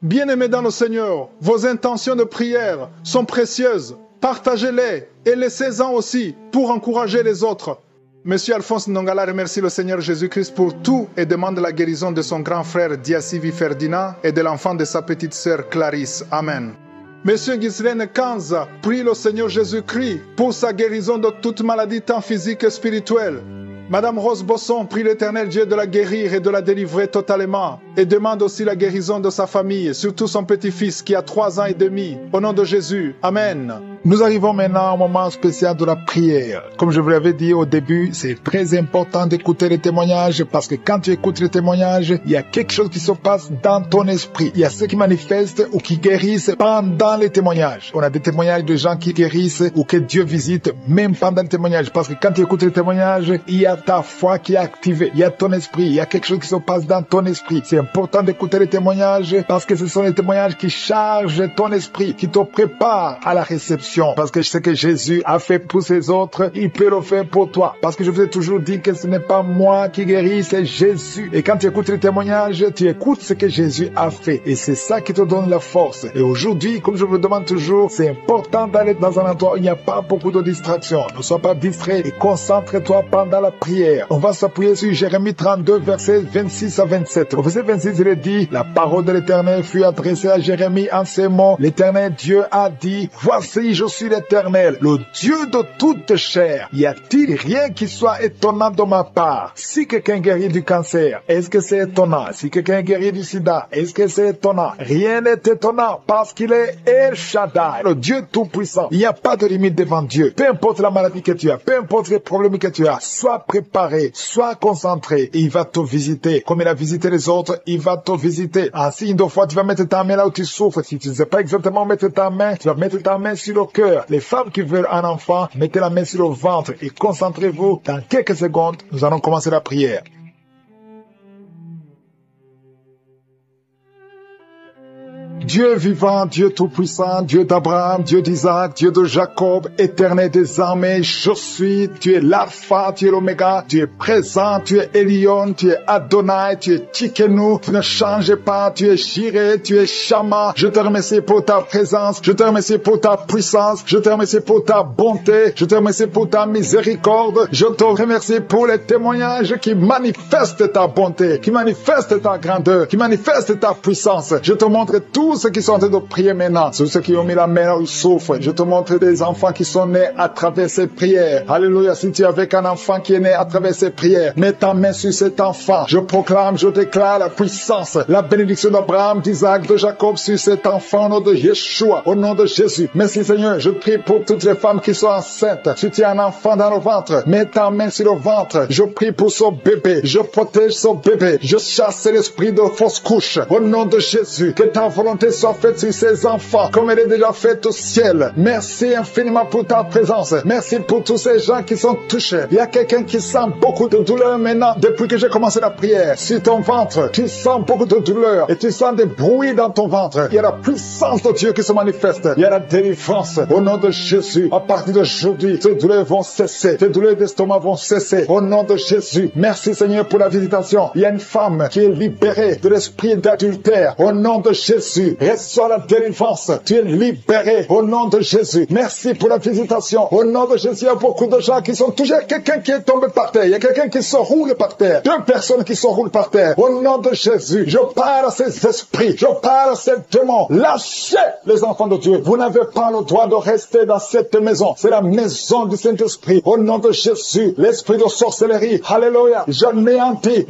Bien-aimés dans le Seigneur, vos intentions de prière sont précieuses. Partagez-les et laissez-en aussi pour encourager les autres. Monsieur Alphonse Nongala remercie le Seigneur Jésus-Christ pour tout et demande la guérison de son grand frère Diasivi Ferdinand et de l'enfant de sa petite sœur Clarisse. Amen. Monsieur Ghislaine Kanza prie le Seigneur Jésus-Christ pour sa guérison de toute maladie tant physique que spirituelle. Madame Rose Bosson prie l'Éternel Dieu de la guérir et de la délivrer totalement et demande aussi la guérison de sa famille, surtout son petit-fils qui a 3 ans et demi. Au nom de Jésus. Amen. Nous arrivons maintenant au moment spécial de la prière. Comme je vous l'avais dit au début, c'est très important d'écouter les témoignages parce que quand tu écoutes les témoignages, il y a quelque chose qui se passe dans ton esprit. Il y a ceux qui manifestent ou qui guérissent pendant les témoignages. On a des témoignages de gens qui guérissent ou que Dieu visite même pendant les témoignages parce que quand tu écoutes les témoignages, il y a ta foi qui est activée, il y a ton esprit, il y a quelque chose qui se passe dans ton esprit. C'est important d'écouter les témoignages parce que ce sont les témoignages qui chargent ton esprit, qui te préparent à la réception. Parce que ce que Jésus a fait pour ses autres, il peut le faire pour toi. Parce que je vous ai toujours dit que ce n'est pas moi qui guéris, c'est Jésus. Et quand tu écoutes les témoignages, tu écoutes ce que Jésus a fait. Et c'est ça qui te donne la force. Et aujourd'hui, comme je vous demande toujours, c'est important d'aller dans un endroit où il n'y a pas beaucoup de distractions. Ne sois pas distrait et concentre-toi pendant la prière. On va s'appuyer sur Jérémie 32, versets 26 à 27. Au verset 26, il est dit, la parole de l'Éternel fut adressée à Jérémie en ces mots. L'Éternel Dieu a dit, voici, je suis l'Éternel, le Dieu de toute chair. Y a-t-il rien qui soit étonnant de ma part? Si quelqu'un guérit du cancer, est-ce que c'est étonnant? Si quelqu'un guérit du sida, est-ce que c'est étonnant? Rien n'est étonnant parce qu'il est El Shaddai, le Dieu tout-puissant. Il n'y a pas de limite devant Dieu. Peu importe la maladie que tu as, peu importe les problèmes que tu as, sois préparé, sois concentré et il va te visiter. Comme il a visité les autres, il va te visiter. En signe de foi, tu vas mettre ta main là où tu souffres. Si tu ne sais pas exactement mettre ta main, tu vas mettre ta main sur le cœur. Les femmes qui veulent un enfant, mettez la main sur le ventre et concentrez-vous. Dans quelques secondes, nous allons commencer la prière. Dieu vivant, Dieu tout-puissant, Dieu d'Abraham, Dieu d'Isaac, Dieu de Jacob, éternel des armées, je suis, tu es l'alpha, tu es l'oméga, tu es présent, tu es Elion, tu es Adonai, tu es Tsikenu, tu ne changes pas, tu es Jireh, tu es Shama. Je te remercie pour ta présence, je te remercie pour ta puissance, je te remercie pour ta bonté, je te remercie pour ta miséricorde, je te remercie pour les témoignages qui manifestent ta bonté, qui manifestent ta grandeur, qui manifestent ta puissance. Je te montre tous ceux qui sont en train de prier maintenant, ceux qui ont mis la main où ils souffrent. Je te montre des enfants qui sont nés à travers ces prières. Alléluia, si tu es avec un enfant qui est né à travers ces prières, mets ta main sur cet enfant. Je proclame, je déclare la puissance, la bénédiction d'Abraham, d'Isaac, de Jacob sur cet enfant au nom de Yeshua, au nom de Jésus. Merci Seigneur, je prie pour toutes les femmes qui sont enceintes. Si tu as un enfant dans le ventre, mets ta main sur le ventre. Je prie pour son bébé, je protège son bébé, je chasse l'esprit de fausse couche. Au nom de Jésus, que ta volonté soit faite sur ces enfants comme elle est déjà faite au ciel. Merci infiniment pour ta présence. Merci pour tous ces gens qui sont touchés. Il y a quelqu'un qui sent beaucoup de douleur maintenant depuis que j'ai commencé la prière. Sur ton ventre, tu sens beaucoup de douleur et tu sens des bruits dans ton ventre. Il y a la puissance de Dieu qui se manifeste. Il y a la délivrance au nom de Jésus. À partir d'aujourd'hui, ces douleurs vont cesser. Ces douleurs d'estomac vont cesser au nom de Jésus. Merci Seigneur pour la visitation. Il y a une femme qui est libérée de l'esprit d'adultère au nom de Jésus. Reçois la délivrance. Tu es libéré au nom de Jésus. Merci pour la visitation. Au nom de Jésus, il y a beaucoup de gens qui sont touchés. Il y a quelqu'un qui est tombé par terre. Il y a quelqu'un qui se roule par terre. 2 personnes qui se roulent par terre. Au nom de Jésus, je parle à ces esprits. Je parle à ces démons. Lâchez les enfants de Dieu. Vous n'avez pas le droit de rester dans cette maison. C'est la maison du Saint-Esprit. Au nom de Jésus, l'esprit de sorcellerie. Alléluia. J'anéantis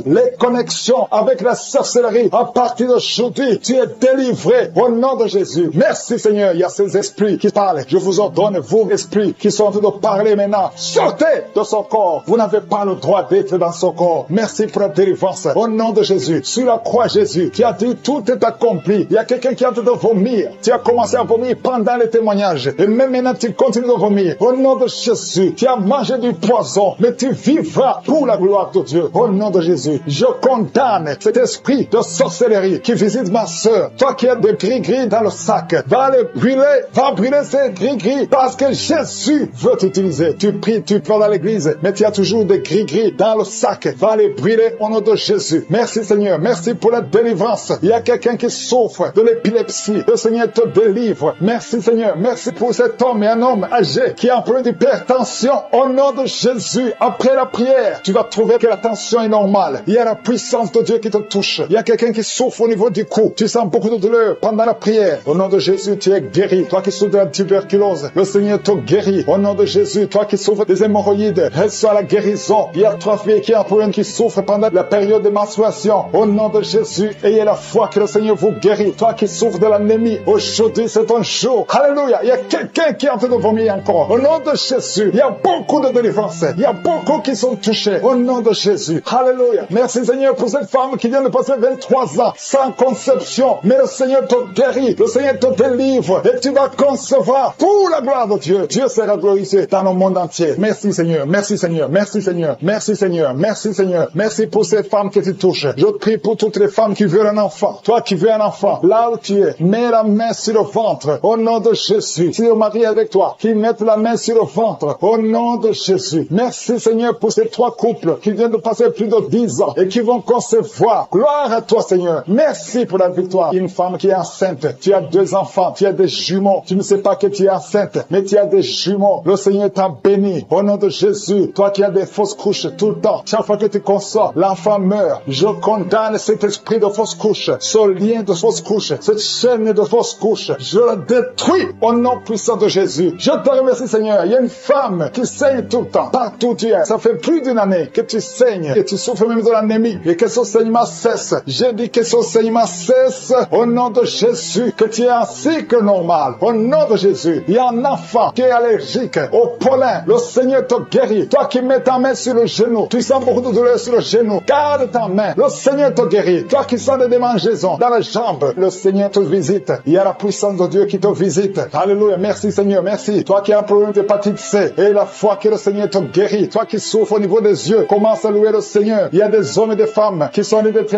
les connexions avec la sorcellerie. À partir d'aujourd'hui, tu es délivré au nom de Jésus. Merci Seigneur. Il y a ces esprits qui parlent. Je vous ordonne, vous esprits qui sont en train de parler maintenant, sortez de son corps. Vous n'avez pas le droit d'être dans son corps. Merci pour la délivrance au nom de Jésus. Sur la croix Jésus, qui a dit tout est accompli. Il y a quelqu'un qui est en train de vomir. Tu as commencé à vomir pendant les témoignages et même maintenant tu continues de vomir. Au nom de Jésus, tu as mangé du poison, mais tu vivras pour la gloire de Dieu. Au nom de Jésus, je condamne cet esprit de sorcellerie qui visite ma ma sœur, toi qui as des gris-gris dans le sac, va les brûler, va brûler ces gris-gris, parce que Jésus veut t'utiliser. Tu pries, tu vas dans l'église, mais tu as toujours des gris-gris dans le sac, va les brûler au nom de Jésus. Merci Seigneur, merci pour la délivrance. Il y a quelqu'un qui souffre de l'épilepsie, le Seigneur te délivre. Merci Seigneur, merci pour cet homme et un homme âgé qui a un problème d'hypertension. Au nom de Jésus, après la prière, tu vas trouver que la tension est normale. Il y a la puissance de Dieu qui te touche. Il y a quelqu'un qui souffre au niveau du cou. Tu sens beaucoup de douleur pendant la prière. Au nom de Jésus, tu es guéri. Toi qui souffres de la tuberculose, le Seigneur te guérit. Au nom de Jésus, toi qui souffres des hémorroïdes, reçois la guérison. Il y a 3 filles qui ont un problème qui souffrent pendant la période de menstruation. Au nom de Jésus, ayez la foi que le Seigneur vous guérit. Toi qui souffres de l'anémie, aujourd'hui c'est ton jour. Alléluia. Il y a quelqu'un qui est en train de vomir encore. Au nom de Jésus, il y a beaucoup de délivrance. Il y a beaucoup qui sont touchés. Au nom de Jésus. Alléluia. Merci Seigneur pour cette femme qui vient de passer 23 ans sans conception. Mais le Seigneur te guérit. Le Seigneur te délivre. Et tu vas concevoir pour la gloire de Dieu. Dieu sera glorifié dans le monde entier. Merci Seigneur. Merci Seigneur. Merci Seigneur. Merci Seigneur. Merci Seigneur. Merci pour ces femmes qui te touchent. Je prie pour toutes les femmes qui veulent un enfant. Toi qui veux un enfant, là où tu es, mets la main sur le ventre. Au nom de Jésus. Si le mari est avec toi, qu'il mette la main sur le ventre. Au nom de Jésus. Merci Seigneur pour ces 3 couples qui viennent de passer plus de 10 ans et qui vont concevoir. Gloire à toi Seigneur. Merci pour la victoire. Une femme qui est enceinte. Tu as 2 enfants. Tu as des jumeaux. Tu ne sais pas que tu es enceinte, mais tu as des jumeaux. Le Seigneur t'a béni. Au nom de Jésus. Toi qui as des fausses couches tout le temps. Chaque fois que tu consors, l'enfant meurt. Je condamne cet esprit de fausse couche, ce lien de fausse couche, cette chaîne de fausse couche. Je la détruis au nom puissant de Jésus. Je te remercie Seigneur. Il y a une femme qui saigne tout le temps. Partout où tu es. Ça fait plus d'1 année que tu saignes et tu souffres même de l'anémie et que ce saignement cesse. J'ai dit que ce saignement cesse au nom de Jésus, que tu es un cycle normal. Au nom de Jésus, il y a un enfant qui est allergique au pollen. Le Seigneur te guérit. Toi qui mets ta main sur le genou, tu sens beaucoup de douleur sur le genou. Garde ta main. Le Seigneur te guérit. Toi qui sens des démangeaisons dans la jambe, le Seigneur te visite. Il y a la puissance de Dieu qui te visite. Alléluia. Merci Seigneur. Merci. Toi qui as un problème d'hépatite C et la foi que le Seigneur te guérit. Toi qui souffres au niveau des yeux, commence à louer le Seigneur. Il y a des hommes et des femmes qui sont en train d'être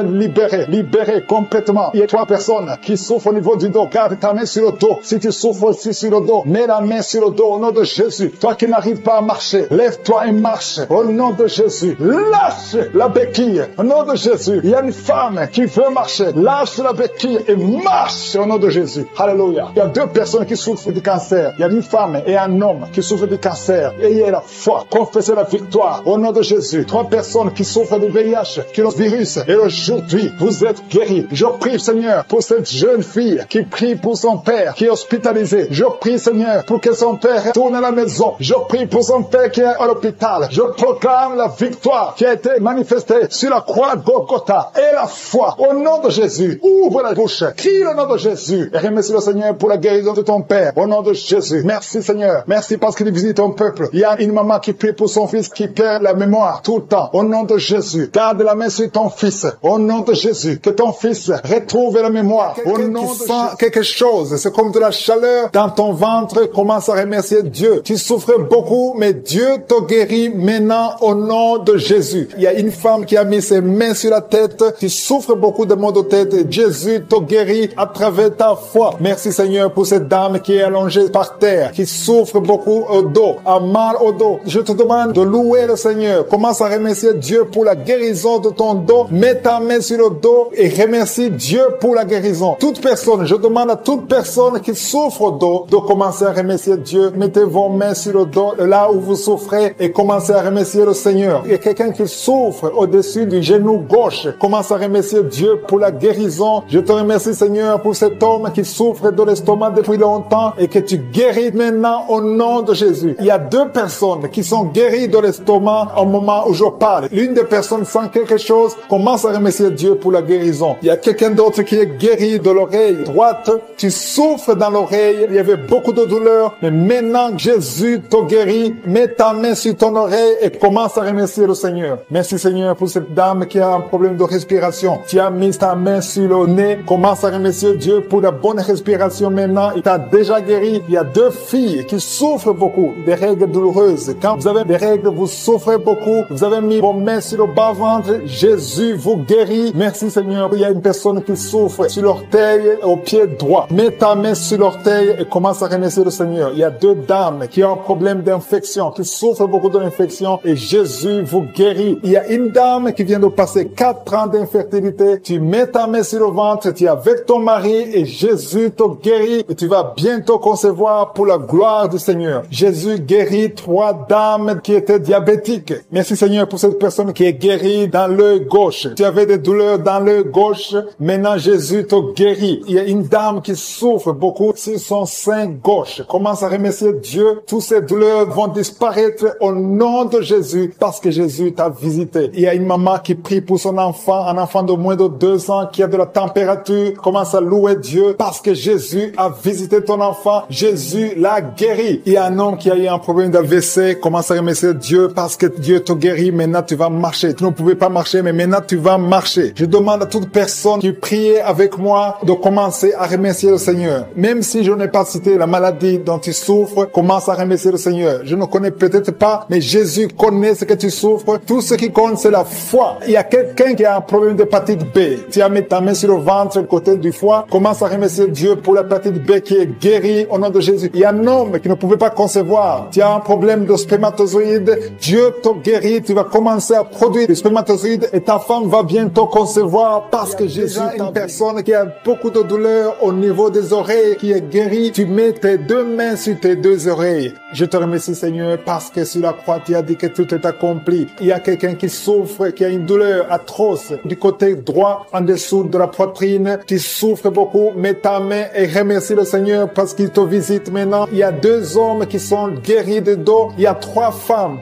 libérés complètement. Il y a 3 personnes qui souffrent au niveau du dos. Garde ta main sur le dos. Si tu souffres aussi sur le dos, mets la main sur le dos au nom de Jésus. Toi qui n'arrives pas à marcher, lève-toi et marche au nom de Jésus. Lâche la béquille au nom de Jésus. Il y a une femme qui veut marcher. Lâche la béquille et marche au nom de Jésus. Alléluia. Il y a 2 personnes qui souffrent du cancer. Il y a une femme et un homme qui souffrent du cancer. Ayez la foi. Confessez la victoire au nom de Jésus. 3 personnes qui souffrent du VIH, qui ont le virus. Et aujourd'hui, vous êtes guéris. Je prie, Seigneur, pour cette jeune fille qui prie pour son père, qui est hospitalisé. Je prie, Seigneur, pour que son père retourne à la maison. Je prie pour son père qui est à l'hôpital. Je proclame la victoire qui a été manifestée sur la croix de Golgotha. Et la foi au nom de Jésus. Ouvre la bouche. Crie le nom de Jésus. Et remercie le Seigneur pour la guérison de ton père. Au nom de Jésus. Merci, Seigneur. Merci parce qu'il visite ton peuple. Il y a une maman qui prie pour son fils qui perd la mémoire tout le temps. Au nom de Jésus. Garde la main sur ton fils. Au nom de Jésus. Que ton fils retrouve la mémoire. Au nom de Jésus. Quelque chose. C'est comme de la chaleur dans ton ventre. Commence à remercier Dieu. Tu souffres beaucoup, mais Dieu te guérit maintenant au nom de Jésus. Il y a une femme qui a mis ses mains sur la tête. Tu souffres beaucoup de maux de tête. Jésus te guérit à travers ta foi. Merci Seigneur pour cette dame qui est allongée par terre, qui souffre beaucoup au dos, a mal au dos. Je te demande de louer le Seigneur. Commence à remercier Dieu pour la guérison de ton dos. Mets ta main sur le dos et remercie Dieu pour la guérison. Toute personne, je demande à toute personne qui souffre au dos de commencer à remercier Dieu. Mettez vos mains sur le dos, là où vous souffrez, et commencez à remercier le Seigneur. Il y a quelqu'un qui souffre au-dessus du genou gauche. Commence à remercier Dieu pour la guérison. Je te remercie Seigneur pour cet homme qui souffre de l'estomac depuis longtemps et que tu guéris maintenant au nom de Jésus. Il y a 2 personnes qui sont guéries de l'estomac au moment où je parle. L'une des personnes sent quelque chose. Commence à remercier Dieu pour la guérison. Il y a quelqu'un d'autre qui est guéri de l'oreille droite. Tu souffres dans l'oreille. Il y avait beaucoup de douleur. Mais maintenant, Jésus te guérit. Mets ta main sur ton oreille et commence à remercier le Seigneur. Merci Seigneur pour cette dame qui a un problème de respiration. Tu as mis ta main sur le nez. Commence à remercier Dieu pour la bonne respiration maintenant. Il t'a déjà guéri. Il y a 2 filles qui souffrent beaucoup des règles douloureuses. Quand vous avez des règles, vous souffrez beaucoup. Vous avez mis vos mains sur le bas-ventre. Jésus vous guérit. Merci Seigneur. Il y a une personne qui qui souffrent sur l'orteil au pied droit. Mets ta main sur l'orteil et commence à remercier le Seigneur. Il y a 2 dames qui ont un problème d'infection, qui souffrent beaucoup de l'infection et Jésus vous guérit. Il y a une dame qui vient de passer 4 ans d'infertilité. Tu mets ta main sur le ventre, tu es avec ton mari et Jésus te guérit et tu vas bientôt concevoir pour la gloire du Seigneur. Jésus guérit 3 dames qui étaient diabétiques. Merci Seigneur pour cette personne qui est guérie dans l'œil gauche. Tu avais des douleurs dans l'œil gauche, maintenant Jésus te guérit. Il y a une dame qui souffre beaucoup sur son sein gauche. Commence à remercier Dieu. Toutes ces douleurs vont disparaître au nom de Jésus parce que Jésus t'a visité. Il y a une maman qui prie pour son enfant, un enfant de moins de 2 ans qui a de la température. Commence à louer Dieu parce que Jésus a visité ton enfant. Jésus l'a guéri. Il y a un homme qui a eu un problème d'AVC. Commence à remercier Dieu parce que Dieu te guérit. Maintenant, tu vas marcher. Tu ne pouvais pas marcher, mais maintenant, tu vas marcher. Je demande à toute personne qui prie avec moi de commencer à remercier le Seigneur. Même si je n'ai pas cité la maladie dont tu souffres, commence à remercier le Seigneur. Je ne connais peut-être pas, mais Jésus connaît ce que tu souffres. Tout ce qui compte, c'est la foi. Il y a quelqu'un qui a un problème d'hépatite B. Tu as mis ta main sur le ventre, côté du foie. Commence à remercier Dieu pour l'hépatite B qui est guérie au nom de Jésus. Il y a un homme qui ne pouvait pas concevoir. Tu as un problème de spermatozoïde. Dieu te guérit. Tu vas commencer à produire des spermatozoïdes et ta femme va bientôt concevoir parce que Jésus est une personne qui a beaucoup de douleur au niveau des oreilles qui est guérie. Tu mets tes 2 mains sur tes 2 oreilles. Je te remercie Seigneur parce que sur la croix tu as dit que tout est accompli. Il y a quelqu'un qui souffre, qui a une douleur atroce du côté droit en dessous de la poitrine. Tu souffres beaucoup. Mets ta main et remercie le Seigneur parce qu'il te visite maintenant. Il y a 2 hommes qui sont guéris de dos. Il y a 3 femmes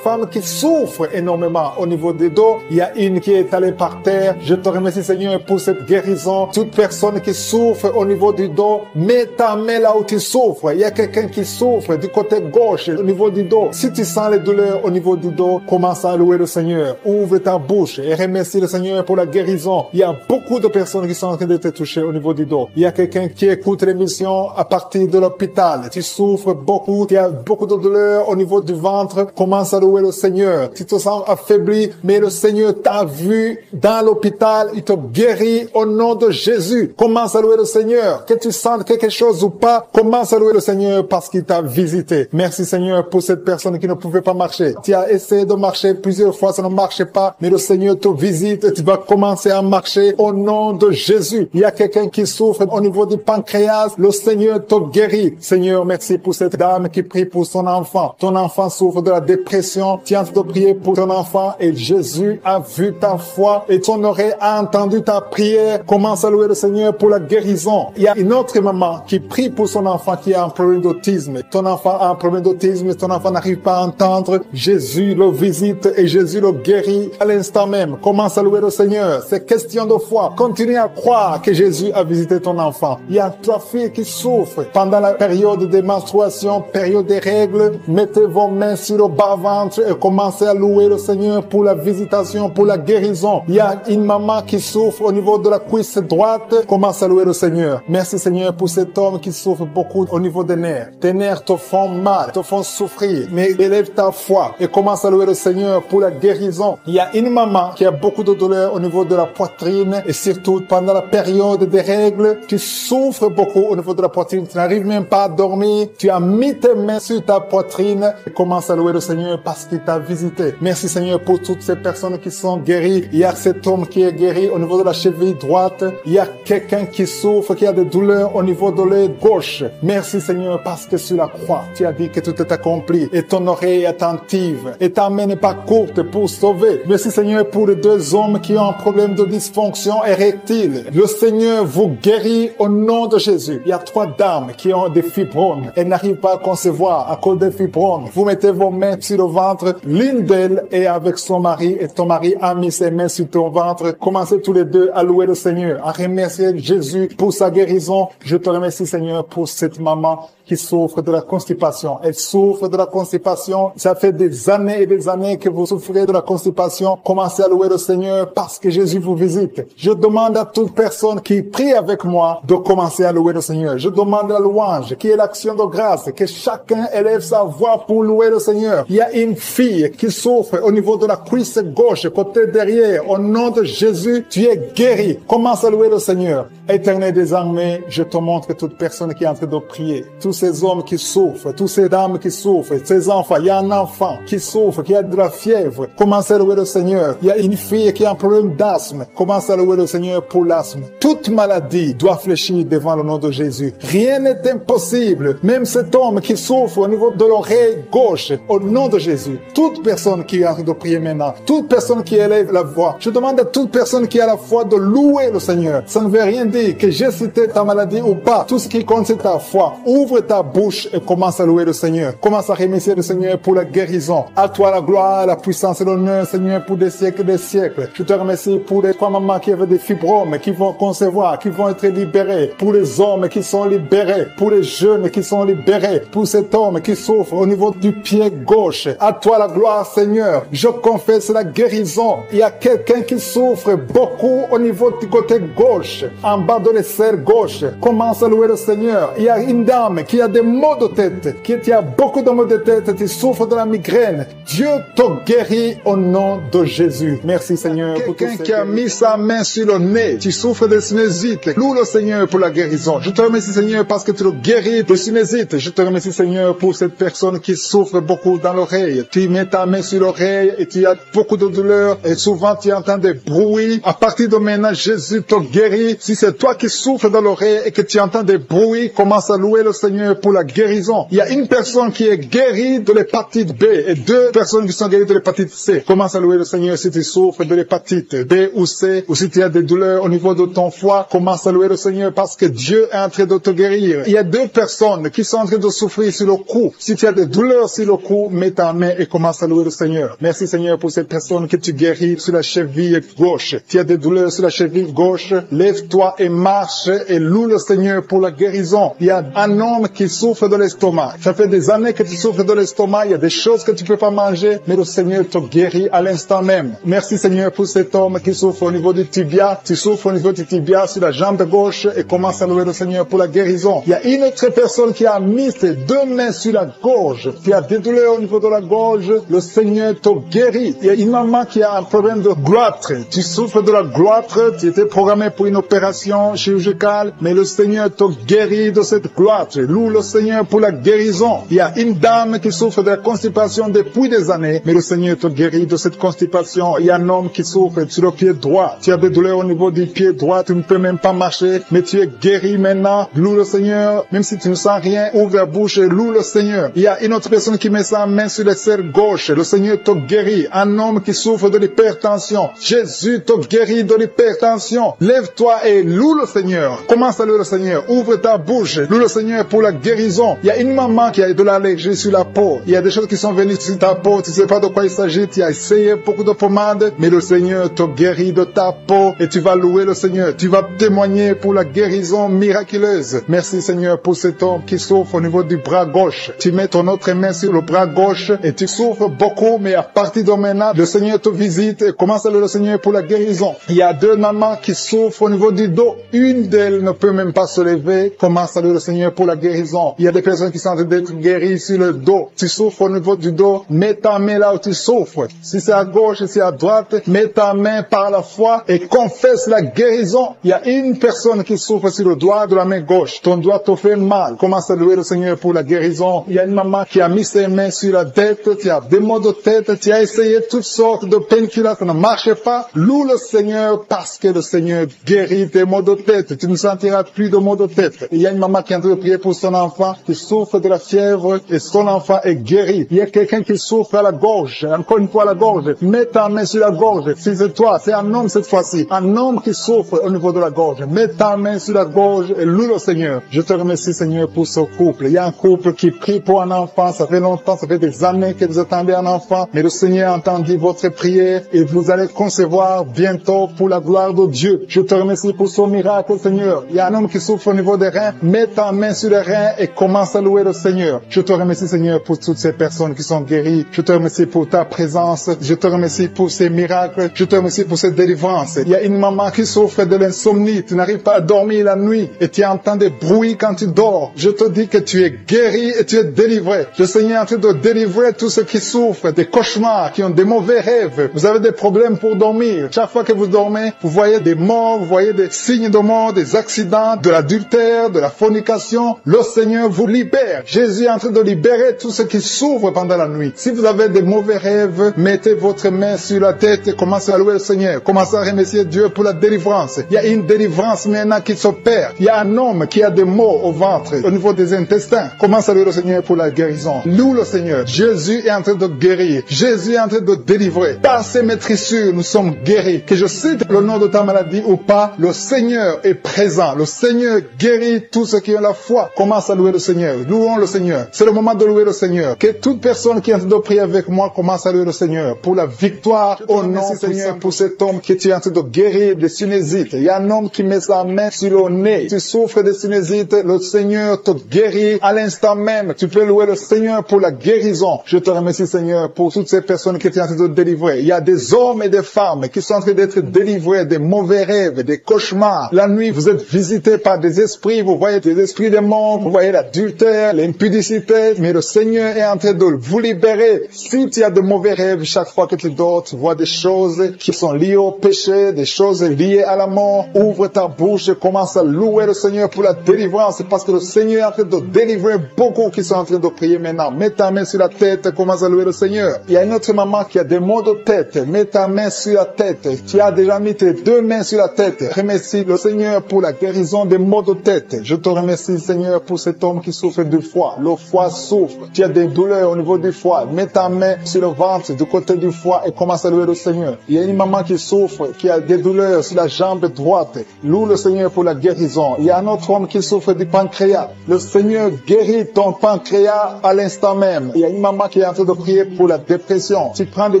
qui souffrent énormément au niveau des dos. Il y a une qui est allée par terre. Je te remercie Seigneur pour cette guérison. Toute personne qui souffre au niveau du dos, mets ta main là où tu souffres. Il y a quelqu'un qui souffre du côté gauche au niveau du dos. Si tu sens les douleurs au niveau du dos, commence à louer le Seigneur. Ouvre ta bouche et remercie le Seigneur pour la guérison. Il y a beaucoup de personnes qui sont en train de te toucher au niveau du dos. Il y a quelqu'un qui écoute l'émission à partir de l'hôpital. Tu souffres beaucoup, tu as beaucoup de douleurs au niveau du ventre. Commence à louer le Seigneur. Tu te sens affaibli, mais le Seigneur t'a vu dans l'hôpital. Il te guérit au nom de Jésus. Commence à louer le Seigneur. Que tu sentes quelque chose ou pas, commence à louer le Seigneur parce qu'il t'a visité. Merci Seigneur pour cette personne qui ne pouvait pas marcher. Tu as essayé de marcher plusieurs fois, ça ne marchait pas, mais le Seigneur te visite et tu vas commencer à marcher au nom de Jésus. Il y a quelqu'un qui souffre au niveau du pancréas, le Seigneur te guérit. Seigneur, merci pour cette dame qui prie pour son enfant. Ton enfant souffre de la dépression. Tiens de prier pour ton enfant et Jésus a vu ta foi et ton oreille a entendu ta prière. Commence à louer le Seigneur pour la guérison. Il y a une autre maman qui prie pour son enfant qui a un problème d'autisme. Ton enfant a un problème d'autisme, ton enfant n'arrive pas à entendre. Jésus le visite et Jésus le guérit à l'instant même. Commence à louer le Seigneur. C'est question de foi. Continue à croire que Jésus a visité ton enfant. Il y a 3 filles qui souffrent pendant la période des menstruations, période des règles. Mettez vos mains sur le bas-ventre et commencez à louer le Seigneur pour la visitation, pour la guérison. Il y a une maman qui souffre au niveau de la cuisse droite. Commence à louer le Seigneur. Merci Seigneur pour cet homme qui souffre beaucoup au niveau des nerfs. Tes nerfs te font mal, te font souffrir. Mais élève ta foi et commence à louer le Seigneur pour la guérison. Il y a une maman qui a beaucoup de douleur au niveau de la poitrine et surtout pendant la période des règles, tu souffres beaucoup au niveau de la poitrine. Tu n'arrives même pas à dormir. Tu as mis tes mains sur ta poitrine et commence à louer le Seigneur parce qu'il t'a visité. Merci Seigneur pour toutes ces personnes qui sont guéries. Il y a cet homme qui est guéri au niveau de la cheville droite. Il y a quelqu'un qui souffre, qui a des douleurs au niveau de l'œil gauche. Merci Seigneur parce que sur la croix, tu as dit que tout est accompli et ton oreille est attentive et ta main n'est pas courte pour sauver. Merci Seigneur pour les 2 hommes qui ont un problème de dysfonction érectile. Le Seigneur vous guérit au nom de Jésus. Il y a 3 dames qui ont des fibromes. Elles n'arrivent pas à concevoir à cause des fibromes. Vous mettez vos mains sur le ventre. L'une d'elles est avec son mari et ton mari a mis ses mains sur ton ventre. Commencez tous les 2 à louer le Seigneur, à remercier Jésus pour sa guérison. Je te remercie Seigneur pour cette maman qui souffre de la constipation. Elle souffre de la constipation. Ça fait des années et des années que vous souffrez de la constipation. Commencez à louer le Seigneur parce que Jésus vous visite. Je demande à toute personne qui prie avec moi de commencer à louer le Seigneur. Je demande la louange, qui est l'action de grâce, que chacun élève sa voix pour louer le Seigneur. Il y a une fille qui souffre au niveau de la cuisse gauche, côté derrière. Au nom de Jésus, tu es guéri. Commence à louer le Seigneur. Éternel des armées, je te montre toute personne qui est en train de prier. Tous ces hommes qui souffrent, toutes ces dames qui souffrent, ces enfants. Il y a un enfant qui souffre, qui a de la fièvre. Commence à louer le Seigneur. Il y a une fille qui a un problème d'asthme. Commence à louer le Seigneur pour l'asthme. Toute maladie doit fléchir devant le nom de Jésus. Rien n'est impossible. Même cet homme qui souffre au niveau de l'oreille gauche, au nom de Jésus. Toute personne qui est en train de prier maintenant, toute personne qui élève la voix, je demande à toute personne qui a la foi de louer le Seigneur. Ça ne veut rien dire que j'ai cité ta maladie ou pas. Tout ce qui compte, c'est ta foi. Ouvre ta bouche et commence à louer le Seigneur. Commence à remercier le Seigneur pour la guérison. À toi la gloire, la puissance et l'honneur, Seigneur, pour des siècles et des siècles. Je te remercie pour les trois mamans qui avaient des fibromes, qui vont concevoir, qui vont être libérés. Pour les hommes qui sont libérés. Pour les jeunes qui sont libérés. Pour cet homme qui souffre au niveau du pied gauche. À toi la gloire, Seigneur. Je confesse la guérison. Il y a quelqu'un qui souffre beaucoup au niveau du côté gauche, en bas de l'aisselle gauche. Commence à louer le Seigneur. Il y a une dame qui a des maux de tête, qui a beaucoup de maux de tête, qui souffre de la migraine. Dieu te guérit au nom de Jésus. Merci Seigneur. Quelqu'un qui a mis sa main sur le nez, tu souffres de sinusite. Loue le Seigneur pour la guérison. Je te remercie Seigneur parce que tu le guéris de sinusite. Je te remercie Seigneur pour cette personne qui souffre beaucoup dans l'oreille. Tu mets ta main sur l'oreille et tu as beaucoup de douleur et souvent tu entends des bruits. À partir de maintenant, Jésus te guérit. Si c'est toi qui souffres dans l'oreille et que tu entends des bruits, commence à louer le Seigneur pour la guérison. Il y a une personne qui est guérie de l'hépatite B et deux personnes qui sont guéries de l'hépatite C. Commence à louer le Seigneur si tu souffres de l'hépatite B ou C, ou si tu as des douleurs au niveau de ton foie. Commence à louer le Seigneur parce que Dieu est en train de te guérir. Il y a deux personnes qui sont en train de souffrir sur le cou. Si tu as des douleurs sur le cou, mets ta main et commence à louer le Seigneur. Merci Seigneur pour cette personne que tu guéris sur la cheville gauche. Tu as des douleurs sur la cheville gauche, lève-toi et marche et loue le Seigneur pour la guérison. Il y a un homme qui souffre de l'estomac. Ça fait des années que tu souffres de l'estomac. Il y a des choses que tu peux pas manger, mais le Seigneur te guérit à l'instant même. Merci Seigneur pour cet homme qui souffre au niveau du tibia. Tu souffres au niveau du tibia sur la jambe gauche et commence à louer le Seigneur pour la guérison. Il y a une autre personne qui a mis ses deux mains sur la gorge. Tu as des douleurs au niveau de la gorge. Le Seigneur te guérit. Il y a une maman qui a un problème de gloître. Tu souffres de la gloître. Tu étais programmé pour une opération chirurgicale, mais le Seigneur te guérit de cette gloître. Loue le Seigneur pour la guérison. Il y a une dame qui souffre de la constipation depuis des années, mais le Seigneur te guérit de cette constipation. Il y a un homme qui souffre sur le pied droit. Tu as des douleurs au niveau du pied droit. Tu ne peux même pas marcher, mais tu es guéri maintenant. Loue le Seigneur. Même si tu ne sens rien, ouvre la bouche et loue le Seigneur. Il y a une autre personne qui met sa main sur l'aisselle gauche. Le Seigneur te guérit. Un homme qui souffre de l'hypertension. Jésus te guérit de l'hypertension. Lève-toi et loue le Seigneur. Commence à louer le Seigneur. Ouvre ta bouche. Loue le Seigneur pour la guérison. Il y a une maman qui a de l'allergie sur la peau. Il y a des choses qui sont venues sur ta peau. Tu ne sais pas de quoi il s'agit. Tu as essayé beaucoup de pommades, mais le Seigneur te guérit de ta peau et tu vas louer le Seigneur. Tu vas témoigner pour la guérison miraculeuse. Merci Seigneur pour cet homme qui souffre au niveau du bras gauche. Tu mets ton autre main sur le bras gauche et tu souffres beaucoup, mais à partir de maintenant, le Seigneur te visite et commence à louer le Seigneur pour la guérison. Il y a deux mamans qui souffrent au niveau du dos. Une d'elles ne peut même pas se lever. Commence à louer le Seigneur pour la guérison. Il y a des personnes qui sont en train d'être guéries sur le dos. Tu souffres au niveau du dos. Mets ta main là où tu souffres. Si c'est à gauche, si c'est à droite, mets ta main par la foi et confesse la guérison. Il y a une personne qui souffre sur le doigt de la main gauche. Ton doigt te fait mal. Commence à louer le Seigneur pour la guérison. Il y a une maman qui a mis ses mains sur la tête. Tu as des maux de tête. Tu as essayé toutes sortes de painkillers. Ça ne marche pas. Loue le Seigneur parce que le Seigneur guérit tes maux de tête. Tu ne sentiras plus de maux de tête. Il y a une maman qui est en train de prier pour son enfant qui souffre de la fièvre et son enfant est guéri. Il y a quelqu'un qui souffre à la gorge. Encore une fois à la gorge. Mets ta main sur la gorge. Si c'est toi, c'est un homme cette fois-ci. Un homme qui souffre au niveau de la gorge. Mets ta main sur la gorge et loue le Seigneur. Je te remercie Seigneur pour ce couple. Il y a un couple qui prie pour un enfant. Ça fait longtemps, ça fait des années que vous attendez un enfant. Mais le Seigneur a entendu votre prière et vous allez concevoir bientôt pour la gloire de Dieu. Je te remercie pour ce miracle Seigneur. Il y a un homme qui souffre au niveau des reins. Mets ta main sur les reins reins et commence à louer le Seigneur. Je te remercie, Seigneur, pour toutes ces personnes qui sont guéries. Je te remercie pour ta présence. Je te remercie pour ces miracles. Je te remercie pour cette délivrance. Il y a une maman qui souffre de l'insomnie. Tu n'arrives pas à dormir la nuit et tu entends des bruits quand tu dors. Je te dis que tu es guéri et tu es délivré. Le Seigneur est en train de délivrer tous ceux qui souffrent des cauchemars, qui ont des mauvais rêves. Vous avez des problèmes pour dormir. Chaque fois que vous dormez, vous voyez des morts, vous voyez des signes de mort, des accidents, de l'adultère, de la fornication. Le Seigneur vous libère. Jésus est en train de libérer tous ceux qui souffrent pendant la nuit. Si vous avez des mauvais rêves, mettez votre main sur la tête et commencez à louer le Seigneur. Commencez à remercier Dieu pour la délivrance. Il y a une délivrance maintenant qui s'opère. Il y a un homme qui a des maux au ventre, au niveau des intestins. Commence à louer le Seigneur pour la guérison. Loue le Seigneur. Jésus est en train de guérir. Jésus est en train de délivrer. Par ses maîtrissures, nous sommes guéris. Que je cite le nom de ta maladie ou pas, le Seigneur est présent. Le Seigneur guérit tous ceux qui ont la foi. Commence à louer le Seigneur. Louons le Seigneur. C'est le moment de louer le Seigneur. Que toute personne qui est en train de prier avec moi commence à louer le Seigneur pour la victoire. Au nom du Seigneur, pour cet homme qui est en train de guérir des sinusites. Il y a un homme qui met sa main sur le nez. Tu souffres de sinusites, le Seigneur te guérit à l'instant même. Tu peux louer le Seigneur pour la guérison. Je te remercie, Seigneur, pour toutes ces personnes qui étaient en train de délivrer. Il y a des hommes et des femmes qui sont en train d'être délivrés des mauvais rêves, des cauchemars. La nuit, vous êtes visités par des esprits. Vous voyez des esprits des morts. Vous voyez l'adultère, l'impudicité. Mais le Seigneur est en train de vous libérer. Si tu as de mauvais rêves, chaque fois que tu dors, tu vois des choses qui sont liées au péché, des choses liées à la mort. Ouvre ta bouche et commence à louer le Seigneur pour la délivrance, parce que le Seigneur est en train de délivrer beaucoup qui sont en train de prier maintenant. Mets ta main sur la tête et commence à louer le Seigneur. Il y a une autre maman qui a des maux de tête. Mets ta main sur la tête. Tu as déjà mis tes deux mains sur la tête. Remercie le Seigneur pour la guérison des maux de tête. Je te remercie, Seigneur, pour cet homme qui souffre du foie. Le foie souffre. Tu as des douleurs au niveau du foie. Mets ta main sur le ventre du côté du foie et commence à louer le Seigneur. Il y a une maman qui souffre, qui a des douleurs sur la jambe droite. Loue le Seigneur pour la guérison. Il y a un autre homme qui souffre du pancréas. Le Seigneur guérit ton pancréas à l'instant même. Il y a une maman qui est en train de prier pour la dépression. Tu prends des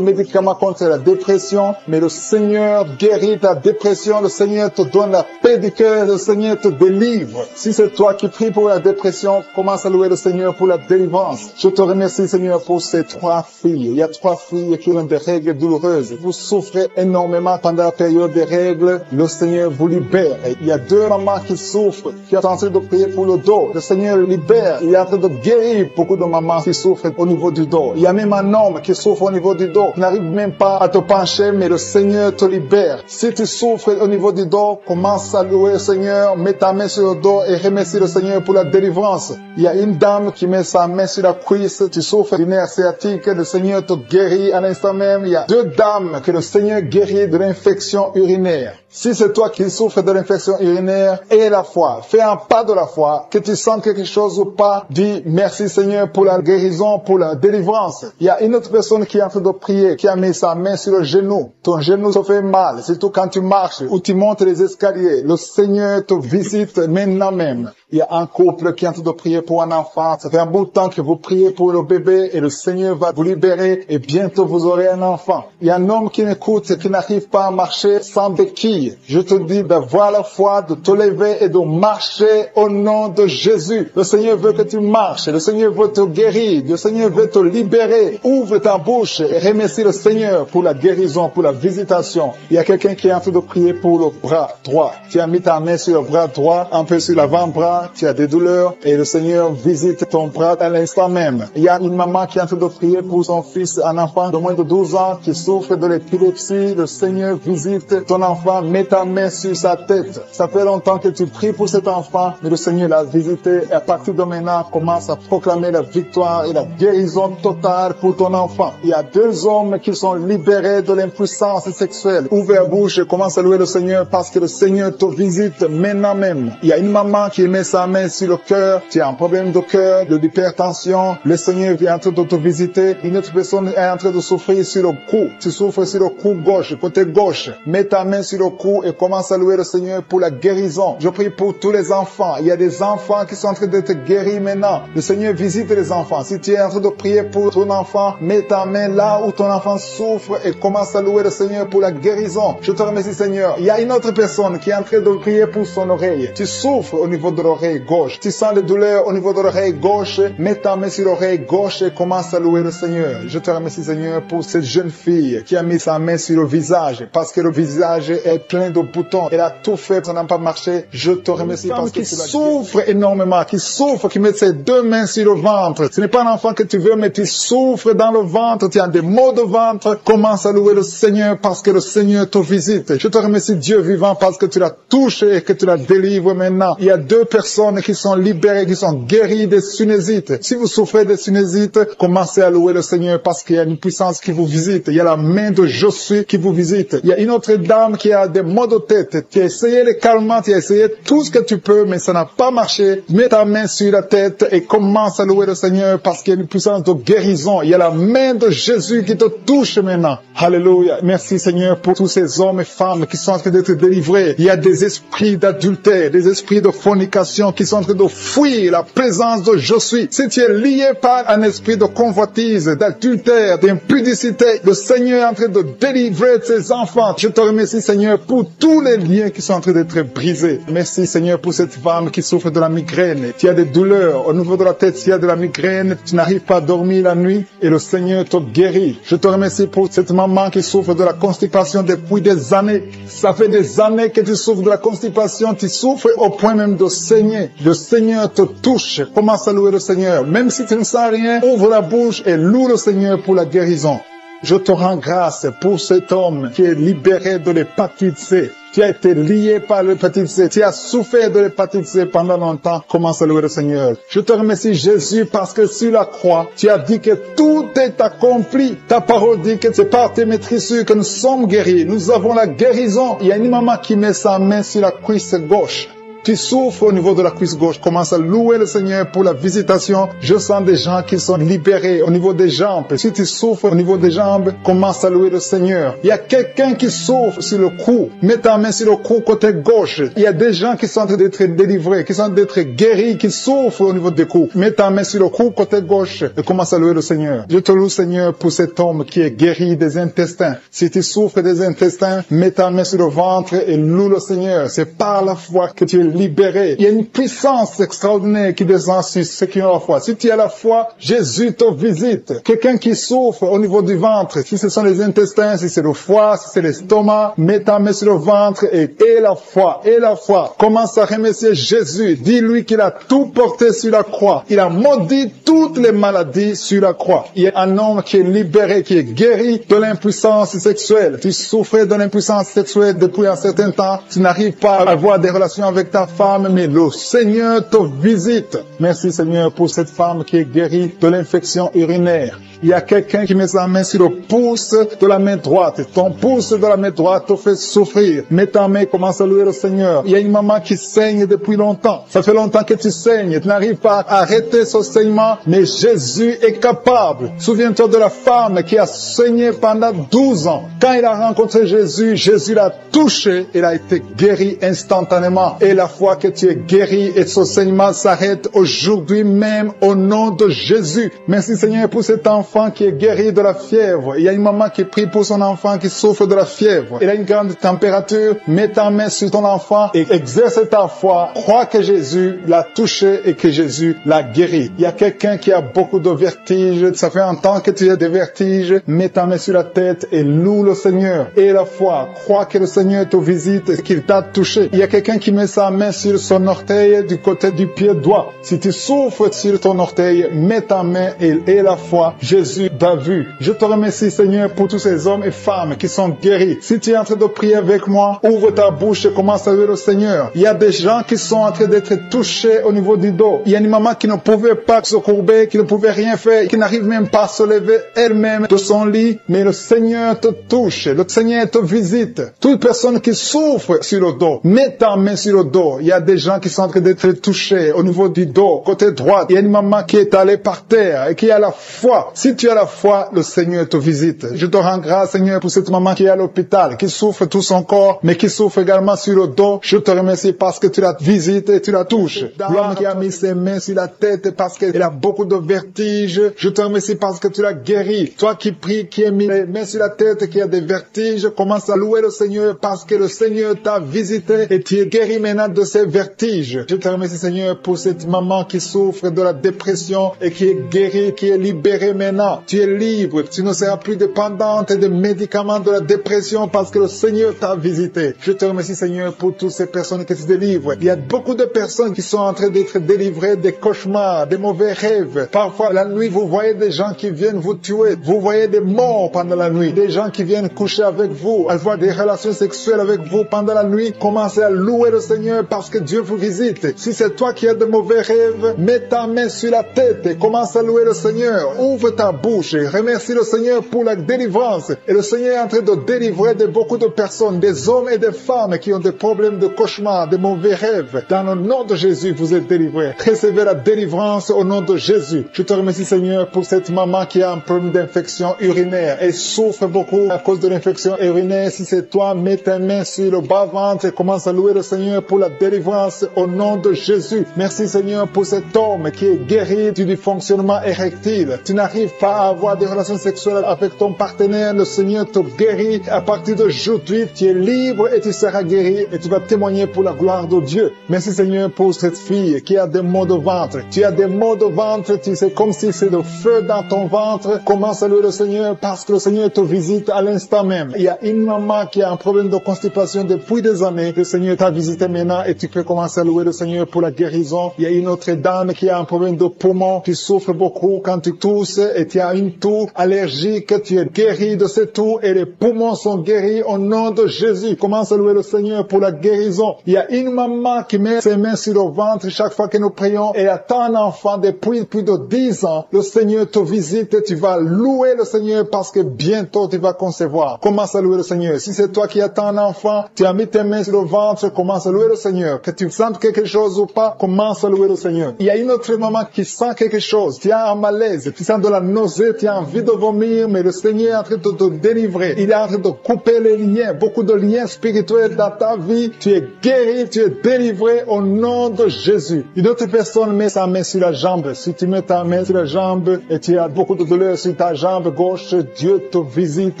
médicaments contre la dépression, mais le Seigneur guérit ta dépression. Le Seigneur te donne la paix du cœur. Le Seigneur te délivre. Si c'est toi qui pries pour la dépression, commence à louer le Seigneur pour la délivrance. Je te remercie, Seigneur, pour ces 3 filles. Il y a 3 filles qui ont des règles douloureuses. Vous souffrez énormément pendant la période des règles. Le Seigneur vous libère. Et il y a 2 mamans qui souffrent, qui sont en train de prier pour le dos. Le Seigneur libère. Il est en train de guérir beaucoup de mamans qui souffrent au niveau du dos. Il y a même un homme qui souffre au niveau du dos. Tu n'arrives même pas à te pencher, mais le Seigneur te libère. Si tu souffres au niveau du dos, commence à louer le Seigneur. Mets ta main sur le dos et remercie le Seigneur pour la délivrance. Il y a une dame qui met sa main sur la cuisse. Tu souffres du nerf sciatique. Le Seigneur te guérit à l'instant même. Il y a 2 dames que le Seigneur guérit de l'infection urinaire. Si c'est toi qui souffres de l'infection urinaire, aie la foi. Fais un pas de la foi. Que tu sens quelque chose ou pas, dis merci Seigneur pour la guérison, pour la délivrance. Il y a une autre personne qui est en train de prier, qui a mis sa main sur le genou. Ton genou se fait mal, surtout quand tu marches ou tu montes les escaliers. Le Seigneur te visite maintenant même. Il y a un couple qui est en train de prier pour un enfant. Ça fait un bout de temps que vous priez pour le bébé et le Seigneur va vous libérer et bientôt vous aurez un enfant. Il y a un homme qui m'écoute et qui n'arrive pas à marcher sans béquille. Je te dis d'avoir la foi, de te lever et de marcher au nom de Jésus. Le Seigneur veut que tu marches. Le Seigneur veut te guérir. Le Seigneur veut te libérer. Ouvre ta bouche et remercie le Seigneur pour la guérison, pour la visitation. Il y a quelqu'un qui est en train de prier pour le bras droit. Tu as mis ta main sur le bras droit, un peu sur l'avant-bras. Tu as des douleurs et le Seigneur visite ton bras à l'instant même. Il y a une maman qui est en train de prier pour son fils, un enfant de moins de 12 ans qui souffre de l'épilepsie. Le Seigneur visite ton enfant, met ta main sur sa tête. Ça fait longtemps que tu pries pour cet enfant, mais le Seigneur l'a visité et à partir de maintenant, commence à proclamer la victoire et la guérison totale pour ton enfant. Il y a 2 hommes qui sont libérés de l'impuissance sexuelle. Ouvre la bouche et commence à louer le Seigneur parce que le Seigneur te visite maintenant même. Il y a une maman qui met sa main sur le cœur, tu as un problème de cœur, de l'hypertension, le Seigneur vient en train de te visiter. Une autre personne est en train de souffrir sur le cou, tu souffres sur le cou gauche, côté gauche, mets ta main sur le cou et commence à louer le Seigneur pour la guérison. Je prie pour tous les enfants. Il y a des enfants qui sont en train d'être guéris maintenant. Le Seigneur visite les enfants. Si tu es en train de prier pour ton enfant, mets ta main là où ton enfant souffre et commence à louer le Seigneur pour la guérison. Je te remercie, Seigneur. Il y a une autre personne qui est en train de prier pour son oreille. Tu souffres au niveau de l'oreille gauche. Tu sens les douleurs au niveau de l'oreille gauche. Mets ta main sur l'oreille gauche et commence à louer le Seigneur. Je te remercie, Seigneur, pour cette jeune fille qui a mis sa main sur le visage parce que le visage est plein de boutons. Elle a tout fait, ça n'a pas marché. Je te remercie parce que tu souffre énormément, qui souffre, qui met ses deux mains sur le ventre. Ce n'est pas un enfant que tu veux, mais tu souffres dans le ventre. Tu as des maux de ventre. Commence à louer le Seigneur parce que le Seigneur te visite. Je te remercie, Dieu vivant, parce que tu l'as touché et que tu la délivres maintenant. Il y a 2 personnes qui sont libérées, qui sont guéries des sinusites. Si vous souffrez des sinusites, commencez à louer le Seigneur parce qu'il y a une puissance qui vous visite. Il y a la main de Josué qui vous visite. Il y a une autre dame qui a des maux de tête. Tu as essayé les calmants, tu as essayé tout ce que tu peux, mais ça n'a pas marché. Mets ta main sur la tête et commence à louer le Seigneur parce qu'il y a une puissance de guérison. Il y a la main de Jésus qui te touche maintenant. Alléluia. Merci, Seigneur, pour tous ces hommes et femmes qui sont en train d'être délivrés. Il y a des esprits d'adultère, des esprits de fornication qui sont en train de fuir la présence de Josué. Si tu es lié par un esprit de convoitise, d'adultère, d'impudicité, le Seigneur est en train de délivrer ses enfants. Je te remercie, Seigneur, pour tous les liens qui sont en train d'être brisés. Merci, Seigneur, pour cette femme qui souffre de la migraine. Tu as des douleurs au niveau de la tête, tu as de la migraine, tu n'arrives pas à dormir la nuit et le Seigneur te guérit. Je te remercie pour cette maman qui souffre de la constipation depuis des années. Ça fait des années que tu souffres de la constipation, tu souffres au point même de saigner. Le Seigneur te touche. Commence à louer le Seigneur. Même si tu ne sens rien, ouvre la bouche et loue le Seigneur pour la guérison. Je te rends grâce pour cet homme qui est libéré de l'hépatite C. Tu as été lié par l'hépatite C. Tu as souffert de l'hépatite C pendant longtemps. Commence à louer le Seigneur. Je te remercie, Jésus, parce que sur la croix, tu as dit que tout est accompli. Ta parole dit que c'est par tes maîtrisures que nous sommes guéris. Nous avons la guérison. Il y a une maman qui met sa main sur la cuisse gauche. Tu souffres au niveau de la cuisse gauche. Commence à louer le Seigneur pour la visitation. Je sens des gens qui sont libérés au niveau des jambes. Si tu souffres au niveau des jambes, commence à louer le Seigneur. Il y a quelqu'un qui souffre sur le cou. Mets ta main sur le cou côté gauche. Il y a des gens qui sont en train d'être délivrés, qui sont en train d'être guéris, qui souffrent au niveau des coups. Mets ta main sur le cou côté gauche et commence à louer le Seigneur. Je te loue, Seigneur, pour cet homme qui est guéri des intestins. Si tu souffres des intestins, mets ta main sur le ventre et loue le Seigneur. C'est par la foi que tu es libéré. Il y a une puissance extraordinaire qui descend sur ceux qui ont la foi. Si tu as la foi, Jésus te visite. Quelqu'un qui souffre au niveau du ventre, si ce sont les intestins, si c'est le foie, si c'est l'estomac, mets ta main sur le ventre et la foi, et la foi. Commence à remercier Jésus. Dis-lui qu'il a tout porté sur la croix. Il a maudit toutes les maladies sur la croix. Il y a un homme qui est libéré, qui est guéri de l'impuissance sexuelle. Tu souffrais de l'impuissance sexuelle depuis un certain temps. Tu n'arrives pas à avoir des relations avec ta femme, mais le Seigneur te visite. Merci, Seigneur, pour cette femme qui est guérie de l'infection urinaire. Il y a quelqu'un qui met sa main sur le pouce de la main droite. Ton pouce de la main droite te fait souffrir. Mets ta main, commence à louer le Seigneur. Il y a une maman qui saigne depuis longtemps. Ça fait longtemps que tu saignes. Tu n'arrives pas à arrêter ce saignement, mais Jésus est capable. Souviens-toi de la femme qui a saigné pendant 12 ans. Quand il a rencontré Jésus, Jésus l'a touché. Il a été guéri instantanément. Et la fois que tu es guéri et ce saignement s'arrête aujourd'hui même au nom de Jésus. Merci, Seigneur, pour cet enfant qui est guéri de la fièvre. Il y a une maman qui prie pour son enfant qui souffre de la fièvre. Il a une grande température. Mets ta main sur ton enfant et exerce ta foi. Crois que Jésus l'a touché et que Jésus l'a guéri. Il y a quelqu'un qui a beaucoup de vertiges. Ça fait un temps que tu as des vertiges. Mets ta main sur la tête et loue le Seigneur. Et la foi. Crois que le Seigneur te visite et qu'il t'a touché. Il y a quelqu'un qui met sa main sur son orteil du côté du pied droit. Si tu souffres sur ton orteil, mets ta main et la foi. Jésus t'a vu. Je te remercie, Seigneur, pour tous ces hommes et femmes qui sont guéris. Si tu es en train de prier avec moi, ouvre ta bouche et commence à louer le Seigneur. Il y a des gens qui sont en train d'être touchés au niveau du dos. Il y a une maman qui ne pouvait pas se courber, qui ne pouvait rien faire, qui n'arrive même pas à se lever elle-même de son lit. Mais le Seigneur te touche. Le Seigneur te visite. Toute personne qui souffre sur le dos, mets ta main sur le dos. dos. Il y a des gens qui sont en train d'être touchés au niveau du dos, côté droit. Il y a une maman qui est allée par terre et qui a la foi. Si tu as la foi, le Seigneur te visite. Je te rends grâce, Seigneur, pour cette maman qui est à l'hôpital, qui souffre tout son corps, mais qui souffre également sur le dos. Je te remercie parce que tu la visites et tu la touches. L'homme qui a mis ses mains sur la tête parce qu'elle a beaucoup de vertiges. Je te remercie parce que tu l'as guéri. Toi qui pries, qui as mis les mains sur la tête, qui a des vertiges, commence à louer le Seigneur parce que le Seigneur t'a visité et tu es guéri maintenant de ces vertiges. Je te remercie, Seigneur, pour cette maman qui souffre de la dépression et qui est guérie, qui est libérée maintenant. Tu es libre. Tu ne seras plus dépendante des médicaments de la dépression parce que le Seigneur t'a visité. Je te remercie, Seigneur, pour toutes ces personnes qui se délivrent. Il y a beaucoup de personnes qui sont en train d'être délivrées des cauchemars, des mauvais rêves. Parfois, la nuit, vous voyez des gens qui viennent vous tuer. Vous voyez des morts pendant la nuit. Des gens qui viennent coucher avec vous, avoir des relations sexuelles avec vous pendant la nuit. Commencez à louer le Seigneur parce que Dieu vous visite. Si c'est toi qui as de mauvais rêves, mets ta main sur la tête et commence à louer le Seigneur. Ouvre ta bouche et remercie le Seigneur pour la délivrance. Et le Seigneur est en train de délivrer de beaucoup de personnes, des hommes et des femmes qui ont des problèmes de cauchemar, de mauvais rêves. Dans le nom de Jésus, vous êtes délivrés. Recevez la délivrance au nom de Jésus. Je te remercie, Seigneur, pour cette maman qui a un problème d'infection urinaire et souffre beaucoup à cause de l'infection urinaire. Si c'est toi, mets ta main sur le bas-ventre et commence à louer le Seigneur pour la délivrance au nom de Jésus. Merci, Seigneur, pour cet homme qui est guéri du dysfonctionnement érectile. Tu n'arrives pas à avoir des relations sexuelles avec ton partenaire. Le Seigneur te guérit. À partir d'aujourd'hui, tu es libre et tu seras guéri et tu vas témoigner pour la gloire de Dieu. Merci, Seigneur, pour cette fille qui a des maux de ventre. Tu as des maux de ventre, tu sais, comme si c'est le feu dans ton ventre. Commence à louer le Seigneur parce que le Seigneur te visite à l'instant même. Il y a une maman qui a un problème de constipation depuis des années. Le Seigneur t'a visité maintenant et tu peux commencer à louer le Seigneur pour la guérison. Il y a une autre dame qui a un problème de poumon. Tu souffres beaucoup quand tu tousses et tu as une toux allergique. Tu es guéri de cette toux et les poumons sont guéris au nom de Jésus. Commence à louer le Seigneur pour la guérison. Il y a une maman qui met ses mains sur le ventre chaque fois que nous prions et attend un enfant depuis plus de 10 ans. Le Seigneur te visite et tu vas louer le Seigneur parce que bientôt tu vas concevoir. Commence à louer le Seigneur. Si c'est toi qui attends un enfant, tu as mis tes mains sur le ventre, commence à louer le Seigneur. Que tu sentes quelque chose ou pas, commence à louer le Seigneur. Il y a une autre maman qui sent quelque chose. Tu as un malaise, tu sens de la nausée, tu as envie de vomir, mais le Seigneur est en train de te délivrer. Il est en train de couper les liens, beaucoup de liens spirituels dans ta vie. Tu es guéri, tu es délivré au nom de Jésus. Une autre personne met sa main sur la jambe. Si tu mets ta main sur la jambe et tu as beaucoup de douleur sur ta jambe gauche, Dieu te visite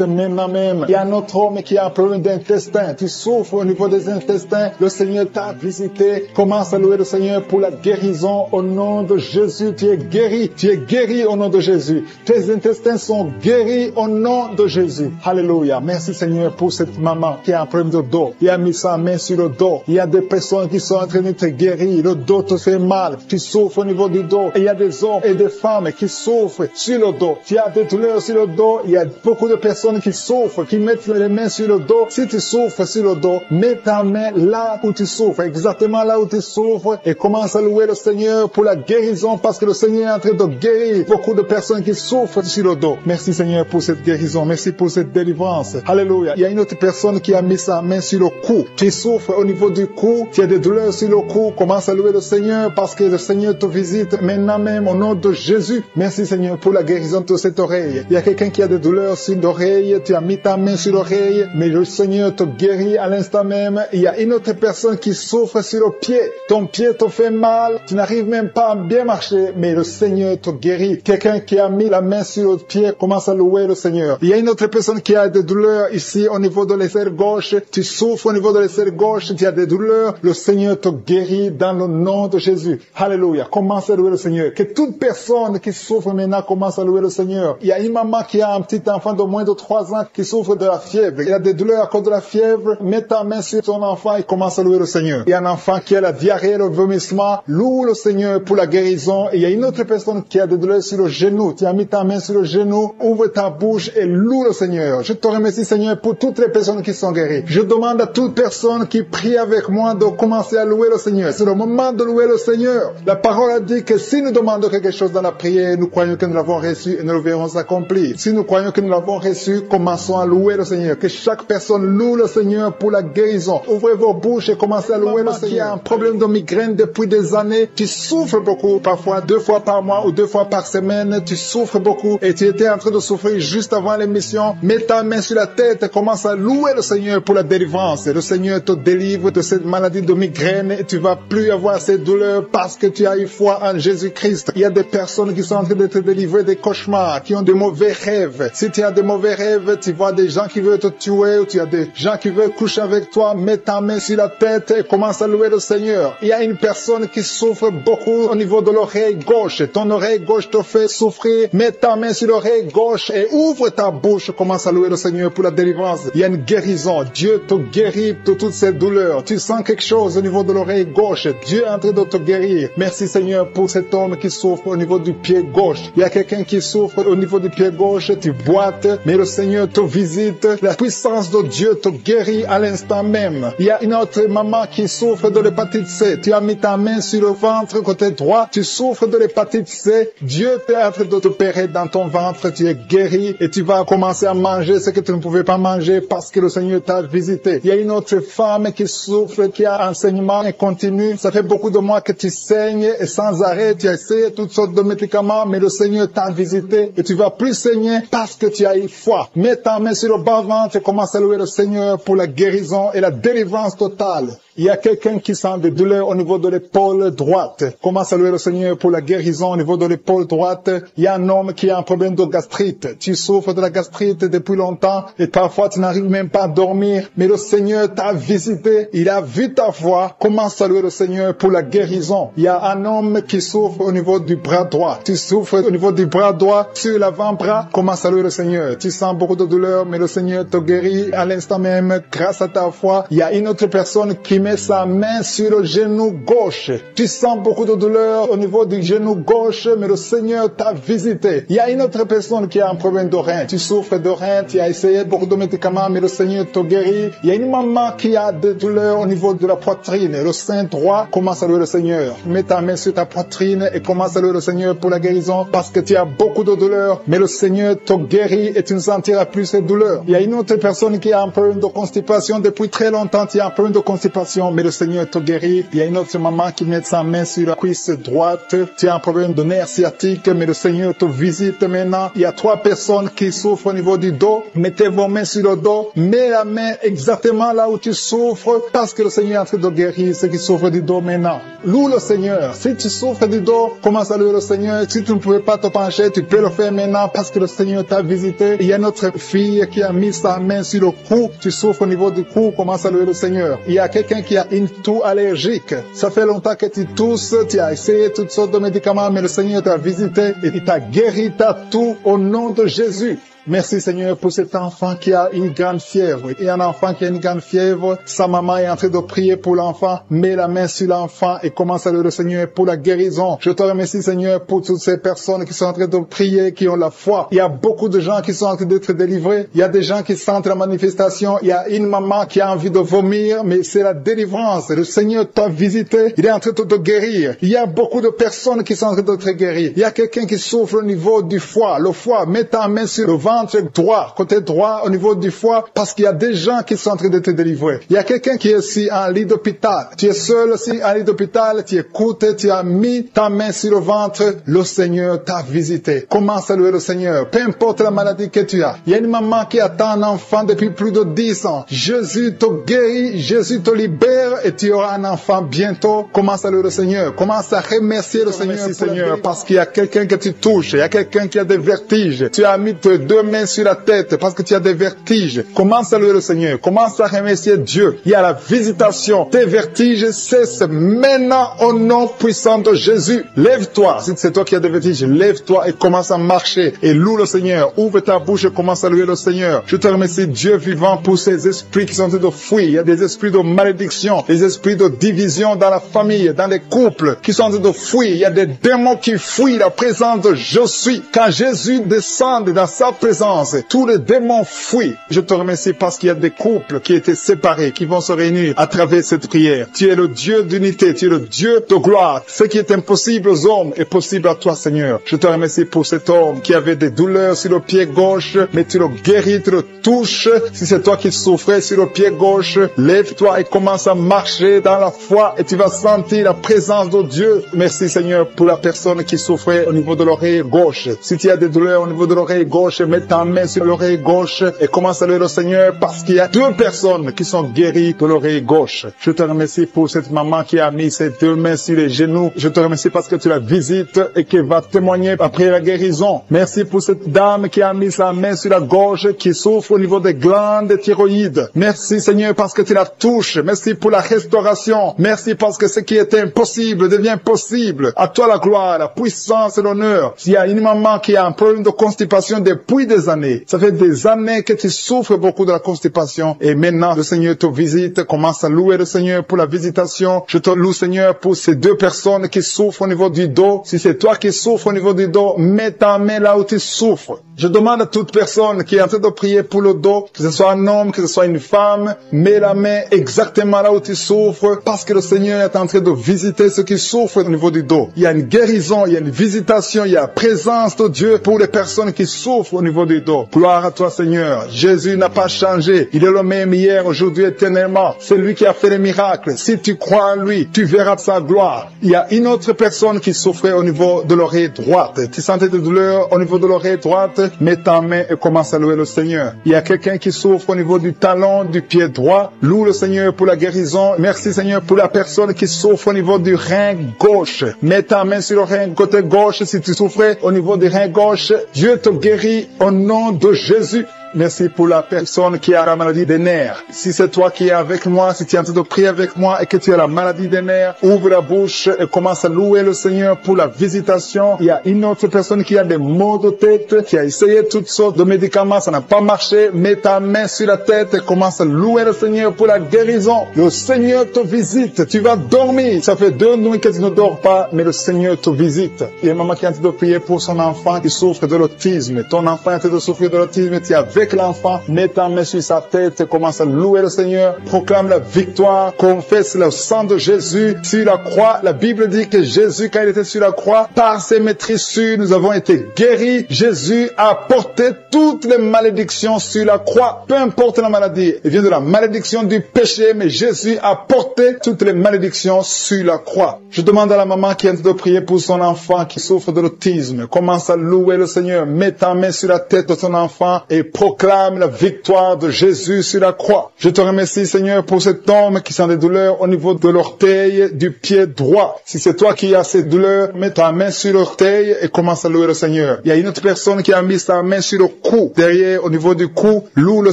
maintenant même. Il y a un autre homme qui a un problème d'intestin. Tu souffres au niveau des intestins. Le Seigneur t'a visité. Commence à louer le Seigneur pour la guérison au nom de Jésus. Tu es guéri. Tu es guéri au nom de Jésus. Tes intestins sont guéris au nom de Jésus. Alléluia. Merci, Seigneur, pour cette maman qui a un problème de dos. Il a mis sa main sur le dos. Il y a des personnes qui sont en train d'être guéries. Le dos te fait mal. Tu souffres au niveau du dos. Et il y a des hommes et des femmes qui souffrent sur le dos. Tu as des douleurs sur le dos. Il y a beaucoup de personnes qui souffrent, qui mettent les mains sur le dos. Si tu souffres sur le dos, mets ta main là où tu souffres, exactement là où tu souffres, et commence à louer le Seigneur pour la guérison, parce que le Seigneur est en train de guérir beaucoup de personnes qui souffrent sur le dos. Merci, Seigneur, pour cette guérison. Merci pour cette délivrance. Alléluia. Il y a une autre personne qui a mis sa main sur le cou. Tu souffres au niveau du cou. Tu as des douleurs sur le cou. Commence à louer le Seigneur parce que le Seigneur te visite maintenant même au nom de Jésus. Merci, Seigneur, pour la guérison de cette oreille. Il y a quelqu'un qui a des douleurs sur l'oreille. Tu as mis ta main sur l'oreille, mais le Seigneur te guérit à l'instant même. Il y a une autre personne qui souffre sur le pied. Ton pied te fait mal. Tu n'arrives même pas à bien marcher, mais le Seigneur te guérit. Quelqu'un qui a mis la main sur le pied commence à louer le Seigneur. Il y a une autre personne qui a des douleurs ici au niveau de l'aisselle gauche. Tu souffres au niveau de l'aisselle gauche. Tu as des douleurs. Le Seigneur te guérit dans le nom de Jésus. Alléluia. Commence à louer le Seigneur. Que toute personne qui souffre maintenant commence à louer le Seigneur. Il y a une maman qui a un petit enfant de moins de 3 ans qui souffre de la fièvre. Il a des douleurs à cause de la fièvre. Mets ta main sur ton enfant et commence à louer le Seigneur. Il y a un enfant qui a la diarrhée, le vomissement. Loue le Seigneur pour la guérison. Et il y a une autre personne qui a des douleurs sur le genou. Tu as mis ta main sur le genou. Ouvre ta bouche et loue le Seigneur. Je te remercie, Seigneur, pour toutes les personnes qui sont guéries. Je demande à toute personne qui prie avec moi de commencer à louer le Seigneur. C'est le moment de louer le Seigneur. La parole a dit que si nous demandons quelque chose dans la prière, nous croyons que nous l'avons reçu et nous le verrons s'accomplir. Si nous croyons que nous l'avons reçu, commençons à louer le Seigneur. Que chaque personne loue le Seigneur pour la guérison. Ouvrez vos bouches et commencez à louer le Seigneur. Qui a un problème de migraine depuis des années, tu souffres beaucoup, parfois 2 fois par mois ou 2 fois par semaine, tu souffres beaucoup et tu étais en train de souffrir juste avant l'émission. Mets ta main sur la tête et commence à louer le Seigneur pour la délivrance. Et le Seigneur te délivre de cette maladie de migraine et tu vas plus avoir ces douleurs parce que tu as eu foi en Jésus-Christ. Il y a des personnes qui sont en train de te délivrer des cauchemars, qui ont de mauvais rêves. Si tu as de mauvais rêves, tu vois des gens qui veulent te tuer ou tu as des gens qui veulent coucher avec toi, mets ta main sur la tête et commence à louer le Seigneur. Il y a une personne qui souffre beaucoup au niveau de l'oreille gauche. Ton oreille gauche te fait souffrir. Mets ta main sur l'oreille gauche et ouvre ta bouche. Commence à louer le Seigneur pour la délivrance. Il y a une guérison. Dieu te guérit de toutes ces douleurs. Tu sens quelque chose au niveau de l'oreille gauche. Dieu est en train de te guérir. Merci Seigneur pour cet homme qui souffre au niveau du pied gauche. Il y a quelqu'un qui souffre au niveau du pied gauche. Tu boites, mais le Seigneur te visite. La puissance de Dieu te guérit à l'instant même. Il y a une autre maman qui souffre de l'hépatite C. Tu as mis ta main sur le ventre côté droit. Tu souffres de l'hépatite C. Dieu est en train de t'opérer dans ton ventre. Tu es guéri et tu vas commencer à manger ce que tu ne pouvais pas manger parce que le Seigneur t'a visité. Il y a une autre femme qui souffre, qui a un saignement continu. Ça fait beaucoup de mois que tu saignes et sans arrêt. Tu as essayé toutes sortes de médicaments, mais le Seigneur t'a visité et tu vas plus saigner parce que tu as eu foi. Mets ta main sur le bas-ventre et commence à louer le Seigneur pour la guérison et la délivrance totale. Il y a quelqu'un qui sent des douleurs au niveau de l'épaule droite. Commence à louer le Seigneur pour la guérison au niveau de l'épaule droite. Il y a un homme qui a un problème de gastrite. Tu souffres de la gastrite depuis longtemps et parfois tu n'arrives même pas à dormir. Mais le Seigneur t'a visité. Il a vu ta foi. Commence à louer le Seigneur pour la guérison. Il y a un homme qui souffre au niveau du bras droit. Tu souffres au niveau du bras droit sur l'avant-bras. Commence à louer le Seigneur. Tu sens beaucoup de douleur, mais le Seigneur te guérit à l'instant même grâce à ta foi. Il y a une autre personne qui met sa main sur le genou gauche. Tu sens beaucoup de douleur au niveau du genou gauche, mais le Seigneur t'a visité. Il y a une autre personne qui a un problème de rein. Tu souffres de rein, tu as essayé beaucoup de médicaments, mais le Seigneur te guérit. Il y a une maman qui a des douleurs au niveau de la poitrine. Le sein droit, commence à louer le Seigneur. Mets ta main sur ta poitrine et commence à louer le Seigneur pour la guérison parce que tu as beaucoup de douleurs, mais le Seigneur te guérit et tu ne sentiras plus ces douleurs. Il y a une autre personne qui a un problème de constipation depuis très longtemps. Tu as un problème de constipation, mais le Seigneur te guérit. Il y a une autre maman qui met sa main sur la cuisse droite. Tu as un problème de nerf sciatique, mais le Seigneur te visite maintenant. Il y a 3 personnes qui souffrent au niveau du dos. Mettez vos mains sur le dos. Mets la main exactement là où tu souffres parce que le Seigneur est en train de guérir ceux qui souffrent du dos maintenant. Loue le Seigneur. Si tu souffres du dos, commence à louer le Seigneur. Si tu ne pouvais pas te pencher, tu peux le faire maintenant parce que le Seigneur t'a visité. Il y a notre fille qui a mis sa main sur le cou. Tu souffres au niveau du cou, commence à louer le Seigneur. Il y a quelqu'un qui a une toux allergique. Ça fait longtemps que tu tousses, tu as essayé toutes sortes de médicaments, mais le Seigneur t'a visité et il t'a guéri ta toux au nom de Jésus. Merci Seigneur pour cet enfant qui a une grande fièvre. Il y a un enfant qui a une grande fièvre. Sa maman est en train de prier pour l'enfant. Mets la main sur l'enfant et commence à louer le Seigneur pour la guérison. Je te remercie Seigneur pour toutes ces personnes qui sont en train de prier, qui ont la foi. Il y a beaucoup de gens qui sont en train d'être délivrés. Il y a des gens qui sentent la manifestation. Il y a une maman qui a envie de vomir, mais c'est la délivrance. Le Seigneur t'a visité. Il est en train de te guérir. Il y a beaucoup de personnes qui sont en train de te guérir. Il y a quelqu'un qui souffre au niveau du foie. Le foie, mets ta main sur le ventre droit, côté droit, au niveau du foie, parce qu'il y a des gens qui sont en train de te délivrer. Il y a quelqu'un qui est ici en lit d'hôpital. Tu es seul aussi en lit d'hôpital, tu écoutes, tu as mis ta main sur le ventre, le Seigneur t'a visité. Commence à louer le Seigneur, peu importe la maladie que tu as. Il y a une maman qui attend un enfant depuis plus de 10 ans. Jésus te guérit, Jésus te libère et tu auras un enfant bientôt. Commence à louer le Seigneur. Commence à remercier le Seigneur, Seigneur, parce qu'il y a quelqu'un que tu touches, il y a quelqu'un qui a des vertiges. Tu as mis tes 2 mains sur la tête parce que tu as des vertiges. Commence à louer le Seigneur. Commence à remercier Dieu. Il y a la visitation. Tes vertiges cessent maintenant au nom puissant de Jésus. Lève-toi. Si c'est toi qui as des vertiges, lève-toi et commence à marcher et loue le Seigneur. Ouvre ta bouche et commence à louer le Seigneur. Je te remercie Dieu vivant pour ces esprits qui sont en train de fuir. Il y a des esprits de malédiction, des esprits de division dans la famille, dans les couples qui sont en train de fuir. Il y a des démons qui fuient la présence de Je suis. Quand Jésus descend dans sa présence, présence. Tous les démons fuient. Je te remercie parce qu'il y a des couples qui étaient séparés, qui vont se réunir à travers cette prière. Tu es le Dieu d'unité, tu es le Dieu de gloire. Ce qui est impossible aux hommes est possible à toi, Seigneur. Je te remercie pour cet homme qui avait des douleurs sur le pied gauche, mais tu le guéris, tu le touches. Si c'est toi qui souffrais sur le pied gauche, lève-toi et commence à marcher dans la foi et tu vas sentir la présence de Dieu. Merci, Seigneur, pour la personne qui souffrait au niveau de l'oreille gauche. Si tu as des douleurs au niveau de l'oreille gauche, mets ta main sur l'oreille gauche et commence à louer le Seigneur parce qu'il y a 2 personnes qui sont guéries de l'oreille gauche. Je te remercie pour cette maman qui a mis ses 2 mains sur les genoux. Je te remercie parce que tu la visites et qu'elle va témoigner après la guérison. Merci pour cette dame qui a mis sa main sur la gorge, qui souffre au niveau des glandes thyroïdes. Merci, Seigneur, parce que tu la touches. Merci pour la restauration. Merci parce que ce qui était impossible devient possible. À toi la gloire, la puissance et l'honneur. S'il y a une maman qui a un problème de constipation depuis des années, ça fait des années que tu souffres beaucoup de la constipation et maintenant le Seigneur te visite. Commence à louer le Seigneur pour la visitation. Je te loue, Seigneur, pour ces 2 personnes qui souffrent au niveau du dos. Si c'est toi qui souffres au niveau du dos, mets ta main là où tu souffres. Je demande à toute personne qui est en train de prier pour le dos, que ce soit un homme, que ce soit une femme, mets la main exactement là où tu souffres, parce que le Seigneur est en train de visiter ceux qui souffrent au niveau du dos. Il y a une guérison, il y a une visitation, il y a la présence de Dieu pour les personnes qui souffrent au niveau du dos. Gloire à toi, Seigneur. Jésus n'a pas changé. Il est le même hier, aujourd'hui, éternellement. C'est lui qui a fait les miracles. Si tu crois en lui, tu verras sa gloire. Il y a une autre personne qui souffrait au niveau de l'oreille droite. Tu sentais des douleurs au niveau de l'oreille droite? Mets ta main et commence à louer le Seigneur. Il y a quelqu'un qui souffre au niveau du talon, du pied droit. Loue le Seigneur pour la guérison. Merci, Seigneur, pour la personne qui souffre au niveau du rein gauche. Mets ta main sur le rein côté gauche si tu souffrais au niveau du rein gauche. Dieu te guérit au nom de Jésus. Merci pour la personne qui a la maladie des nerfs. Si c'est toi qui es avec moi, si tu es en train de prier avec moi et que tu as la maladie des nerfs, ouvre la bouche et commence à louer le Seigneur pour la visitation. Il y a une autre personne qui a des maux de tête, qui a essayé toutes sortes de médicaments, ça n'a pas marché. Mets ta main sur la tête et commence à louer le Seigneur pour la guérison. Le Seigneur te visite. Tu vas dormir. Ça fait 2 nuits que tu ne dors pas, mais le Seigneur te visite. Il y a une maman qui est en train de prier pour son enfant qui souffre de l'autisme. Ton enfant est en train de souffrir de l'autisme, tu es avec l'enfant, mets ta main sur sa tête, commence à louer le Seigneur, proclame la victoire, confesse le sang de Jésus sur la croix. La Bible dit que Jésus, quand il était sur la croix, par ses maîtrissures, nous avons été guéris. Jésus a porté toutes les malédictions sur la croix, peu importe la maladie. Il vient de la malédiction du péché, mais Jésus a porté toutes les malédictions sur la croix. Je demande à la maman qui est en train de prier pour son enfant qui souffre de l'autisme, commence à louer le Seigneur, mets ta main sur la tête de ton enfant et proclame la victoire de Jésus sur la croix. Je te remercie, Seigneur, pour cet homme qui sent des douleurs au niveau de l'orteil du pied droit. Si c'est toi qui as ces douleurs, mets ta main sur l'orteil et commence à louer le Seigneur. Il y a une autre personne qui a mis sa main sur le cou, derrière, au niveau du cou. Loue le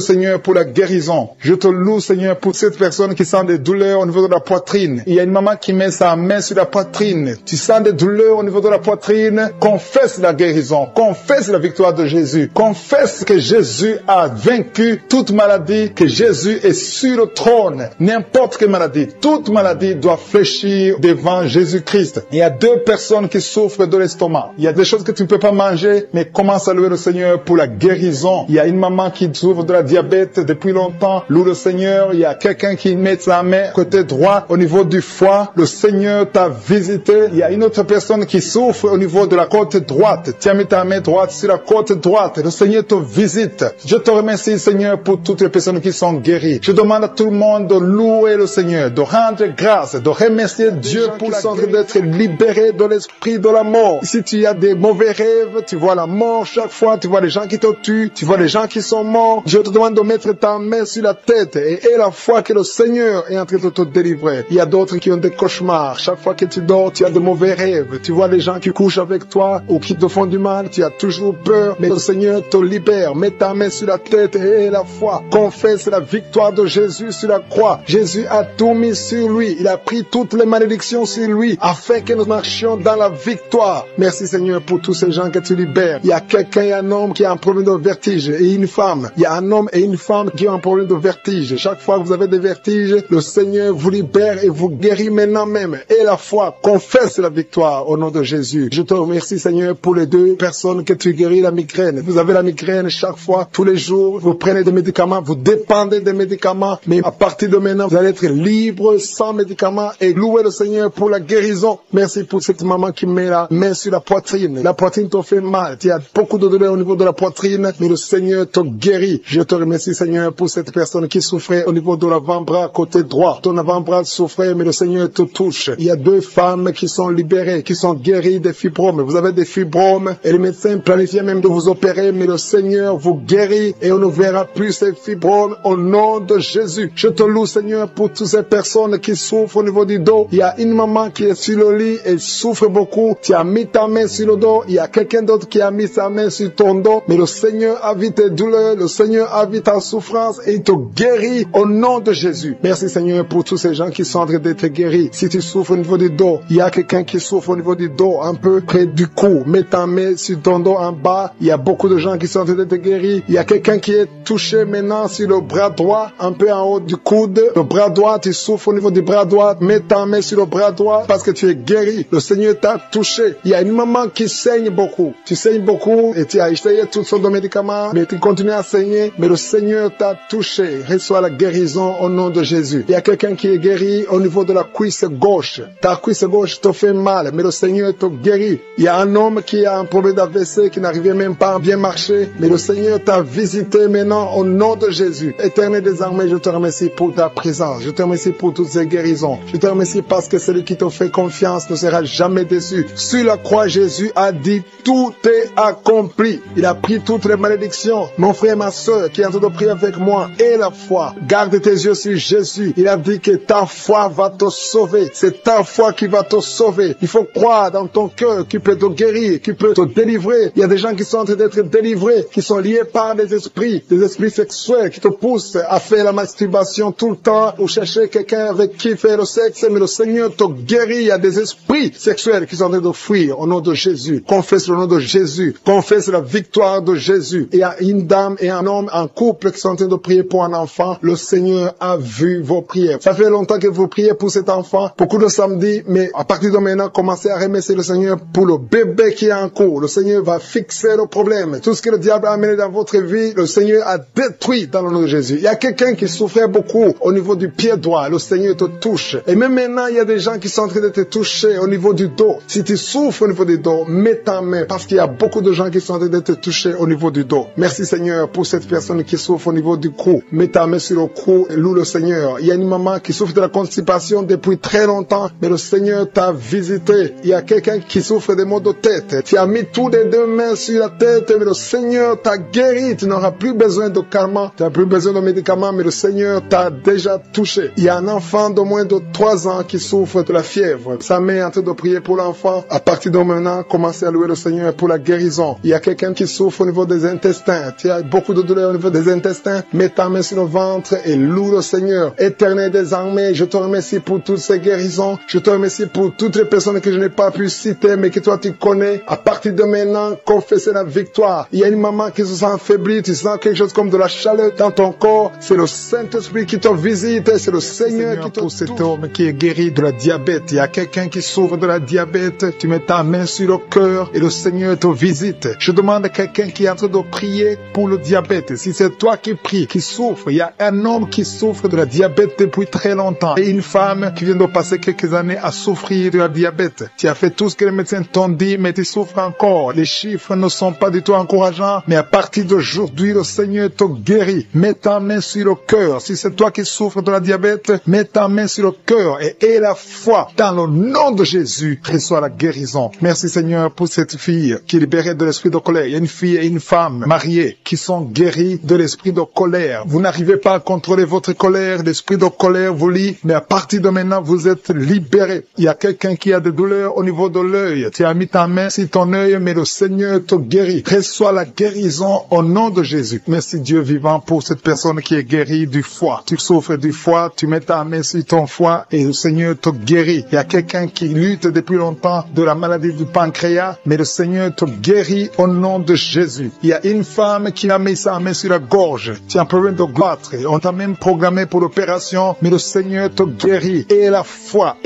Seigneur pour la guérison. Je te loue, Seigneur, pour cette personne qui sent des douleurs au niveau de la poitrine. Il y a une maman qui met sa main sur la poitrine. Tu sens des douleurs au niveau de la poitrine. Confesse la guérison. Confesse la victoire de Jésus. Confesse que Jésus a vaincu toute maladie, que Jésus est sur le trône. N'importe quelle maladie, toute maladie doit fléchir devant Jésus-Christ. Il y a 2 personnes qui souffrent de l'estomac. Il y a des choses que tu ne peux pas manger, mais commence à louer le Seigneur pour la guérison. Il y a une maman qui souffre de la diabète depuis longtemps. Loue le Seigneur. Il y a quelqu'un qui met sa main côté droit au niveau du foie. Le Seigneur t'a visité. Il y a une autre personne qui souffre au niveau de la côte droite. Tu as mis ta main droite sur la côte droite. Le Seigneur te visite. Je te remercie, Seigneur, pour toutes les personnes qui sont guéries. Je demande à tout le monde de louer le Seigneur, de rendre grâce, de remercier Dieu pour la sorte d'être libéré de l'esprit de la mort. Si tu as des mauvais rêves, tu vois la mort chaque fois, tu vois les gens qui te tuent, tu vois les gens qui sont morts. Je te demande de mettre ta main sur la tête et la foi que le Seigneur est en train de te délivrer. Il y a d'autres qui ont des cauchemars. Chaque fois que tu dors, tu as de mauvais rêves. Tu vois les gens qui couchent avec toi ou qui te font du mal. Tu as toujours peur, mais le Seigneur te libère. Mets ta main main sur la tête et la foi. Confesse la victoire de Jésus sur la croix. Jésus a tout mis sur lui. Il a pris toutes les malédictions sur lui afin que nous marchions dans la victoire. Merci Seigneur pour tous ces gens que tu libères. Il y a quelqu'un, il y a un homme qui a un problème de vertige et une femme. Il y a un homme et une femme qui ont un problème de vertige. Chaque fois que vous avez des vertiges, le Seigneur vous libère et vous guérit maintenant même. Et la foi confesse la victoire au nom de Jésus. Je te remercie Seigneur pour les 2 personnes que tu guéris la migraine. Vous avez la migraine chaque fois, tous les jours, vous prenez des médicaments, vous dépendez des médicaments, mais à partir de maintenant, vous allez être libre, sans médicaments et louer le Seigneur pour la guérison. Merci pour cette maman qui met la main sur la poitrine. La poitrine te fait mal, il y a beaucoup de douleur au niveau de la poitrine, mais le Seigneur te guérit. Je te remercie Seigneur pour cette personne qui souffrait au niveau de l'avant-bras côté droit. Ton avant-bras souffrait, mais le Seigneur te touche. Il y a 2 femmes qui sont libérées, qui sont guéries des fibromes. Vous avez des fibromes et les médecins planifiaient même de vous opérer, mais le Seigneur vous guérit et on ne verra plus ces fibromes au nom de Jésus. Je te loue Seigneur pour toutes ces personnes qui souffrent au niveau du dos. Il y a une maman qui est sur le lit et souffre beaucoup. Tu as mis ta main sur le dos. Il y a quelqu'un d'autre qui a mis sa main sur ton dos. Mais le Seigneur a vu tes douleurs. Le Seigneur a vu ta souffrance et il te guérit au nom de Jésus. Merci Seigneur pour tous ces gens qui sont en train d'être guéris. Si tu souffres au niveau du dos, il y a quelqu'un qui souffre au niveau du dos, un peu près du cou. Mets ta main sur ton dos en bas. Il y a beaucoup de gens qui sont en train d'être guéris. Il y a quelqu'un qui est touché maintenant sur le bras droit, un peu en haut du coude. Le bras droit, tu souffres au niveau du bras droit. Mets ta main sur le bras droit parce que tu es guéri. Le Seigneur t'a touché. Il y a une maman qui saigne beaucoup. Tu saignes beaucoup et tu as essayé toutes sortes de médicaments, mais tu continues à saigner. Mais le Seigneur t'a touché. Reçois la guérison au nom de Jésus. Il y a quelqu'un qui est guéri au niveau de la cuisse gauche. Ta cuisse gauche te fait mal, mais le Seigneur te guérit. Il y a un homme qui a un problème d'AVC, qui n'arrivait même pas à bien marcher, mais le Seigneur t'a visité maintenant au nom de Jésus. Éternel des armées, je te remercie pour ta présence. Je te remercie pour toutes ces guérisons. Je te remercie parce que celui qui te fait confiance ne sera jamais déçu. Sur la croix, Jésus a dit, tout est accompli. Il a pris toutes les malédictions. Mon frère, ma soeur, qui est en train de prier avec moi, et la foi. Garde tes yeux sur Jésus. Il a dit que ta foi va te sauver. C'est ta foi qui va te sauver. Il faut croire dans ton cœur qu'il peut te guérir, qu'il peut te délivrer. Il y a des gens qui sont en train d'être délivrés, qui sont liés par des esprits sexuels qui te poussent à faire la masturbation tout le temps ou chercher quelqu'un avec qui faire le sexe. Mais le Seigneur te guérit. Il y a des esprits sexuels qui sont en train de fuir au nom de Jésus. Confesse le nom de Jésus. Confesse la victoire de Jésus. Il y a une dame et un homme en couple qui sont en train de prier pour un enfant. Le Seigneur a vu vos prières. Ça fait longtemps que vous priez pour cet enfant. Beaucoup de samedis, mais à partir de maintenant, commencez à remercier le Seigneur pour le bébé qui est en cours. Le Seigneur va fixer le problème. Tout ce que le diable a amené dans votre vie, le Seigneur a détruit dans le nom de Jésus. Il y a quelqu'un qui souffrait beaucoup au niveau du pied droit. Le Seigneur te touche. Et même maintenant, il y a des gens qui sont en train de te toucher au niveau du dos. Si tu souffres au niveau du dos, mets ta main parce qu'il y a beaucoup de gens qui sont en train de te toucher au niveau du dos. Merci Seigneur pour cette personne qui souffre au niveau du cou. Mets ta main sur le cou et loue le Seigneur. Il y a une maman qui souffre de la constipation depuis très longtemps, mais le Seigneur t'a visité. Il y a quelqu'un qui souffre des maux de tête. Tu as mis toutes les 2 mains sur la tête, mais le Seigneur t'a guéri. Tu n'auras plus besoin de calmants, tu n'as plus besoin de médicaments, mais le Seigneur t'a déjà touché. Il y a un enfant de moins de 3 ans qui souffre de la fièvre. Sa mère est en train de prier pour l'enfant. À partir de maintenant, commencez à louer le Seigneur pour la guérison. Il y a quelqu'un qui souffre au niveau des intestins. Tu as beaucoup de douleur au niveau des intestins. Mets ta main sur le ventre et loue le Seigneur. Éternel des armées, je te remercie pour toutes ces guérisons. Je te remercie pour toutes les personnes que je n'ai pas pu citer, mais que toi tu connais. À partir de maintenant, confessez la victoire. Il y a une maman qui se sent affaiblie. Tu sens quelque chose comme de la chaleur dans ton corps. C'est le Saint-Esprit qui te visite. C'est le Seigneur qui te touche. Pour cet homme qui est guéri de la diabète. Il y a quelqu'un qui souffre de la diabète. Tu mets ta main sur le cœur et le Seigneur te visite. Je demande à quelqu'un qui est en train de prier pour le diabète. Si c'est toi qui pries, qui souffre, il y a un homme qui souffre de la diabète depuis très longtemps et une femme qui vient de passer quelques années à souffrir de la diabète. Tu as fait tout ce que les médecins t'ont dit, mais tu souffres encore. Les chiffres ne sont pas du tout encourageants, mais à partir d'aujourd'hui, le Seigneur te guérit. Mets ta main sur le cœur. Si c'est toi qui souffres de la diabète, mets ta main sur le cœur et aie la foi. Dans le nom de Jésus, reçois la guérison. Merci Seigneur pour cette fille qui est libérée de l'esprit de colère. Il y a une fille et une femme mariées qui sont guéries de l'esprit de colère. Vous n'arrivez pas à contrôler votre colère. L'esprit de colère vous lie, mais à partir de maintenant, vous êtes libérés. Il y a quelqu'un qui a des douleurs au niveau de l'œil. Tu as mis ta main sur ton œil, mais le Seigneur te guérit. Reçois la guérison au nom de Jésus. Merci Dieu vivant pour cette personne qui est guérie du foie. Tu souffres du foie, tu mets ta main sur ton foie et le Seigneur te guérit. Il y a quelqu'un qui lutte depuis longtemps de la maladie du pancréas, mais le Seigneur te guérit au nom de Jésus. Il y a une femme qui a mis sa main sur la gorge. Tu as un problème de goitre. On t'a même programmé pour l'opération, mais le Seigneur te guérit. Et la foi,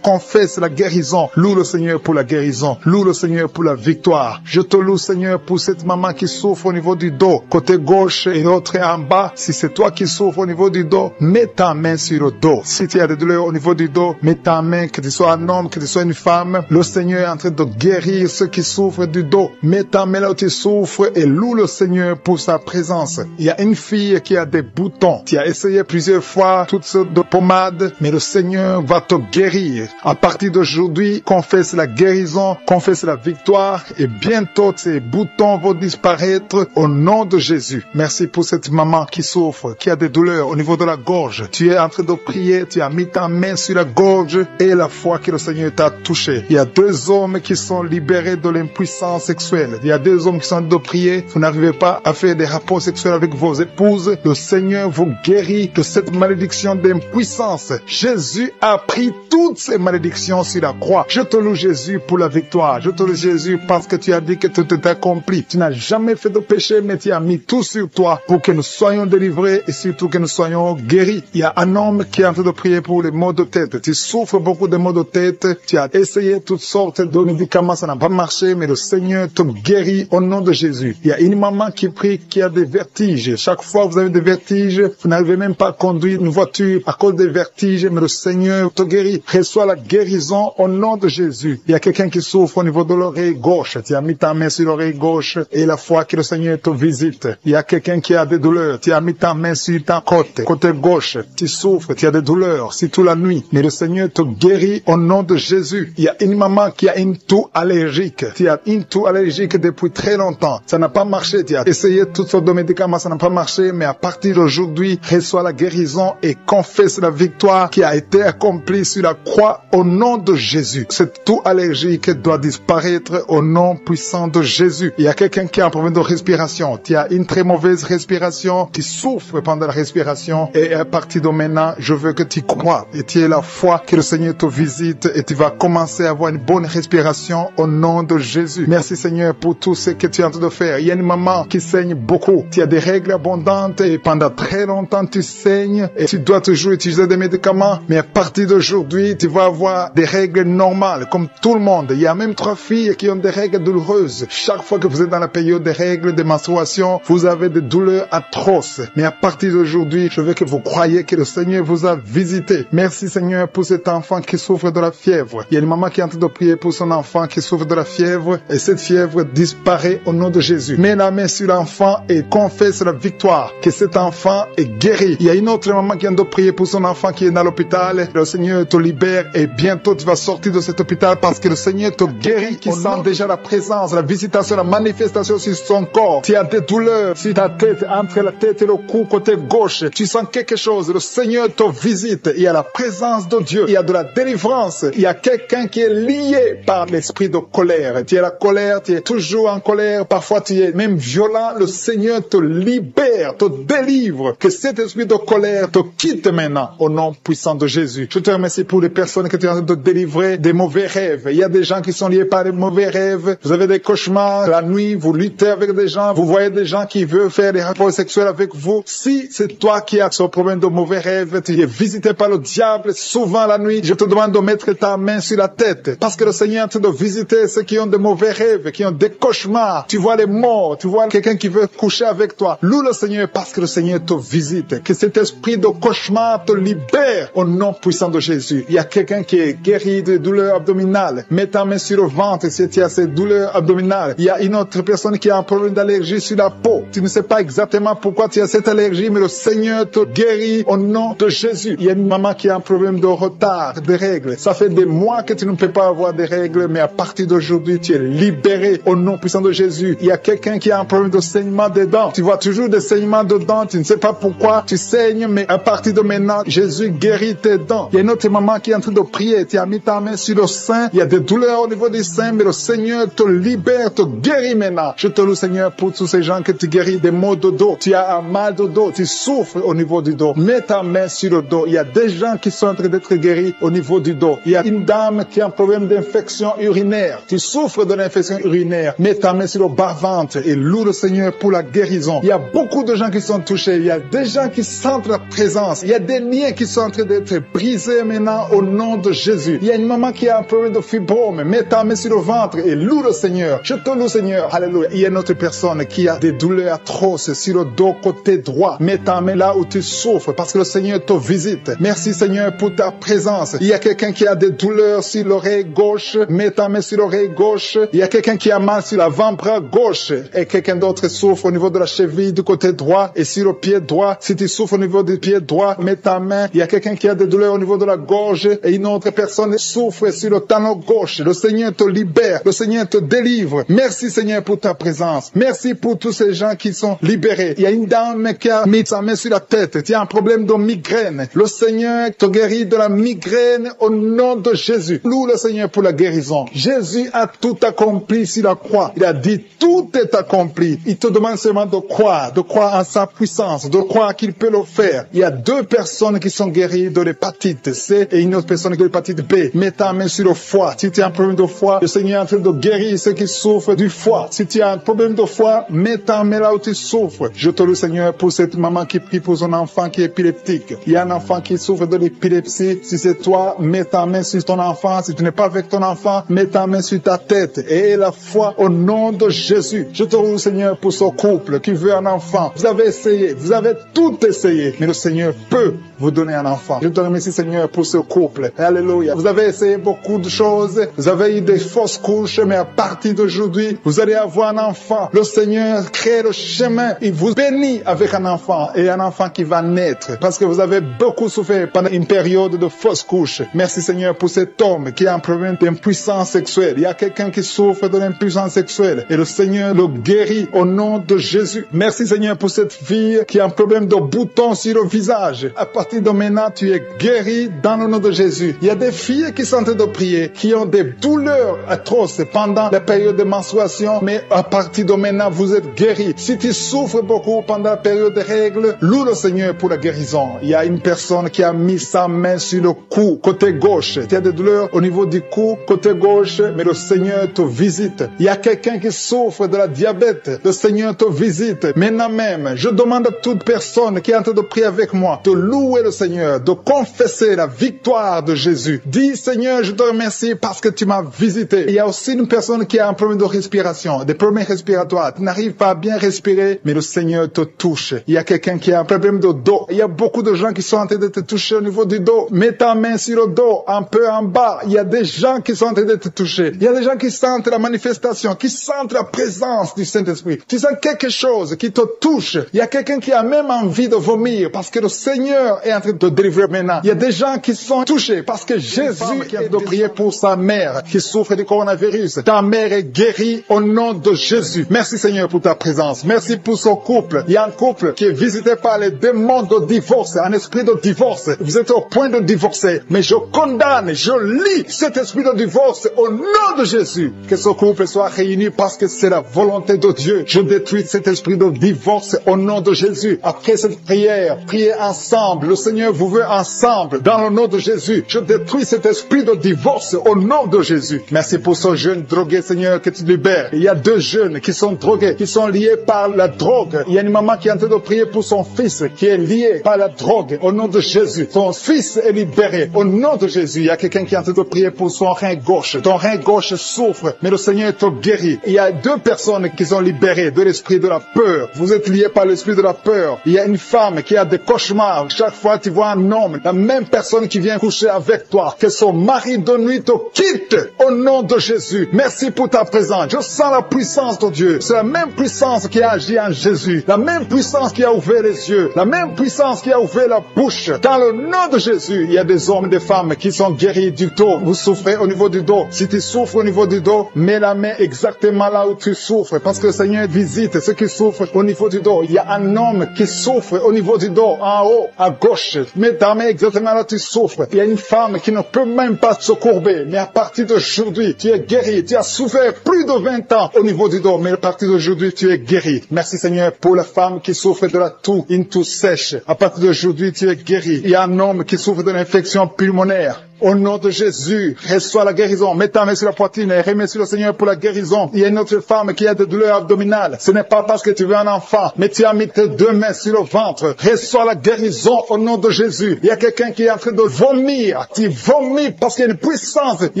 confesse la guérison. Loue le Seigneur pour la guérison. Loue le Seigneur pour la victoire. Je te loue, Seigneur, pour cette maman qui souffre au niveau du dos, côté gauche et l'autre en bas. Si c'est toi qui souffres au niveau du dos, mets ta main sur le dos. Si tu as des douleurs au niveau du dos, mets ta main, que tu sois un homme, que tu sois une femme. Le Seigneur est en train de guérir ceux qui souffrent du dos. Mets ta main là où tu souffres et loue le Seigneur pour sa présence. Il y a une fille qui a des boutons. Tu as essayé plusieurs fois toutes sortes de pommades, mais le Seigneur va te guérir. À partir d'aujourd'hui, confesse la guérison, confesse la victoire et bientôt ces boutons vont disparaître au nom de Jésus. Merci pour cette maman qui souffre, qui a des douleurs au niveau de la gorge. Tu es en train de prier, tu as mis ta main sur la gorge et la foi que le Seigneur t'a touché. Il y a 2 hommes qui sont libérés de l'impuissance sexuelle. Il y a 2 hommes qui sont en train de prier. Vous n'arrivez pas à faire des rapports sexuels avec vos épouses. Le Seigneur vous guérit de cette malédiction d'impuissance. Jésus a pris toutes ces malédictions sur la croix. Je te loue Jésus pour la victoire. Je te loue Jésus parce que tu as dit que tout est accompli. Tu n'as jamais fait de péché, mais tu as mis tout sur toi pour que nous soyons délivrés et surtout que nous soyons guéris. Il y a un homme qui est en train de prier pour les maux de tête. Tu souffres beaucoup de maux de tête. Tu as essayé toutes sortes de médicaments, ça n'a pas marché, mais le Seigneur te guérit au nom de Jésus. Il y a une maman qui prie qui a des vertiges. Chaque fois que vous avez des vertiges, vous n'arrivez même pas à conduire une voiture à cause des vertiges, mais le Seigneur te guérit. Reçois la guérison au nom de Jésus. Il y a quelqu'un qui souffre au niveau de l'oreille gauche. Tu as mis ta main sur l'oreille gauche et la foi que le Seigneur te visite. Il y a quelqu'un qui a des douleurs. Tu as mis ta main sur ta côté gauche. Tu souffres, tu as des douleurs, c'est toute la nuit. Mais le Seigneur te guérit au nom de Jésus. Il y a une maman qui a une toux allergique. Tu as une toux allergique depuis très longtemps. Ça n'a pas marché. Tu as essayé toutes sortes de médicaments, ça n'a pas marché. Mais à partir d'aujourd'hui, reçois la guérison et confesse la victoire qui a été accomplie sur la croix au nom de Jésus. Cette toux allergique doit disparaître au nom puissant de Jésus. Il y a quelqu'un qui a un problème de respiration. Tu as une très mauvaise respiration. Tu souffres pendant la respiration. Et à partir de maintenant, je veux que tu crois et tu aies la foi que le Seigneur te visite et tu vas commencer à avoir une bonne respiration au nom de Jésus. Merci Seigneur pour tout ce que tu es en train de faire. Il y a une maman qui saigne beaucoup. Tu as des règles abondantes et pendant très longtemps tu saignes et tu dois toujours utiliser des médicaments. Mais à partir d'aujourd'hui, tu vas avoir des règles normales comme tout le monde. Il y a même 3 filles qui ont des règles douloureuses. Chaque fois que vous êtes dans la période des règles, des menstruations, vous avez des douleurs atroces. Mais à partir d'aujourd'hui, je veux que vous croyez que le Seigneur vous a visité. Merci Seigneur pour cet enfant qui souffre de la fièvre. Il y a une maman qui est en train de prier pour son enfant qui souffre de la fièvre et cette fièvre disparaît au nom de Jésus. Mets la main sur l'enfant et confesse la victoire que cet enfant est guéri. Il y a une autre maman qui vient de prier pour son enfant qui est dans l'hôpital. Le Seigneur te libère et bientôt tu vas sortir de cet hôpital parce que le Seigneur te guérit. Qui sent déjà la présence, la visitation, la manifestation sur son corps. Tu as des douleurs sur ta tête, entre la tête et le cou, côté gauche. Tu sens quelque chose. Le Seigneur te visite. Il y a la présence de Dieu. Il y a de la délivrance. Il y a quelqu'un qui est lié par l'esprit de colère. Tu es la colère, tu es toujours en colère. Parfois tu es même violent. Le Seigneur te libère, te délivre. Que cet esprit de colère te quitte maintenant au nom puissant de Jésus. Je te remercie pour les personnes que tu es en train de délivrer des mauvais rêves. Il y a des gens qui sont liés par les mauvais rêves. Vous avez des cauchemars. La nuit, vous luttez avec des gens. Vous voyez des gens qui veulent faire des rapports sexuels avec vous. Si c'est toi qui as ce problème de mauvais rêves, tu es visité par le diable souvent la nuit, je te demande de mettre ta main sur la tête. Parce que le Seigneur est en train de visiter ceux qui ont de mauvais rêves, qui ont des cauchemars. Tu vois les morts, tu vois quelqu'un qui veut coucher avec toi. Loue le Seigneur parce que le Seigneur te visite. Que cet esprit de cauchemar te libère au nom puissant de Jésus. Il y a quelqu'un qui est guéri de douleurs abdominales. Mets ta main sur le ventre si tu as ces douleurs abdominales. Il y a une autre personne qui a un problème d'allergie sur la peau. Tu ne sais pas exactement pourquoi tu as cette allergie, mais le Seigneur te guérit au nom de Jésus. Il y a une maman qui a un problème de retard, de règles. Ça fait des mois que tu ne peux pas avoir des règles, mais à partir d'aujourd'hui, tu es libéré au nom puissant de Jésus. Il y a quelqu'un qui a un problème de saignement des dents. Tu vois toujours des saignements de dents. Tu ne sais pas pourquoi tu saignes, mais à partir de maintenant, Jésus guérit tes dents. Il y a une autre maman qui est en train de prier. Tu as mis ta main sur le sein. Il y a des douleurs au niveau du sein, mais le Seigneur te libère, te guérit maintenant. Je te loue, Seigneur, pour pour tous ces gens que tu guéris des maux de dos. Tu as un mal de dos, tu souffres au niveau du dos. Mets ta main sur le dos. Il y a des gens qui sont en train d'être guéris au niveau du dos. Il y a une dame qui a un problème d'infection urinaire. Tu souffres de l'infection urinaire. Mets ta main sur le bas-ventre et loue le Seigneur pour la guérison. Il y a beaucoup de gens qui sont touchés. Il y a des gens qui sentent la présence. Il y a des liens qui sont en train d'être brisés maintenant au nom de Jésus. Il y a une maman qui a un problème de fibrome. Mets ta main sur le ventre et loue le Seigneur. Je te loue, Seigneur. Alléluia. Il y a une autre personne qui a des douleurs atroces sur le dos côté droit. Mets ta main là où tu souffres parce que le Seigneur te visite. Merci, Seigneur, pour ta présence. Il y a quelqu'un qui a des douleurs sur l'oreille gauche. Mets ta main sur l'oreille gauche. Il y a quelqu'un qui a mal sur l'avant-bras gauche et quelqu'un d'autre souffre au niveau de la cheville du côté droit et sur le pied droit. Si tu souffres au niveau du pied droit, mets ta main. Il y a quelqu'un qui a des douleurs au niveau de la gorge et une autre personne souffre sur le talon gauche. Le Seigneur te libère. Le Seigneur te délivre. Merci, Seigneur, pour ta présence. Merci pour tous ces gens qui sont libérés. Il y a une dame qui a mis sa main sur la tête. Tu as un problème de migraine. Le Seigneur te guérit de la migraine au nom de Jésus. Loue le Seigneur pour la guérison. Jésus a tout accompli sur la croix. Il a dit tout est accompli. Il te demande seulement de croire en sa puissance, de croire qu'il peut le faire. Il y a 2 personnes qui sont guéries de l'hépatite C et une autre personne qui a l'hépatite B. Mets ta main sur le foie. Si tu as un problème de foie, le Seigneur est en train de guérir ceux qui souffrent du foie. Si tu as un problème de foie, mets ta main là où tu souffres. Je te loue, Seigneur, pour cette maman qui prie pour son enfant qui est épileptique. Il y a un enfant qui souffre de l'épilepsie. Si c'est toi, mets ta main sur ton enfant. Si tu n'es pas avec ton enfant, mets ta main sur ta tête et aie la foi au nom de Jésus. Je te loue, Seigneur, pour ce couple qui veut un enfant. Vous avez essayé, vous avez tout essayé, mais le Seigneur peut vous donner un enfant. Je te remercie, Seigneur, pour ce couple. Alléluia. Vous avez essayé beaucoup de choses. Vous avez eu des fausses couches, mais à partir d'aujourd'hui, vous allez avoir un enfant. Le Seigneur crée le chemin. Il vous bénit avec un enfant et un enfant qui va naître parce que vous avez beaucoup souffert pendant une période de fausses couches. Merci, Seigneur, pour cet homme qui a un problème d'impuissance sexuelle. Il y a quelqu'un qui souffre de l'impuissance sexuelle et le Seigneur le guérit au nom de Jésus. Merci, Seigneur, pour cette fille qui a un problème de boutons sur le visage. À partir de maintenant, tu es guéri dans le nom de Jésus. Il y a des filles qui sont en train de prier, qui ont des douleurs atroces pendant la période de menstruation, mais à partir de maintenant, vous êtes guéris. Si tu souffres beaucoup pendant la période de règles, loue le Seigneur pour la guérison. Il y a une personne qui a mis sa main sur le cou, côté gauche. Tu as des douleurs au niveau du cou, côté gauche, mais le Seigneur te visite. Il y a quelqu'un qui souffre de la diabète. Le Seigneur te visite. Maintenant même, je demande à toute personne qui est en train de prier avec moi de louer le Seigneur, de confesser la victoire de Jésus. Dis, Seigneur, je te remercie parce que tu m'as visité. Il y a aussi une personne qui a un problème de respiration, des problèmes respiratoires. Tu n'arrives pas à bien respirer, mais le Seigneur te touche. Il y a quelqu'un qui a un problème de dos. Il y a beaucoup de gens qui sont en train de te toucher au niveau du dos. Mets ta main sur le dos, un peu en bas. Il y a des gens qui sont en train de te toucher. Il y a des gens qui sentent la manifestation, qui sentent la présence du Saint-Esprit. Tu sens quelque chose qui te touche. Il y a quelqu'un qui a même envie de vomir parce que le Seigneur est en train de te délivrer maintenant. Il y a des gens qui sont touchés parce que Jésus est de prier pour sa mère qui souffre du coronavirus. Ta mère est guérie au nom de Jésus. Merci, Seigneur, pour ta présence. Merci pour ce couple. Il y a un couple qui est visité par les démons de divorce, un esprit de divorce. Vous êtes au point de divorcer, mais je condamne, je lis cet esprit de divorce au nom de Jésus. Que ce couple soit réuni parce que c'est la volonté de Dieu. Je détruis cet esprit de divorce au nom de Jésus. Après cette prière, priez ensemble. Le Seigneur vous veut ensemble dans le nom de Jésus. Je détruis cet esprit de divorce au nom de Jésus. Merci pour ce jeune drogué, Seigneur, que tu libères. Il y a 2 jeunes qui sont drogués, qui sont liés par la drogue. Il y a une maman qui est en train de prier pour son fils qui est lié par la drogue au nom de Jésus. Son fils est libéré au nom de Jésus. Il y a quelqu'un qui est en train de prier pour son rein gauche. Ton rein gauche souffre, mais le Seigneur te guérit. Il y a 2 personnes qui sont libérées de l'esprit de la peur. Vous êtes liés par l'esprit de la peur. Il y a une femme qui a des cauchemars. Chaque fois tu vois un homme, la même personne qui vient coucher avec toi, que son mari de nuit te quitte au nom de Jésus. Merci pour ta présence. Je sens la puissance de Dieu. C'est la même puissance qui a agi en Jésus. La même puissance qui a ouvert les yeux. La même puissance qui a ouvert la bouche. Dans le nom de Jésus, il y a des hommes et des femmes qui sont guéris du dos. Vous souffrez au niveau du dos. Si tu souffres au niveau du dos, mets la main exactement là où tu souffres. Parce que le Seigneur visite ceux qui souffrent au niveau du dos. Il y a un homme qui souffre au niveau du dos, en haut, à gauche. gauche. Mets ta main exactement là où tu souffres. Il y a une femme qui ne peut même pas se courber, mais à partir d'aujourd'hui, tu es guéri. Tu as souffert plus de 20 ans au niveau du dos, mais à partir d'aujourd'hui, tu es guéri. Merci Seigneur pour la femme qui souffre de la toux, une toux sèche. À partir d'aujourd'hui, tu es guéri. Il y a un homme qui souffre de l'infection pulmonaire. Au nom de Jésus, reçois la guérison. Mets ta main sur la poitrine et remercie le Seigneur pour la guérison. Il y a une autre femme qui a des douleurs abdominales. Ce n'est pas parce que tu veux un enfant, mais tu as mis tes deux mains sur le ventre. Reçois la guérison au nom de Jésus. Il y a quelqu'un qui est en train de vomir. Tu vomis parce qu'il y a une puissance. Il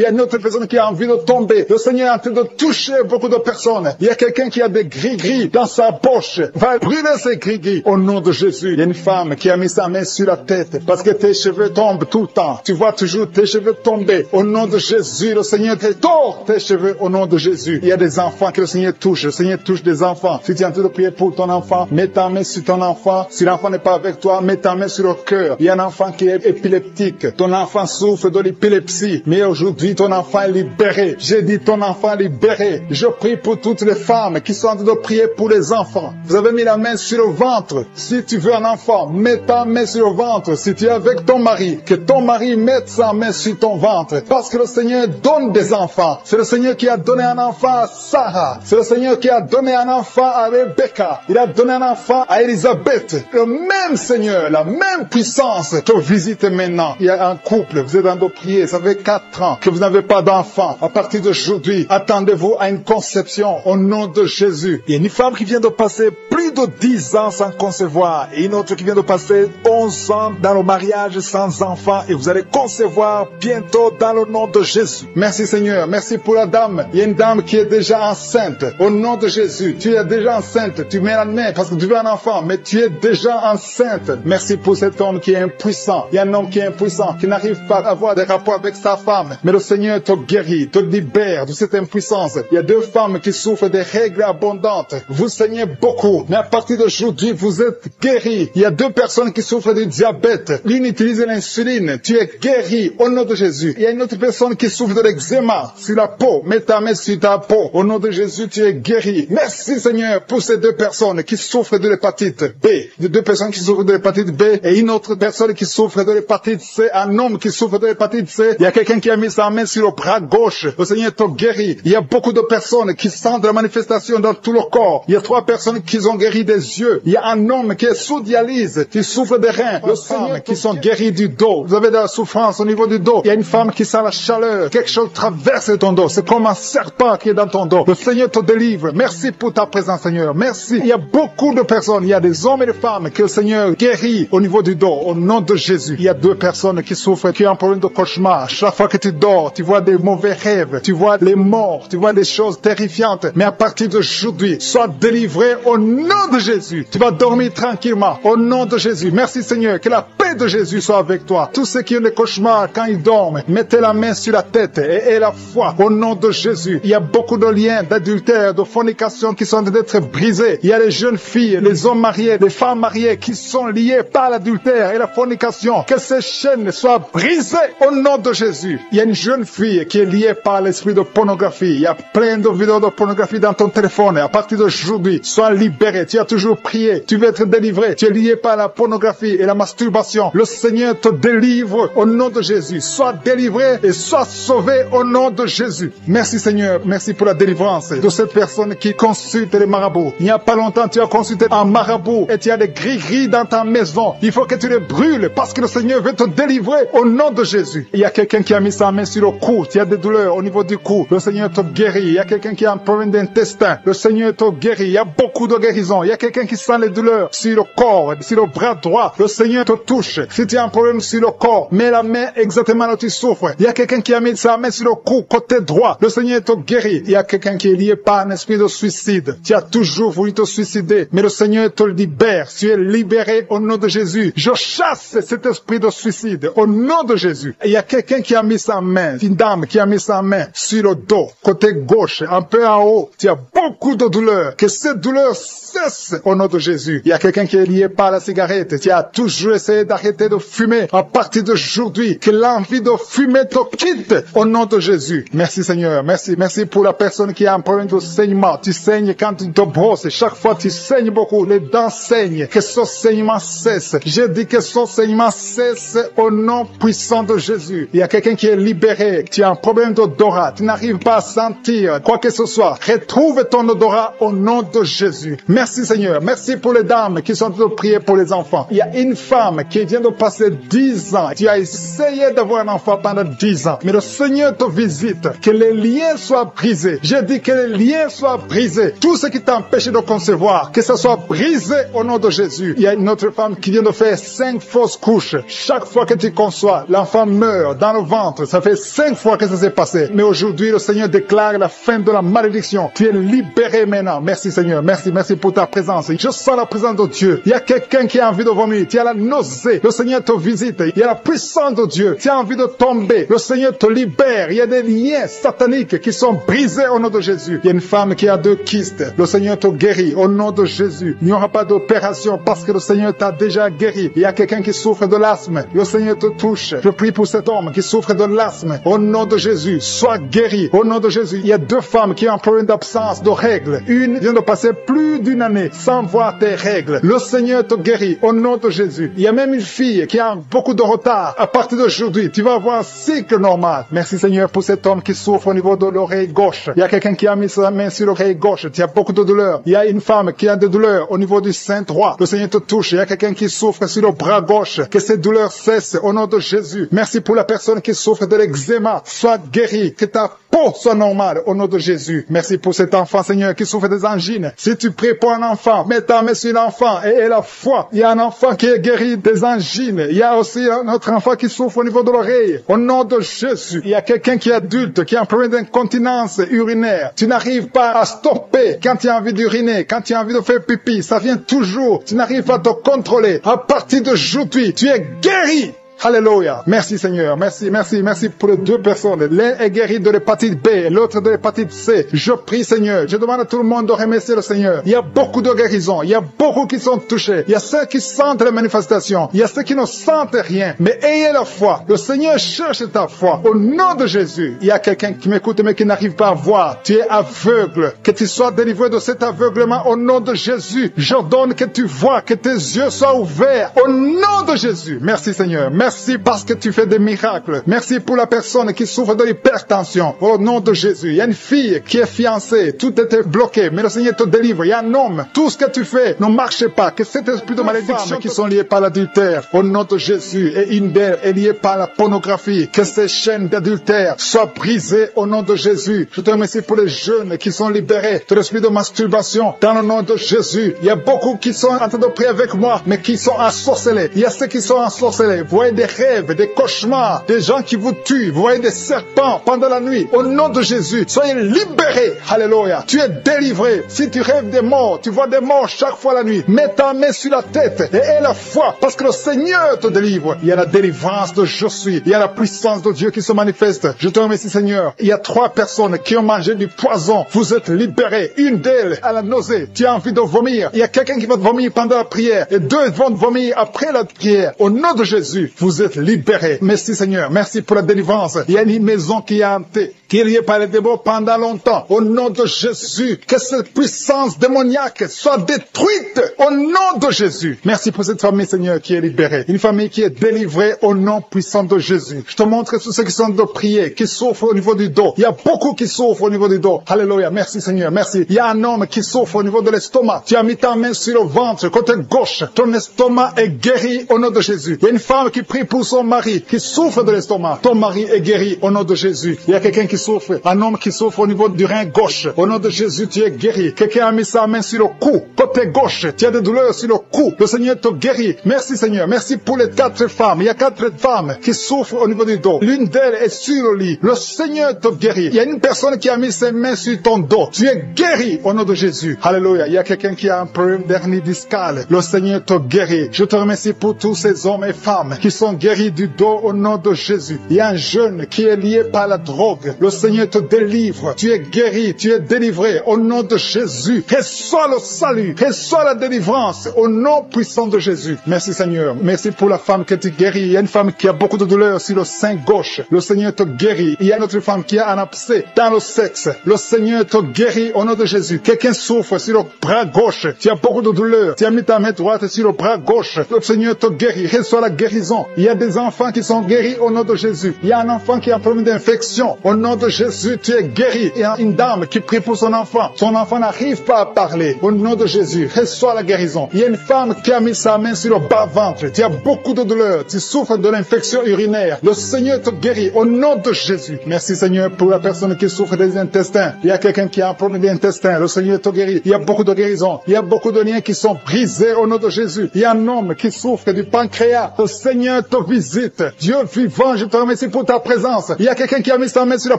y a une autre personne qui a envie de tomber. Le Seigneur est en train de toucher beaucoup de personnes. Il y a quelqu'un qui a des gris-gris dans sa poche. Va brûler ces gris-gris au nom de Jésus. Il y a une femme qui a mis sa main sur la tête parce que tes cheveux tombent tout le temps. Tu vois toujours tes cheveux tomber. Au nom de Jésus, le Seigneur te tord tes cheveux au nom de Jésus. Il y a des enfants que le Seigneur touche. Le Seigneur touche des enfants. Si tu es en train de prier pour ton enfant, mets ta main sur ton enfant. Si l'enfant n'est pas avec toi, mets ta main sur le cœur. Il y a un enfant qui est épileptique. Ton enfant souffre de l'épilepsie. Mais aujourd'hui, ton enfant est libéré. J'ai dit ton enfant est libéré. Je prie pour toutes les femmes qui sont en train de prier pour les enfants. Vous avez mis la main sur le ventre. Si tu veux un enfant, mets ta main sur le ventre. Si tu es avec ton mari, que ton mari mette sa main sur ton ventre, parce que le Seigneur donne des enfants. C'est le Seigneur qui a donné un enfant à Sarah. C'est le Seigneur qui a donné un enfant à Rebecca. Il a donné un enfant à Élisabeth. Le même Seigneur, la même puissance te visite maintenant. Il y a un couple, vous êtes en train de prier, ça fait 4 ans que vous n'avez pas d'enfant. À partir d'aujourd'hui, attendez-vous à une conception au nom de Jésus. Il y a une femme qui vient de passer plus de 10 ans sans concevoir et une autre qui vient de passer 11 ans dans le mariage sans enfant et vous allez concevoir bientôt dans le nom de Jésus. Merci Seigneur, merci pour la dame. Il y a une dame qui est déjà enceinte. Au nom de Jésus, tu es déjà enceinte. Tu mets la main parce que tu veux un enfant, mais tu es déjà enceinte. Merci pour cet homme qui est impuissant. Il y a un homme qui est impuissant, qui n'arrive pas à avoir des rapports avec sa femme. Mais le Seigneur te guérit, te libère de cette impuissance. Il y a 2 femmes qui souffrent des règles abondantes. Vous saignez beaucoup, mais à partir d'aujourd'hui, vous êtes guéris. Il y a 2 personnes qui souffrent du diabète. L'une utilise l'insuline. Tu es guéri au nom de Jésus. Il y a une autre personne qui souffre de l'eczéma sur la peau. Mets ta main sur ta peau. Au nom de Jésus, tu es guéri. Merci Seigneur pour ces 2 personnes qui souffrent de l'hépatite B. Les 2 personnes qui souffrent de l'hépatite B et une autre personne qui souffre de l'hépatite C. Un homme qui souffre de l'hépatite C. Il y a quelqu'un qui a mis sa main sur le bras gauche. Le Seigneur te guérit. Il y a beaucoup de personnes qui sentent la manifestation dans tout le corps. Il y a 3 personnes qui ont guéri des yeux. Il y a un homme qui est sous dialyse, qui souffre des reins. Le Seigneur qui sont guéris du dos. Vous avez de la souffrance au niveau du dos. Il y a une femme qui sent la chaleur. Quelque chose traverse ton dos. C'est comme un serpent qui est dans ton dos. Le Seigneur te délivre. Merci pour ta présence, Seigneur. Merci. Il y a beaucoup de personnes. Il y a des hommes et des femmes que le Seigneur guérit au niveau du dos. Au nom de Jésus. Il y a 2 personnes qui souffrent, qui ont un problème de cauchemar. Chaque fois que tu dors, tu vois des mauvais rêves. Tu vois les morts. Tu vois des choses terrifiantes. Mais à partir d'aujourd'hui, sois délivré au nom de Jésus. Tu vas dormir tranquillement. Au nom de Jésus. Merci, Seigneur. Que la paix de Jésus soit avec toi. Tous ceux qui ont des cauchemars quand ils dorment, mettez la main sur la tête et la foi au nom de Jésus. Il y a beaucoup de liens d'adultère, de fornication qui sont en train d'être brisés. Il y a les jeunes filles, les hommes mariés, les femmes mariées qui sont liés par l'adultère et la fornication. Que ces chaînes soient brisées au nom de Jésus. Il y a une jeune fille qui est liée par l'esprit de pornographie. Il y a plein de vidéos de pornographie dans ton téléphone. À partir d'aujourd'hui, sois libéré. Tu as toujours prié. Tu veux être délivré. Tu es lié par la pornographie et la masturbation. Le Seigneur te délivre au nom de Jésus. Sois délivré et sois sauvé au nom de Jésus. Merci Seigneur. Merci pour la délivrance de cette personne qui consulte les marabouts. Il n'y a pas longtemps, tu as consulté un marabout et tu as des gris-gris dans ta maison. Il faut que tu les brûles parce que le Seigneur veut te délivrer au nom de Jésus. Il y a quelqu'un qui a mis sa main sur le cou. Tu as des douleurs au niveau du cou. Le Seigneur te guérit. Il y a quelqu'un qui a un problème d'intestin. Le Seigneur te guérit. Il y a beaucoup de guérisons. Il y a quelqu'un qui sent les douleurs sur le corps, sur le bras droit. Le Seigneur te touche. Si tu as un problème sur le corps, mets la main exactement là où tu souffres. Il y a quelqu'un qui a mis sa main sur le cou, côté droit. Le Seigneur te guérit. Il y a quelqu'un qui est lié par un esprit de suicide. Tu as toujours voulu te suicider, mais le Seigneur te libère. Tu es libéré au nom de Jésus. Je chasse cet esprit de suicide au nom de Jésus. Et il y a quelqu'un qui a mis sa main, une dame qui a mis sa main sur le dos, côté gauche, un peu en haut. Tu as beaucoup de douleur. Que cette douleur cesse au nom de Jésus. Il y a quelqu'un qui est lié par la cigarette. Tu as toujours essayé d'arrêter de fumer. À partir d'aujourd'hui, que l'envie de fumer te quitte au nom de Jésus. Merci Seigneur, merci pour la personne qui a un problème de saignement. Tu saignes quand tu te brosses, chaque fois tu saignes beaucoup, les dents saignent, que ce saignement cesse. Je dis que ce saignement cesse au nom puissant de Jésus. Il y a quelqu'un qui est libéré, tu as un problème d'odorat, tu n'arrives pas à sentir quoi que ce soit. Retrouve ton odorat au nom de Jésus. Merci Seigneur, merci pour les dames qui sont en train de prier pour les enfants. Il y a une femme qui vient de passer 10 ans. Tu as essayé d'avoir un enfant pendant 10 ans, mais le Seigneur te visite. Que les liens soient brisés. Je dis que les liens soient brisés. Tout ce qui t'empêche de concevoir, que ça soit brisé au nom de Jésus. Il y a une autre femme qui vient de faire 5 fausses couches. Chaque fois que tu conçois, l'enfant meurt dans le ventre. Ça fait 5 fois que ça s'est passé. Mais aujourd'hui, le Seigneur déclare la fin de la malédiction. Tu es libéré maintenant. Merci Seigneur. Merci pour ta présence. Je sens la présence de Dieu. Il y a quelqu'un qui a envie de vomir. Tu as la nausée. Le Seigneur te visite. Il y a la puissance de Dieu. Tu as envie de tomber. Le Seigneur te libère. Il y a des liens sataniques qui sont brisés au nom de Jésus. Il y a une femme qui a 2 kystes. Le Seigneur te guérit au nom de Jésus. Il n'y aura pas d'opération parce que le Seigneur t'a déjà guéri. Il y a quelqu'un qui souffre de l'asthme. Le Seigneur te touche. Je prie pour cet homme qui souffre de l'asthme. Au nom de Jésus, sois guéri. Au nom de Jésus, il y a 2 femmes qui ont un problème d'absence de règles. Une vient de passer plus d'une année sans voir tes règles. Le Seigneur te guérit au nom de Jésus. Il y a même une fille qui a beaucoup de retard. À partir d'aujourd'hui, tu vas avoir un cycle normal. Merci Seigneur pour cet homme qui souffre au niveau de l'oreille gauche. Il y a quelqu'un qui a mis sa main sur l'oreille gauche. Tu as beaucoup de douleurs. Il y a une femme qui a des douleurs au niveau du sein droit. Le Seigneur te touche. Il y a quelqu'un qui souffre sur le bras gauche. Que ces douleurs cessent au nom de Jésus. Merci pour la personne qui souffre de l'eczéma. Sois guéri. Que ta peau soit normale au nom de Jésus. Merci pour cet enfant Seigneur qui souffre des angines. Si tu pries pour un enfant, mets ta main sur l'enfant et aie la foi. Il y a un enfant qui est guéri des angines. Il y a aussi un autre enfant qui souffre au niveau de l'oreille. Au nom de Jésus. Il y a quelqu'un qui est adulte, qui a un problème d'incontinence urinaire. Tu n'arrives pas à stopper quand tu as envie d'uriner, quand tu as envie de faire pipi. Ça vient toujours. Tu n'arrives pas à te contrôler. À partir d'aujourd'hui, tu es guéri. Alléluia. Merci Seigneur. Merci pour les 2 personnes. L'un est guéri de l'hépatite B, l'autre de l'hépatite C. Je prie Seigneur. Je demande à tout le monde de remercier le Seigneur. Il y a beaucoup de guérisons. Il y a beaucoup qui sont touchés. Il y a ceux qui sentent les manifestations. Il y a ceux qui ne sentent rien. Mais ayez la foi. Le Seigneur cherche ta foi. Au nom de Jésus. Il y a quelqu'un qui m'écoute mais qui n'arrive pas à voir. Tu es aveugle. Que tu sois délivré de cet aveuglement au nom de Jésus. J'ordonne que tu vois, que tes yeux soient ouverts. Au nom de Jésus. Merci Seigneur. Merci parce que tu fais des miracles. Merci pour la personne qui souffre de l'hypertension. Au nom de Jésus. Il y a une fille qui est fiancée. Tout était bloqué. Mais le Seigneur te délivre. Il y a un homme. Tout ce que tu fais ne marche pas. Que cet esprit de malédiction qui sont liés par l'adultère. Au nom de Jésus. Et une d'elles est liée par la pornographie. Que ces chaînes d'adultère soient brisées au nom de Jésus. Je te remercie pour les jeunes qui sont libérés de l'esprit de masturbation. Dans le nom de Jésus. Il y a beaucoup qui sont en train de prier avec moi, mais qui sont ensorcelés. Il y a ceux qui sont ensorcelés. Vous voyez des rêves, des cauchemars, des gens qui vous tuent. Vous voyez des serpents pendant la nuit. Au nom de Jésus, soyez libérés. Alléluia. Tu es délivré. Si tu rêves des morts, tu vois des morts chaque fois la nuit. Mets ta main sur la tête et aie la foi parce que le Seigneur te délivre. Il y a la délivrance de je suis. Il y a la puissance de Dieu qui se manifeste. Je te remercie Seigneur. Il y a 3 personnes qui ont mangé du poison. Vous êtes libérés. Une d'elles a la nausée. Tu as envie de vomir. Il y a quelqu'un qui va te vomir pendant la prière et 2 vont te vomir après la prière. Au nom de Jésus, vous êtes libérés. Merci Seigneur. Merci pour la délivrance. Il y a une maison qui est hantée, qui est liée par les démons pendant longtemps. Au nom de Jésus, que cette puissance démoniaque soit détruite au nom de Jésus. Merci pour cette famille Seigneur qui est libérée. Une famille qui est délivrée au nom puissant de Jésus. Je te montre tous ceux qui sont de prier, qui souffrent au niveau du dos. Il y a beaucoup qui souffrent au niveau du dos. Alléluia. Merci Seigneur. Merci. Il y a un homme qui souffre au niveau de l'estomac. Tu as mis ta main sur le ventre, côté gauche. Ton estomac est guéri au nom de Jésus. Il y a une femme qui prie pour son mari, qui souffre de l'estomac. Ton mari est guéri au nom de Jésus. Il y a quelqu'un qui souffre, un homme qui souffre au niveau du rein gauche. Au nom de Jésus, tu es guéri. Quelqu'un a mis sa main sur le cou, côté gauche. Tu as des douleurs sur le cou. Le Seigneur te guérit. Merci Seigneur. Merci pour les 4 femmes. Il y a 4 femmes qui souffrent au niveau du dos. L'une d'elles est sur le lit. Le Seigneur te guérit. Il y a une personne qui a mis ses mains sur ton dos. Tu es guéri au nom de Jésus. Alléluia. Il y a quelqu'un qui a un problème d'hernie discale. Le Seigneur te guérit. Je te remercie pour tous ces hommes et femmes qui sont guéris du dos au nom de Jésus. Il y a un jeune qui est lié par la drogue. Le Seigneur te délivre. Tu es guéri, tu es délivré au nom de Jésus. Reçois le salut, reçois la délivrance au nom puissant de Jésus. Merci Seigneur. Merci pour la femme que tu guéris. Il y a une femme qui a beaucoup de douleur sur le sein gauche. Le Seigneur te guérit. Il y a une autre femme qui a un abcès dans le sexe. Le Seigneur te guérit au nom de Jésus. Quelqu'un souffre sur le bras gauche. Tu as beaucoup de douleur. Tu as mis ta main droite sur le bras gauche. Le Seigneur te guérit. Reçois la guérison. Il y a des enfants qui sont guéris au nom de Jésus. Il y a un enfant qui a un problème d'infection. Au nom de Jésus, tu es guéri. Il y a une dame qui prie pour son enfant. Son enfant n'arrive pas à parler. Au nom de Jésus, reçois la guérison. Il y a une femme qui a mis sa main sur le bas-ventre. Tu as beaucoup de douleur. Tu souffres de l'infection urinaire. Le Seigneur te guérit au nom de Jésus. Merci Seigneur pour la personne qui souffre des intestins. Il y a quelqu'un qui a un problème d'intestin. Le Seigneur te guérit. Il y a beaucoup de guérisons. Il y a beaucoup de liens qui sont brisés au nom de Jésus. Il y a un homme qui souffre du pancréas. Le Seigneur te visite. Dieu vivant, je te remercie pour ta présence. Il y a quelqu'un qui a mis sa main sur la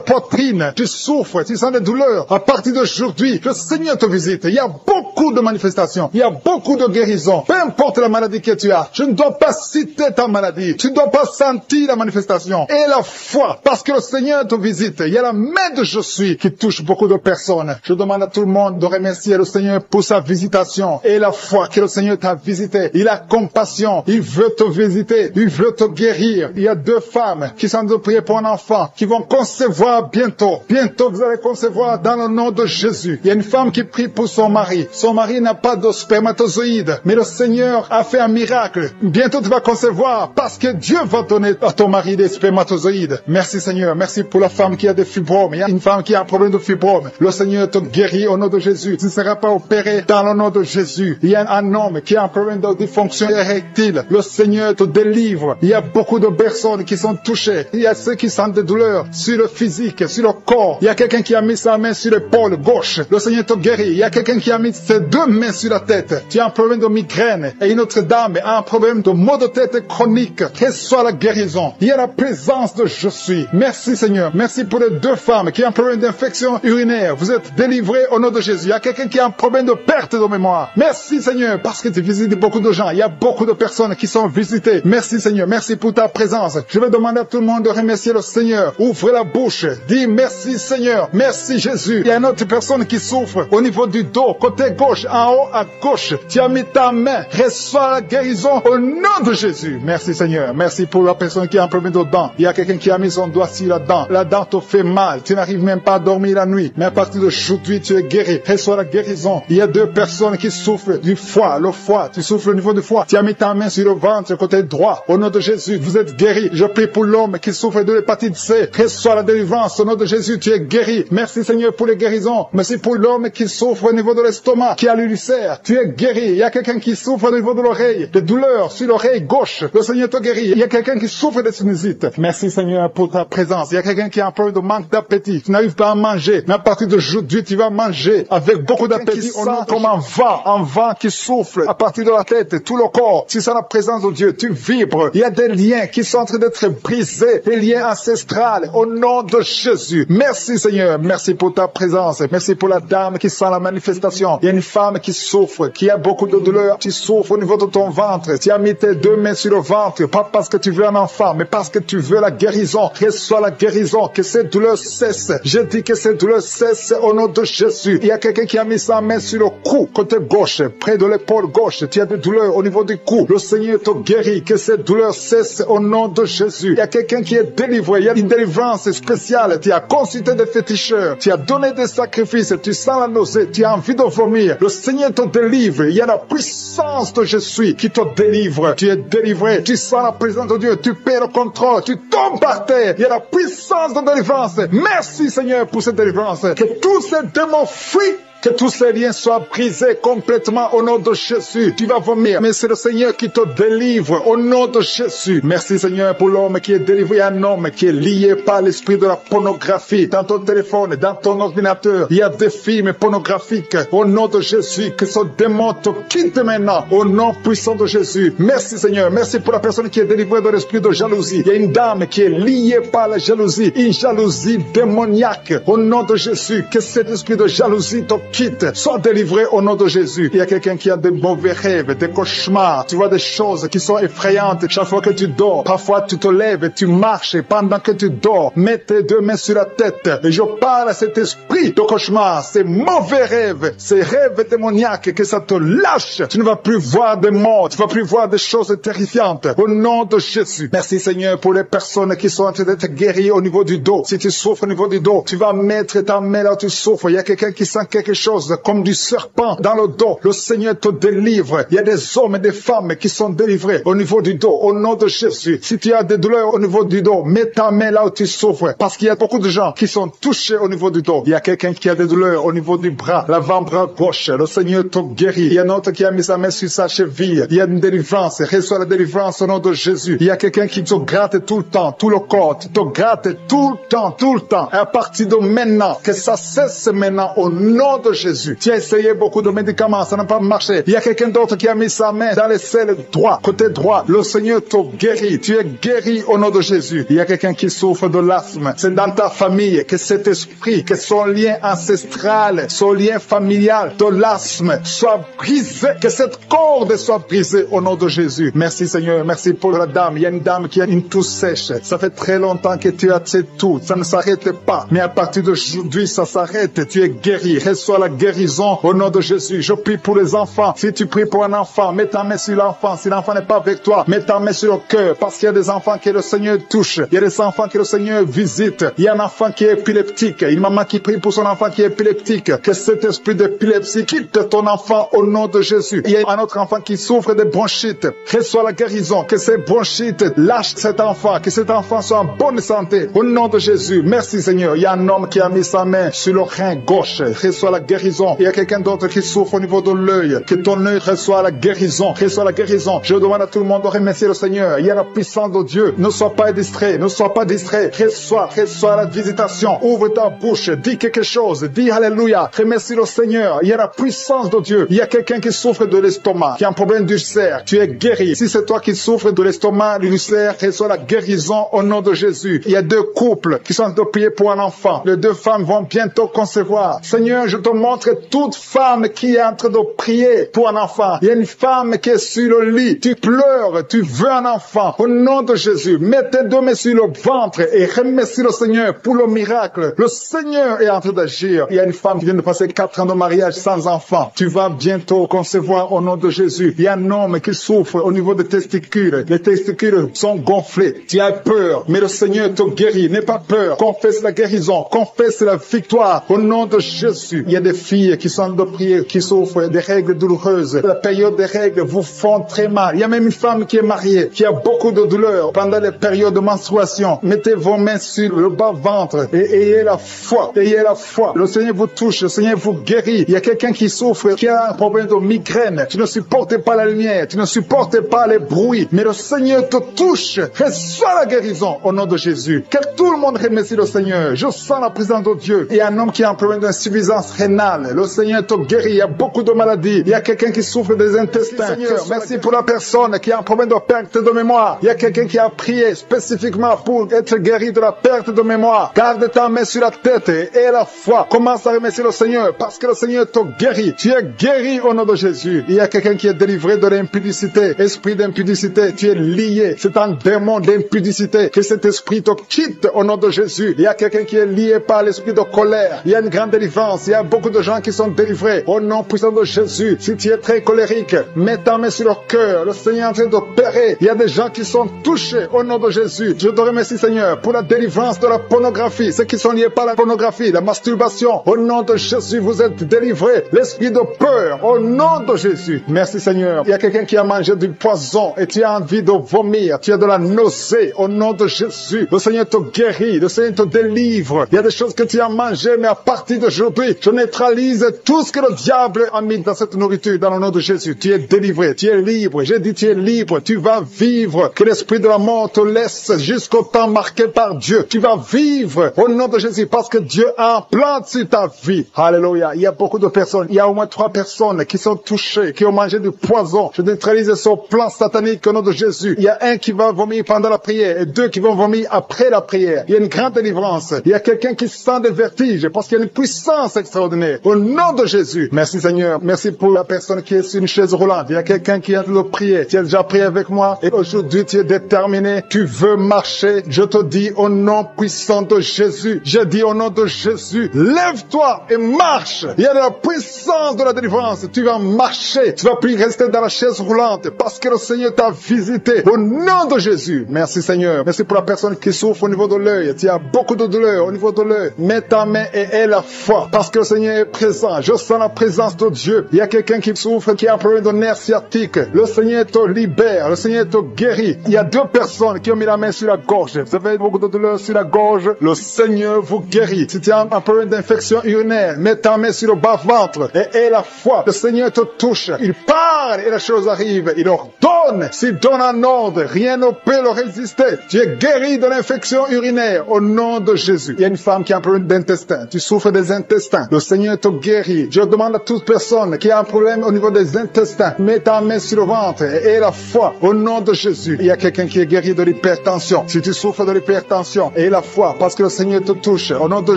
poitrine. Tu souffres, tu sens des douleurs. À partir d'aujourd'hui, le Seigneur te visite. Il y a beaucoup de manifestations. Il y a beaucoup de guérisons. Peu importe la maladie que tu as, je ne dois pas citer ta maladie. Tu ne dois pas sentir la manifestation. Et la foi, parce que le Seigneur te visite. Il y a la main de Je suis qui touche beaucoup de personnes. Je demande à tout le monde de remercier le Seigneur pour sa visitation. Et la foi que le Seigneur t'a visité. Il a compassion. Il veut te visiter. Il veut te guérir. Il y a 2 femmes qui sont de prier pour un enfant, qui vont concevoir bientôt. Bientôt, vous allez concevoir dans le nom de Jésus. Il y a une femme qui prie pour son mari. Son mari n'a pas de spermatozoïdes, mais le Seigneur a fait un miracle. Bientôt, tu vas concevoir parce que Dieu va donner à ton mari des spermatozoïdes. Merci Seigneur. Merci pour la femme qui a des fibromes. Il y a une femme qui a un problème de fibrome. Le Seigneur te guérit au nom de Jésus. Tu ne seras pas opéré dans le nom de Jésus. Il y a un homme qui a un problème de dysfonction érectile. Le Seigneur te délivre. Il y a beaucoup de personnes qui sont touchées. Il y a ceux qui sentent des douleurs sur le physique, sur le corps. Il y a quelqu'un qui a mis sa main sur l'épaule gauche. Le Seigneur te guérit. Il y a quelqu'un qui a mis ses 2 mains sur la tête. Tu as un problème de migraine. Et une autre dame a un problème de maux de tête chronique. Reçois la guérison. Il y a la présence de Je suis. Merci Seigneur. Merci pour les 2 femmes qui ont un problème d'infection urinaire. Vous êtes délivrés au nom de Jésus. Il y a quelqu'un qui a un problème de perte de mémoire. Merci Seigneur parce que tu visites beaucoup de gens. Il y a beaucoup de personnes qui sont visitées. Merci Seigneur. Merci pour ta présence. Je vais demander à tout le monde de remercier le Seigneur. Ouvrez la bouche. Dis merci Seigneur. Merci Jésus. Il y a une autre personne qui souffre au niveau du dos, côté gauche, en haut à gauche. Tu as mis ta main. Reçois la guérison au nom de Jésus. Merci Seigneur. Merci pour la personne qui a un problème de dents. Il y a quelqu'un qui a mis son doigt sur la dent. La dent te fait mal. Tu n'arrives même pas à dormir la nuit. Mais à partir d'aujourd'hui, tu es guéri. Reçois la guérison. Il y a 2 personnes qui souffrent du foie. Le foie. Tu souffres au niveau du foie. Tu as mis ta main sur le ventre, côté droit. Au nom de Jésus, vous êtes guéri. Je prie pour l'homme qui souffre de l'hépatite C. Reçois la délivrance. Au nom de Jésus, tu es guéri. Merci Seigneur pour les guérisons. Merci pour l'homme qui souffre au niveau de l'estomac, qui a l'ulcère. Tu es guéri. Il y a quelqu'un qui souffre au niveau de l'oreille, des douleurs sur l'oreille gauche. Le Seigneur te guérit. Il y a quelqu'un qui souffre de sinusite. Merci Seigneur pour ta présence. Il y a quelqu'un qui a un problème de manque d'appétit. Tu n'arrives pas à manger. Mais à partir d'aujourd'hui, tu vas manger avec beaucoup d'appétit. On a comme un vent qui souffle à partir de la tête, tout le corps. Tu sens la présence de Dieu. Tu vibres. Il y a des liens qui sont en train d'être brisés. Des liens ancestrales. Au nom de Jésus. Merci Seigneur. Merci pour ta présence. Merci pour la dame qui sent la manifestation. Il y a une femme qui souffre, qui a beaucoup de douleur. Tu souffres au niveau de ton ventre. Tu as mis tes 2 mains sur le ventre. Pas parce que tu veux un enfant, mais parce que tu veux la guérison. Reçois la guérison. Que cette douleur cesse. Je dis que cette douleur cesse au nom de Jésus. Il y a quelqu'un qui a mis sa main sur le cou, côté gauche, près de l'épaule gauche. Tu as des douleurs au niveau du cou. Le Seigneur te guérit. Que cette douleur cesse au nom de Jésus. Il y a quelqu'un qui est délivré. Il y a une délivrance spéciale. Tu as consulté des féticheurs. Tu as donné des sacrifices. Tu sens la nausée. Tu as envie de vomir. Le Seigneur te délivre. Il y a la puissance de Je suis qui te délivre. Tu es délivré. Tu sens la présence de Dieu. Tu perds le contrôle. Tu tombes par terre. Il y a la puissance de délivrance. Merci Seigneur pour cette délivrance. Que tous ces démons fuient. Que tous ces liens soient brisés complètement au nom de Jésus. Tu vas vomir, mais c'est le Seigneur qui te délivre au nom de Jésus. Merci Seigneur pour l'homme qui est délivré, un homme qui est lié par l'esprit de la pornographie. Dans ton téléphone, dans ton ordinateur, il y a des films pornographiques. Au nom de Jésus, que ce démon te quitte maintenant au nom puissant de Jésus. Merci Seigneur. Merci pour la personne qui est délivrée de l'esprit de jalousie. Il y a une dame qui est liée par la jalousie, une jalousie démoniaque. Au nom de Jésus, que cet esprit de jalousie te quitte. Sois délivré au nom de Jésus. Il y a quelqu'un qui a des mauvais rêves, des cauchemars. Tu vois des choses qui sont effrayantes chaque fois que tu dors. Parfois, tu te lèves et tu marches et pendant que tu dors, mets tes deux mains sur la tête. Et je parle à cet esprit de cauchemar, ces mauvais rêves, ces rêves démoniaques, que ça te lâche. Tu ne vas plus voir des morts, tu ne vas plus voir des choses terrifiantes. Au nom de Jésus. Merci Seigneur pour les personnes qui sont en train d'être guéries au niveau du dos. Si tu souffres au niveau du dos, tu vas mettre ta main là où tu souffres. Il y a quelqu'un qui sent quelque chose comme du serpent dans le dos. Le Seigneur te délivre. Il y a des hommes et des femmes qui sont délivrés au niveau du dos. Au nom de Jésus. Si tu as des douleurs au niveau du dos, mets ta main là où tu souffres. Parce qu'il y a beaucoup de gens qui sont touchés au niveau du dos. Il y a quelqu'un qui a des douleurs au niveau du bras, l'avant-bras gauche. Le Seigneur te guérit. Il y a un autre qui a mis sa main sur sa cheville. Il y a une délivrance. Reçois la délivrance au nom de Jésus. Il y a quelqu'un qui te gratte tout le temps, tout le corps. Tu te grattes tout le temps, tout le temps. Et à partir de maintenant, que ça cesse maintenant au nom de Jésus. Tu as essayé beaucoup de médicaments, ça n'a pas marché. Il y a quelqu'un d'autre qui a mis sa main dans les selles droit, côté droit. Le Seigneur te guérit. Tu es guéri au nom de Jésus. Il y a quelqu'un qui souffre de l'asthme. C'est dans ta famille que cet esprit, que son lien ancestral, son lien familial de l'asthme soit brisé, que cette corde soit brisée au nom de Jésus. Merci Seigneur, merci pour la dame. Il y a une dame qui a une toux sèche. Ça fait très longtemps que tu as cette toux. Ça ne s'arrête pas. Mais à partir d'aujourd'hui, ça s'arrête. Tu es guéri. Reçois la guérison au nom de Jésus. Je prie pour les enfants. Si tu pries pour un enfant, mets ta main sur l'enfant. Si l'enfant n'est pas avec toi, mets ta main sur le cœur. Parce qu'il y a des enfants que le Seigneur touche. Il y a des enfants que le Seigneur visite. Il y a un enfant qui est épileptique. Une maman qui prie pour son enfant qui est épileptique. Que cet esprit d'épilepsie quitte ton enfant au nom de Jésus. Il y a un autre enfant qui souffre de bronchite. Reçois la guérison. Que ces bronchites lâchent cet enfant. Que cet enfant soit en bonne santé. Au nom de Jésus. Merci Seigneur. Il y a un homme qui a mis sa main sur le rein gauche. Reçois la guérison. Il y a quelqu'un d'autre qui souffre au niveau de l'œil. Que ton œil reçoit la guérison. Reçois la guérison. Je demande à tout le monde de remercier le Seigneur. Il y a la puissance de Dieu. Ne sois pas distrait. Ne sois pas distrait. Reçois la visitation. Ouvre ta bouche. Dis quelque chose. Dis Alléluia. Remercie le Seigneur. Il y a la puissance de Dieu. Il y a quelqu'un qui souffre de l'estomac, qui a un problème d'ulcère. Tu es guéri. Si c'est toi qui souffres de l'estomac, de l'ulcère, reçois la guérison au nom de Jésus. Il y a deux couples qui sont en train de prier pour un enfant. Les deux femmes vont bientôt concevoir. Seigneur, je te montre toute femme qui est en train de prier pour un enfant. Il y a une femme qui est sur le lit. Tu pleures, tu veux un enfant. Au nom de Jésus, mets tes deux mains sur le ventre et remercie le Seigneur pour le miracle. Le Seigneur est en train d'agir. Il y a une femme qui vient de passer 4 ans de mariage sans enfant. Tu vas bientôt concevoir au nom de Jésus. Il y a un homme qui souffre au niveau des testicules. Les testicules sont gonflés. Tu as peur, mais le Seigneur te guérit. N'aie pas peur. Confesse la guérison. Confesse la victoire au nom de Jésus. Il y a des filles qui sont de prier, qui souffrent des règles douloureuses. La période des règles vous font très mal. Il y a même une femme qui est mariée, qui a beaucoup de douleurs pendant les périodes de menstruation. Mettez vos mains sur le bas-ventre et ayez la foi. Ayez la foi. Le Seigneur vous touche. Le Seigneur vous guérit. Il y a quelqu'un qui souffre, qui a un problème de migraine. Tu ne supportes pas la lumière. Tu ne supportes pas les bruits. Mais le Seigneur te touche. Reçois la guérison au nom de Jésus. Que tout le monde remercie le Seigneur. Je sens la présence de Dieu. Il y a un homme qui a un problème d'insuffisance rénale. Le Seigneur te guérit. Il y a beaucoup de maladies. Il y a quelqu'un qui souffre des intestins. Seigneur, merci pour la personne qui a un problème de perte de mémoire. Il y a quelqu'un qui a prié spécifiquement pour être guéri de la perte de mémoire. Garde ta main sur la tête et la foi. Commence à remercier le Seigneur parce que le Seigneur te guérit. Tu es guéri au nom de Jésus. Il y a quelqu'un qui est délivré de l'impudicité. Esprit d'impudicité, tu es lié. C'est un démon d'impudicité. Que cet esprit te quitte au nom de Jésus. Il y a quelqu'un qui est lié par l'esprit de colère. Il y a une grande délivrance. Il y a beaucoup de gens qui sont délivrés au nom puissant de Jésus. Si tu es très colérique, mets ta main sur le cœur. Le Seigneur est en train d'opérer. Il y a des gens qui sont touchés au nom de Jésus. Je te remercie Seigneur pour la délivrance de la pornographie. Ceux qui sont liés par la pornographie, la masturbation. Au nom de Jésus, vous êtes délivrés. L'esprit de peur, au nom de Jésus. Merci Seigneur. Il y a quelqu'un qui a mangé du poison et tu as envie de vomir. Tu as de la nausée. Au nom de Jésus, le Seigneur te guérit. Le Seigneur te délivre. Il y a des choses que tu as mangées, mais à partir d'aujourd'hui, je neutralise tout ce que le diable a mis dans cette nourriture. Dans le nom de Jésus, tu es délivré. Tu es libre. J'ai dit tu es libre. Tu vas vivre. Que l'esprit de la mort te laisse jusqu'au temps marqué par Dieu. Tu vas vivre au nom de Jésus parce que Dieu a un plan sur ta vie. Alléluia. Il y a beaucoup de personnes. Il y a au moins 3 personnes qui sont touchées, qui ont mangé du poison. Je neutralise ce plan satanique au nom de Jésus. Il y a un qui va vomir pendant la prière et 2 qui vont vomir après la prière. Il y a une grande délivrance. Il y a quelqu'un qui sent des vertiges parce qu'il y a une puissance extraordinaire. ordonnée. Au nom de Jésus. Merci Seigneur. Merci pour la personne qui est sur une chaise roulante. Il y a quelqu'un qui est en train de prier. Tu as déjà prié avec moi et aujourd'hui tu es déterminé. Tu veux marcher. Je te dis au nom puissant de Jésus. Je dis au nom de Jésus. Lève-toi et marche. Il y a de la puissance de la délivrance. Tu vas marcher. Tu vas plus rester dans la chaise roulante parce que le Seigneur t'a visité. Au nom de Jésus. Merci Seigneur. Merci pour la personne qui souffre au niveau de l'œil. Tu as beaucoup de douleur au niveau de l'œil. Mets ta main et aie la foi parce que le Seigneur est présent. Je sens la présence de Dieu. Il y a quelqu'un qui souffre, qui a un problème de nerf sciatique. Le Seigneur te libère. Le Seigneur te guérit. Il y a 2 personnes qui ont mis la main sur la gorge. Vous avez beaucoup de douleur sur la gorge. Le Seigneur vous guérit. Si tu as un problème d'infection urinaire, mets ta main sur le bas-ventre et aie la foi. Le Seigneur te touche. Il parle et la chose arrive. Il ordonne. S'il donne un ordre, rien ne peut le résister. Tu es guéri de l'infection urinaire au nom de Jésus. Il y a une femme qui a un problème d'intestin. Tu souffres des intestins. Le Seigneur te guérit. Je demande à toute personne qui a un problème au niveau des intestins, mets ta main sur le ventre et aie la foi au nom de Jésus. Il y a quelqu'un qui est guéri de l'hypertension. Si tu souffres de l'hypertension, aie la foi parce que le Seigneur te touche au nom de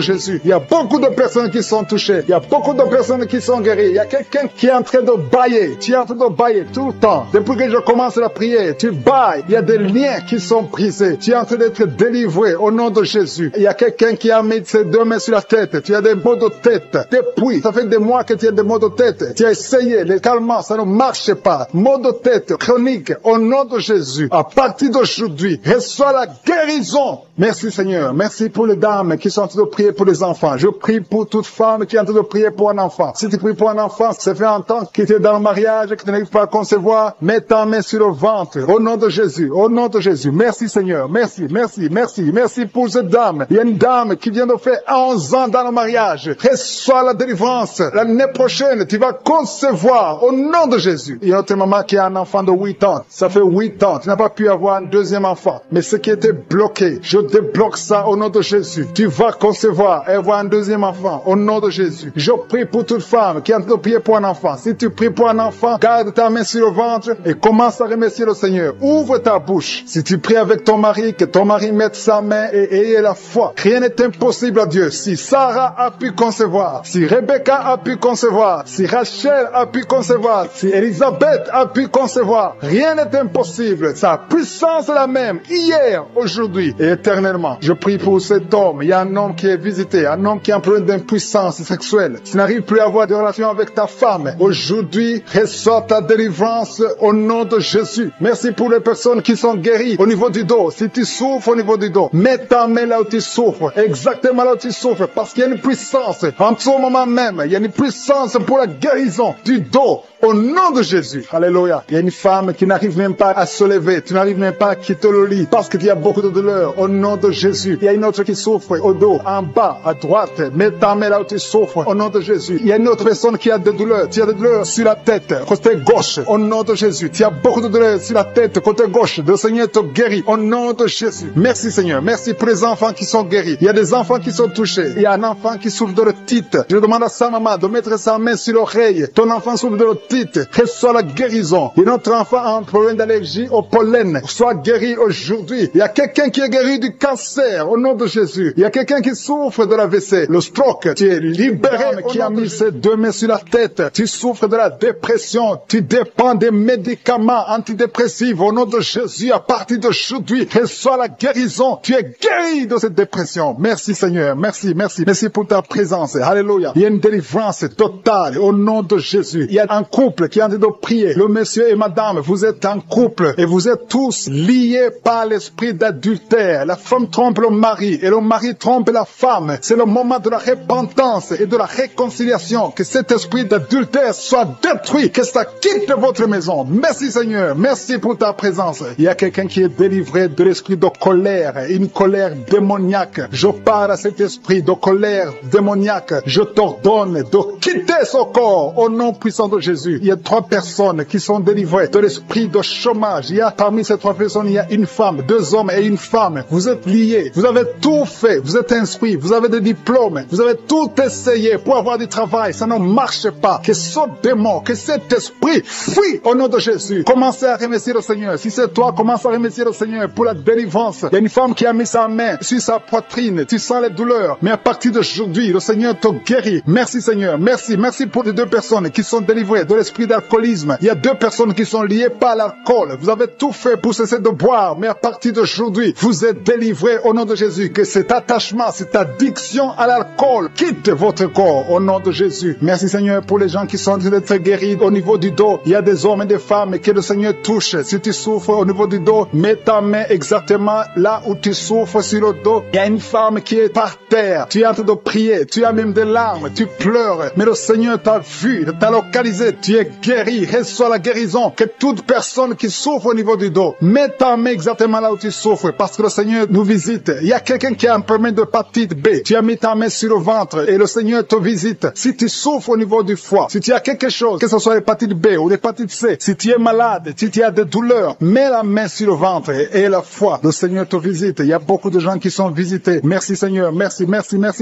Jésus. Il y a beaucoup de personnes qui sont touchées. Il y a beaucoup de personnes qui sont guéries. Il y a quelqu'un qui est en train de bailler. Tu es en train de bailler tout le temps. Depuis que je commence la prière, tu bailles. Il y a des liens qui sont brisés. Tu es en train d'être délivré au nom de Jésus. Il y a quelqu'un qui a mis ses 2 mains sur la tête. Tu as des maux de tête. Depuis, ça fait des mois que tu as des maux de tête. Tu as essayé les calmants, ça ne marche pas. Maux de tête chronique au nom de Jésus. À partir d'aujourd'hui, reçois la guérison. Merci Seigneur. Merci pour les dames qui sont en train de prier pour les enfants. Je prie pour toute femme qui est en train de prier pour un enfant. Si tu pries pour un enfant, ça fait un temps que tu es dans le mariage, que tu n'arrives pas à concevoir, mets ta main sur le ventre. Au nom de Jésus. Au nom de Jésus. Merci Seigneur. Merci, merci, merci. Merci pour cette dame. Il y a une dame qui vient de faire 11 ans dans le mariage. Reçois la délivrance. L'année prochaine, tu vas concevoir au nom de Jésus. Il y a notre maman qui a un enfant de 8 ans. Ça fait 8 ans. Tu n'as pas pu avoir un deuxième enfant. Mais ce qui était bloqué, je débloque ça au nom de Jésus. Tu vas concevoir et avoir un deuxième enfant au nom de Jésus. Je prie pour toute femme qui est en train de prier pour un enfant. Si tu pries pour un enfant, garde ta main sur le ventre et commence à remercier le Seigneur. Ouvre ta bouche. Si tu pries avec ton mari, que ton mari mette sa main et ayez la foi. Rien n'est impossible à Dieu. Si Sarah a pu concevoir, si Rebecca a pu concevoir, si Rachel a pu concevoir, si Elisabeth a pu concevoir, rien n'est impossible. Sa puissance est la même hier, aujourd'hui et éternellement. Je prie pour cet homme. Il y a un homme qui est visité, un homme qui a un problème d'impuissance sexuelle. Tu n'arrives plus à avoir de relation avec ta femme. Aujourd'hui, reçois ta délivrance au nom de Jésus. Merci pour les personnes qui sont guéries au niveau du dos. Si tu souffres au niveau du dos, mets ta main là où tu souffres, exactement là où tu souffres, parce qu'il y a une puissance. En ce moment même, il y a une puissance pour la guérison du dos. Au nom de Jésus. Alléluia. Il y a une femme qui n'arrive même pas à se lever. Tu n'arrives même pas à quitter le lit parce qu'il y a beaucoup de douleur. Au nom de Jésus. Il y a une autre qui souffre au dos, en bas, à droite. Mets ta main là où tu souffres. Au nom de Jésus. Il y a une autre personne qui a des douleurs. Tu as des douleurs sur la tête, côté gauche. Au nom de Jésus. Tu as beaucoup de douleurs sur la tête, côté gauche. Le Seigneur te guérit. Au nom de Jésus. Merci Seigneur. Merci pour les enfants qui sont guéris. Il y a des enfants qui sont touchés. Il y a un enfant qui souffre de l'otite. Je demande à sa maman de mettre sa main sur l'oreille. Ton enfant souffre de l'otite. Reçois la guérison. Et notre enfant a un problème d'allergie au pollen. Sois guéri aujourd'hui. Il y a quelqu'un qui est guéri du cancer au nom de Jésus. Il y a quelqu'un qui souffre de l'AVC, le stroke. Tu es libéré. Qui a mis ses 2 mains sur la tête. Tu souffres de la dépression. Tu dépends des médicaments antidépressifs au nom de Jésus. À partir d'aujourd'hui, reçois la guérison. Tu es guéri de cette dépression. Merci Seigneur. Merci, merci. Merci pour ta présence. Alléluia. Il y a une délivrance totale au nom de Jésus. Il y a un couple qui est en train de prier. Le monsieur et madame, vous êtes un couple et vous êtes tous liés par l'esprit d'adultère. La femme trompe le mari et le mari trompe la femme. C'est le moment de la repentance et de la réconciliation. Que cet esprit d'adultère soit détruit. Que ça quitte votre maison. Merci Seigneur. Merci pour ta présence. Il y a quelqu'un qui est délivré de l'esprit de colère. Une colère démoniaque. Je parle à cet esprit de colère démoniaque. Je t'ordonne de quitter ce corps au nom puissant de Jésus. Il y a 3 personnes qui sont délivrées de l'esprit de chômage. Il y a parmi ces 3 personnes, il y a une femme, 2 hommes et une femme. Vous êtes liés. Vous avez tout fait. Vous êtes instruits. Vous avez des diplômes. Vous avez tout essayé pour avoir du travail. Ça ne marche pas. Que ce démon, que cet esprit fuit au nom de Jésus. Commencez à remercier le Seigneur. Si c'est toi, commence à remercier le Seigneur pour la délivrance. Il y a une femme qui a mis sa main sur sa poitrine. Tu sens les douleurs. Mais à partir d'aujourd'hui, le Seigneur te guéri. Merci Seigneur, merci. Merci pour les 2 personnes qui sont délivrées de l'esprit d'alcoolisme. Il y a 2 personnes qui sont liées par l'alcool. Vous avez tout fait pour cesser de boire, mais à partir d'aujourd'hui, vous êtes délivrés au nom de Jésus. Que cet attachement, cette addiction à l'alcool quitte votre corps au nom de Jésus. Merci Seigneur pour les gens qui sont en train d'être guéris au niveau du dos. Il y a des hommes et des femmes que le Seigneur touche. Si tu souffres au niveau du dos, mets ta main exactement là où tu souffres sur le dos. Il y a une femme qui est par terre. Tu es en train de prier. Tu as même des larmes. Tu pleures. Mais le Seigneur t'a vu, t'a localisé. Tu es guéri. Reçois la guérison. Que toute personne qui souffre au niveau du dos, mets ta main exactement là où tu souffres. Parce que le Seigneur nous visite. Il y a quelqu'un qui a un problème de hépatite B. Tu as mis ta main sur le ventre et le Seigneur te visite. Si tu souffres au niveau du foie, si tu as quelque chose, que ce soit l'hépatite B ou l'hépatite C, si tu es malade, si tu as des douleurs, mets la main sur le ventre et la foi. Le Seigneur te visite. Il y a beaucoup de gens qui sont visités. Merci Seigneur. Merci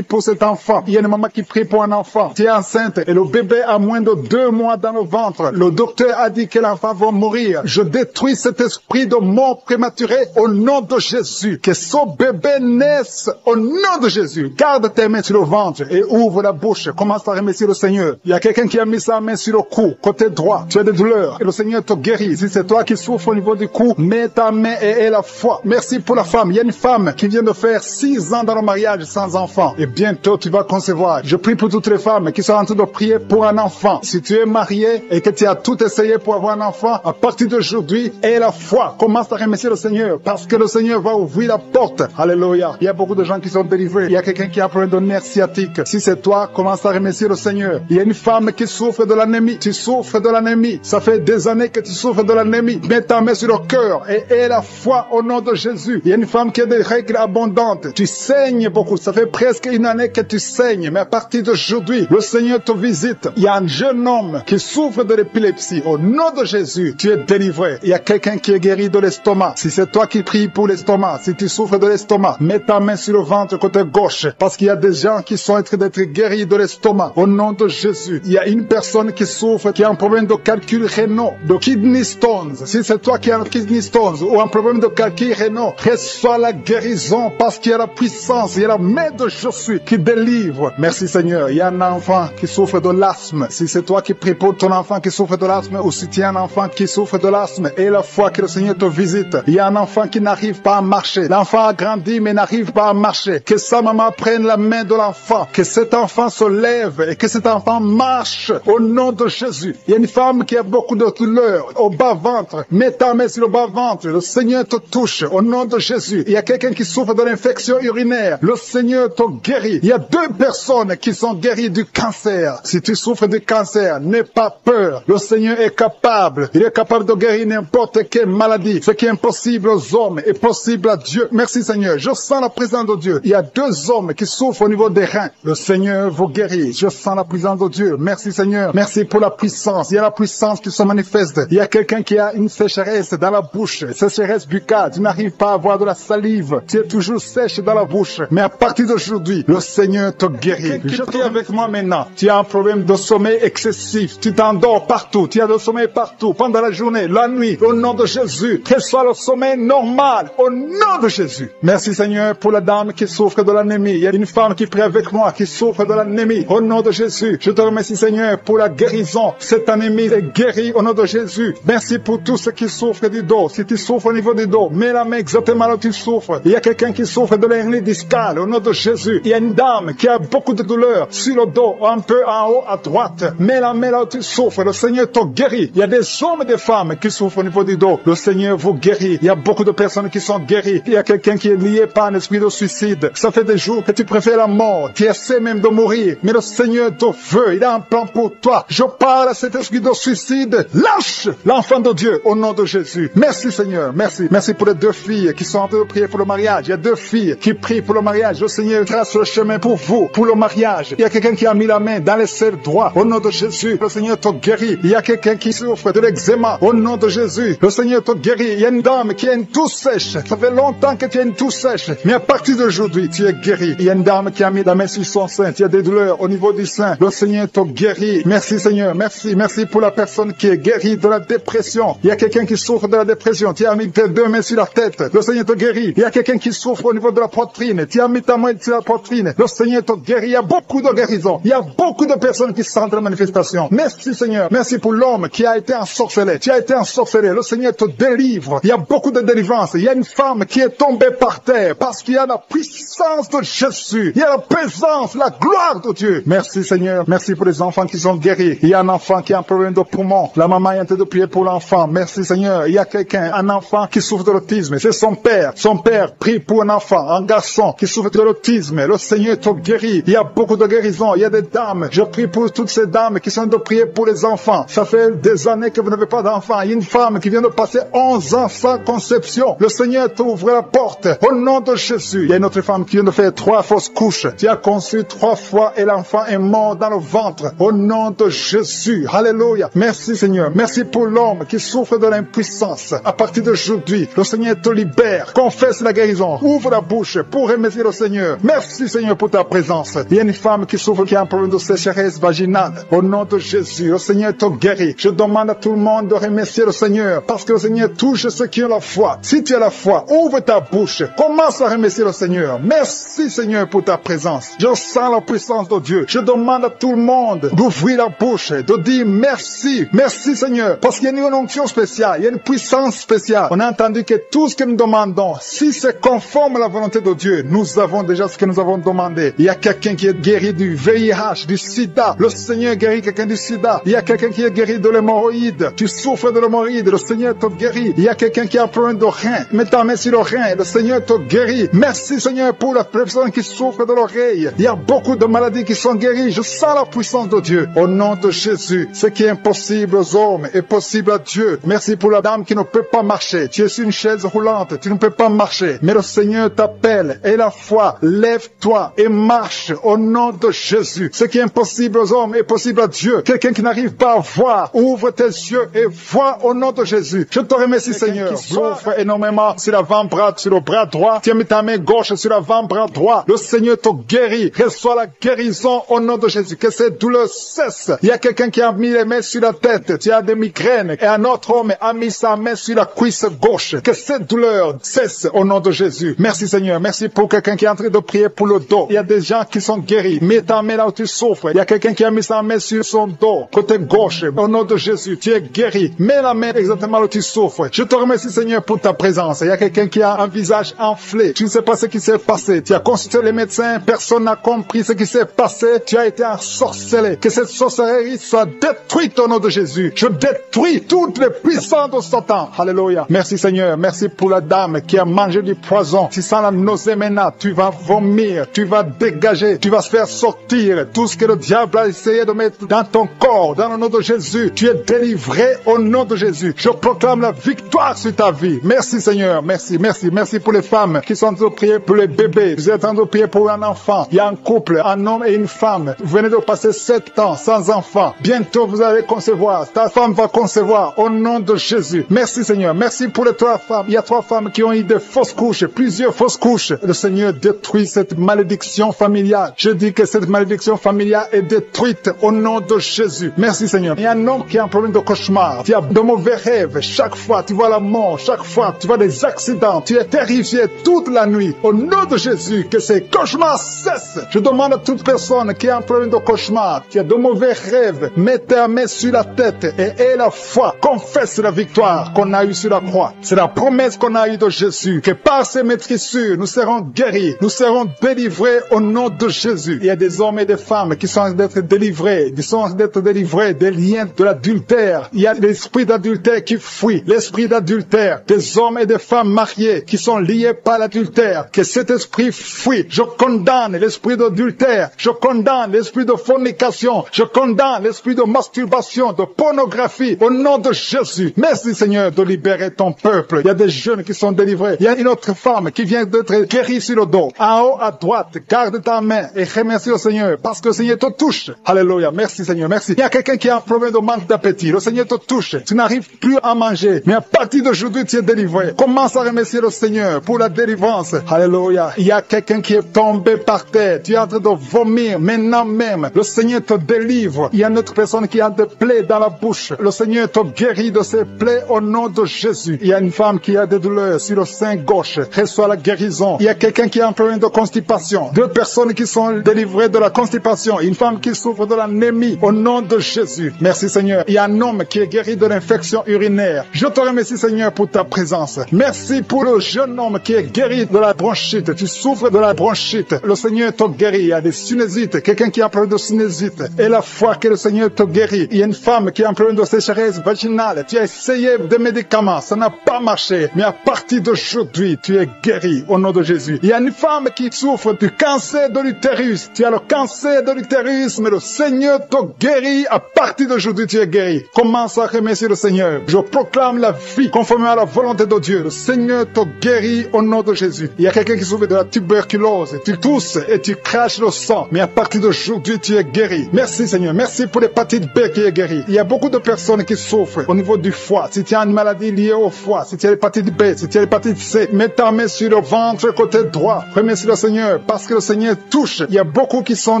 pour cet enfant. Il y a une maman qui prie pour un enfant. Tu es enceinte et le bébé a moins de 2 mois dans le ventre. Le docteur a dit que l'enfant va mourir. Je détruis cet esprit de mort prématurée au nom de Jésus. Que ce bébé naisse au nom de Jésus. Garde tes mains sur le ventre et ouvre la bouche. Commence à remercier le Seigneur. Il y a quelqu'un qui a mis sa main sur le cou, côté droit. Tu as des douleurs et le Seigneur te guérit. Si c'est toi qui souffres au niveau du cou, mets ta main et la foi. Merci pour la femme. Il y a une femme qui vient de faire 6 ans dans le mariage sans enfant. Et bientôt tu vas concevoir. Je prie pour toutes les femmes qui sont en train de prier pour un enfant. Si tu es marié et que tu as tout essayé pour avoir un enfant, à partir d'aujourd'hui, aie la foi. Commence à remercier le Seigneur parce que le Seigneur va ouvrir la porte. Alléluia. Il y a beaucoup de gens qui sont délivrés. Il y a quelqu'un qui a un problème de nerf sciatique. Si c'est toi, commence à remercier le Seigneur. Il y a une femme qui souffre de l'anémie. Tu souffres de l'anémie. Ça fait des années que tu souffres de l'anémie. Mets ta main sur le cœur et aie la foi au nom de Jésus. Il y a une femme qui a des règles abondantes. Tu saignes beaucoup. Ça fait presque une année que tu saignes. Mais à partir d'aujourd'hui, le Seigneur te visite. Il y a un jeune homme qui souffre de l'épilepsie. Au nom de Jésus, tu es délivré. Il y a quelqu'un qui est guéri de l'estomac. Si c'est toi qui pries pour l'estomac, si tu souffres de l'estomac, mets ta main sur le ventre côté gauche. Parce qu'il y a des gens qui sont en train d'être guéris de l'estomac. Au nom de Jésus. Il y a une personne qui souffre, qui a un problème de calcul rénal, de kidney stones. Si c'est toi qui as un kidney stones ou un problème de calcul rénal, reçois la guérison parce qu'il y a la puissance, il y a la main de Jésus qui délivre. Merci Seigneur. Il y a un enfant qui souffre de l'asthme. Si c'est toi qui pries pour ton enfant qui souffre de l'asthme ou si tu as un enfant qui souffre de l'asthme et la foi que le Seigneur te visite. Il y a un enfant qui n'arrive pas à marcher. L'enfant a grandi mais n'arrive pas à marcher. Que sa maman prenne la main de l'enfant. Que cet enfant se lève et que cet enfant marche au nom de Jésus. Il y a une femme qui a beaucoup de douleurs au bas-ventre. Mets ta main sur le bas-ventre. Le Seigneur te touche au nom de Jésus. Il y a quelqu'un qui souffre de l'infection urinaire. Le Seigneur te guérit. Il y a 2 personnes qui sont guéries du cancer. Si tu souffres du cancer, n'aie pas peur. Le Seigneur est capable. Il est capable de guérir n'importe quelle maladie. Ce qui est impossible aux hommes est possible à Dieu. Merci Seigneur. Je sens la présence de Dieu. Il y a 2 hommes qui souffrent au niveau des reins. Le Seigneur vous guérit. Je sens la présence de Dieu. Merci Seigneur. Merci pour la puissance. Il y a la puissance qui se manifeste. Il y a quelqu'un qui a une sécheresse dans la bouche. Sécheresse buccale. Tu n'arrives pas à avoir de la salive. Tu es toujours sèche dans la bouche. Mais à partir d'aujourd'hui, le Seigneur te guérit. Je dis avec moi maintenant. Tu as un problème de sommeil excessif. Tu t'endors partout. Tu as le sommeil partout. Pendant la journée, la nuit. Au nom de Jésus. Que soit le sommeil normal. Au nom de Jésus. Merci Seigneur pour la dame qui souffre de l'anémie. Il y a une femme qui prie avec moi qui souffre de l'anémie. Au nom de Jésus. Je te remercie Seigneur pour la guérison. Cette anémie est guérie au nom de Jésus. Merci pour tous ceux qui souffrent du dos. Si tu souffres au niveau du dos, mets la main exactement là où tu souffres. Il y a quelqu'un qui souffre de l'hernie discale au nom de Jésus. Il y a une dame qui a beaucoup de douleurs sur le dos, un peu en haut à droite. Mets la main là où tu souffres. Le Seigneur te guérit. Il y a des hommes et des femmes qui souffrent au niveau du dos. Le Seigneur vous guérit. Il y a beaucoup de personnes qui sont guéries. Il y a quelqu'un qui est lié par un esprit de suicide. Ça fait des jours que tu préfères la mort. Tu essaies même de mourir. Mais le Seigneur te veut. Il a un plan pour toi. Je parle à cet esprit de suicide. Lâche l'enfant de Dieu au nom de Jésus. Merci Seigneur. Merci. Merci pour les 2 filles qui sont en train de prier pour le mariage. Il y a 2 filles qui prient pour le mariage. Le Seigneur trace le chemin pour vous, pour le mariage. Il y a quelqu'un qui a mis la main dans les serres droits. Au nom de Jésus, le Seigneur te guérit. Il y a quelqu'un qui souffre de l'eczéma. Au nom de Jésus, le Seigneur te guérit. Il y a une dame qui a une toux sèche. Ça fait longtemps que tu as une toux sèche. Mais à partir d'aujourd'hui, tu es guéri. Il y a une dame qui a mis la main sur son sein. Tu as des douleurs au niveau du sein. Le Seigneur te guérit. Merci Seigneur. Merci. Merci pour la personne qui est guérie de la dépression. Il y a quelqu'un qui souffre de la dépression. Tu as mis tes 2 mains sur la tête. Le Seigneur te guérit. Il y a quelqu'un qui souffre au niveau de la poitrine. Tu as mis ta main sur la poitrine. Le Seigneur te guérit. Il y a beaucoup beaucoup de guérisons. Il y a beaucoup de personnes qui sentent la manifestation. Merci Seigneur. Merci pour l'homme qui a été ensorcelé. Tu as été ensorcelé. Le Seigneur te délivre. Il y a beaucoup de délivrance. Il y a une femme qui est tombée par terre parce qu'il y a la puissance de Jésus. Il y a la présence, la gloire de Dieu. Merci Seigneur. Merci pour les enfants qui sont guéris. Il y a un enfant qui a un problème de poumon. La maman est en train de prier pour l'enfant. Merci Seigneur. Il y a quelqu'un, un enfant qui souffre de l'autisme. C'est son père. Son père prie pour un enfant, un garçon qui souffre de l'autisme. Le Seigneur te guérit. Il y a beaucoup de guérisons. Il y a des dames. Je prie pour toutes ces dames qui sont de prier pour les enfants. Ça fait des années que vous n'avez pas d'enfants. Il y a une femme qui vient de passer 11 ans sans conception. Le Seigneur t'ouvre la porte. Au nom de Jésus. Il y a une autre femme qui vient de faire 3 fausses couches. Tu as conçu 3 fois et l'enfant est mort dans le ventre. Au nom de Jésus. Alléluia. Merci Seigneur. Merci pour l'homme qui souffre de l'impuissance. À partir d'aujourd'hui, le Seigneur te libère. Confesse la guérison. Ouvre la bouche pour remercier le Seigneur. Merci Seigneur pour ta présence. Il y a une femme qui souffre, qui a un problème de sécheresse vaginale. Au nom de Jésus, le Seigneur te guérit. Je demande à tout le monde de remercier le Seigneur parce que le Seigneur touche ceux qui ont la foi. Si tu as la foi, ouvre ta bouche. Commence à remercier le Seigneur. Merci Seigneur pour ta présence. Je sens la puissance de Dieu. Je demande à tout le monde d'ouvrir la bouche, de dire merci. Merci Seigneur. Parce qu'il y a une onction spéciale. Il y a une puissance spéciale. On a entendu que tout ce que nous demandons, si c'est conforme à la volonté de Dieu, nous avons déjà ce que nous avons demandé. Il y a quelqu'un qui est guéri du VIH, du sida. Le Seigneur guérit quelqu'un du sida. Il y a quelqu'un qui est guéri de l'hémorroïde. Tu souffres de l'hémorroïde. Le Seigneur te guérit. Il y a quelqu'un qui a un problème de rein. Mets ta main sur le rein. Le Seigneur te guérit. Merci Seigneur pour la personne qui souffre de l'oreille. Il y a beaucoup de maladies qui sont guéries. Je sens la puissance de Dieu. Au nom de Jésus, ce qui est impossible aux hommes est possible à Dieu. Merci pour la dame qui ne peut pas marcher. Tu es sur une chaise roulante. Tu ne peux pas marcher. Mais le Seigneur t'appelle. Et la foi, lève-toi et marche au nom de Jésus. Ce qui est impossible aux hommes est possible à Dieu. Quelqu'un qui n'arrive pas à voir, ouvre tes yeux et vois au nom de Jésus. Je te remercie Seigneur. Qui souffre énormément sur l'avant-bras, sur le bras droit. Tu as mis ta main gauche sur l'avant-bras droit. Le Seigneur te guérit. Reçois la guérison au nom de Jésus. Que cette douleur cesse. Il y a quelqu'un qui a mis les mains sur la tête. Tu as des migraines. Et un autre homme a mis sa main sur la cuisse gauche. Que cette douleur cesse au nom de Jésus. Merci Seigneur. Merci pour quelqu'un qui est en train de prier pour le dos. Il y a des gens qui sont guéris. Mets ta main là où tu souffres. Il y a quelqu'un qui a mis sa main sur son dos, côté gauche. Au nom de Jésus, tu es guéri. Mets la main exactement là où tu souffres. Je te remercie Seigneur pour ta présence. Il y a quelqu'un qui a un visage enflé. Tu ne sais pas ce qui s'est passé. Tu as consulté les médecins. Personne n'a compris ce qui s'est passé. Tu as été ensorcelé. Que cette sorcellerie soit détruite au nom de Jésus. Je détruis toutes les puissances de Satan. Alléluia. Merci Seigneur. Merci pour la dame qui a mangé du poison. Tu sens la nausée maintenant. Tu vas vomir. Tu vas dégager. Tu vas se faire sortir tout ce que le diable a essayé de mettre dans ton corps. Dans le nom de Jésus. Tu es délivré au nom de Jésus. Je proclame la victoire sur ta vie. Merci Seigneur. Merci, merci, merci pour les femmes qui sont en train de prier pour les bébés. Vous êtes en train de prier pour un enfant. Il y a un couple, un homme et une femme. Vous venez de passer 7 ans sans enfant. Bientôt vous allez concevoir. Ta femme va concevoir au nom de Jésus. Merci Seigneur. Merci pour les 3 femmes. Il y a 3 femmes qui ont eu des fausses couches, plusieurs fausses couches. Le Seigneur détruit cette malédiction familiale. Je dis que cette malédiction familiale est détruite au nom de Jésus. Merci Seigneur. Il y a un homme qui a un problème de cauchemar. Tu as de mauvais rêves. Chaque fois tu vois la mort. Chaque fois tu vois des accidents. Tu es terrifié toute la nuit. Au nom de Jésus, que ces cauchemars cessent. Je demande à toute personne qui a un problème de cauchemar, qui a de mauvais rêves, mets ta main sur la tête et aie la foi. Confesse la victoire qu'on a eue sur la croix. C'est la promesse qu'on a eue de Jésus, que par ses maîtrissures, nous serons guéris, nous serons délivrés au nom de Jésus. Il y a des hommes et des femmes qui sont en train d'être délivrés, des liens de l'adultère. Il y a l'esprit d'adultère qui fuit, l'esprit d'adultère, des hommes et des femmes mariés qui sont liés par l'adultère. Que cet esprit fuit. Je condamne l'esprit d'adultère, je condamne l'esprit de fornication, je condamne l'esprit de masturbation, de pornographie, au nom de Jésus. Merci Seigneur de libérer ton peuple. Il y a des jeunes qui sont délivrés. Il y a une autre femme qui vient d'être guérie sur le dos. En haut à droite, garde ta main et remercie le Seigneur parce que le Seigneur te touche. Alléluia. Merci Seigneur. Merci. Il y a quelqu'un qui a un problème de manque d'appétit. Le Seigneur te touche. Tu n'arrives plus à manger. Mais à partir d'aujourd'hui, tu es délivré. Commence à remercier le Seigneur pour la délivrance. Alléluia. Il y a quelqu'un qui est tombé par terre. Tu es en train de vomir maintenant même. Le Seigneur te délivre. Il y a une autre personne qui a des plaies dans la bouche. Le Seigneur te guérit de ses plaies au nom de Jésus. Il y a une femme qui a des douleurs sur le sein gauche. Reçoit la guérison. Il y a quelqu'un qui a un problème de constipation. 2 personnes qui sont délivré de la constipation, une femme qui souffre de l'anémie, au nom de Jésus. Merci Seigneur. Il y a un homme qui est guéri de l'infection urinaire. Je te remercie Seigneur pour ta présence. Merci pour le jeune homme qui est guéri de la bronchite. Tu souffres de la bronchite. Le Seigneur te guérit. Il y a des sinusites, quelqu'un qui a un problème de sinusite. Et la foi que le Seigneur te guérit. Il y a une femme qui a un problème de sécheresse vaginale. Tu as essayé des médicaments, ça n'a pas marché. Mais à partir d'aujourd'hui, tu es guéri au nom de Jésus. Il y a une femme qui souffre du cancer de l'utérus. Tu as le cancer de l'utérus, mais le Seigneur te guérit. À partir d'aujourd'hui, tu es guéri. Commence à remercier le Seigneur. Je proclame la vie conformément à la volonté de Dieu. Le Seigneur te guérit au nom de Jésus. Il y a quelqu'un qui souffre de la tuberculose. Tu tousses et tu craches le sang. Mais à partir d'aujourd'hui, tu es guéri. Merci Seigneur. Merci pour l'hépatite B qui est guérie. Il y a beaucoup de personnes qui souffrent au niveau du foie. Si tu as une maladie liée au foie, si tu as l'hépatite B, si tu as l'hépatite C, mets ta main sur le ventre côté droit. Remercie le Seigneur parce que le Seigneur touche. Il y a beaucoup qui sont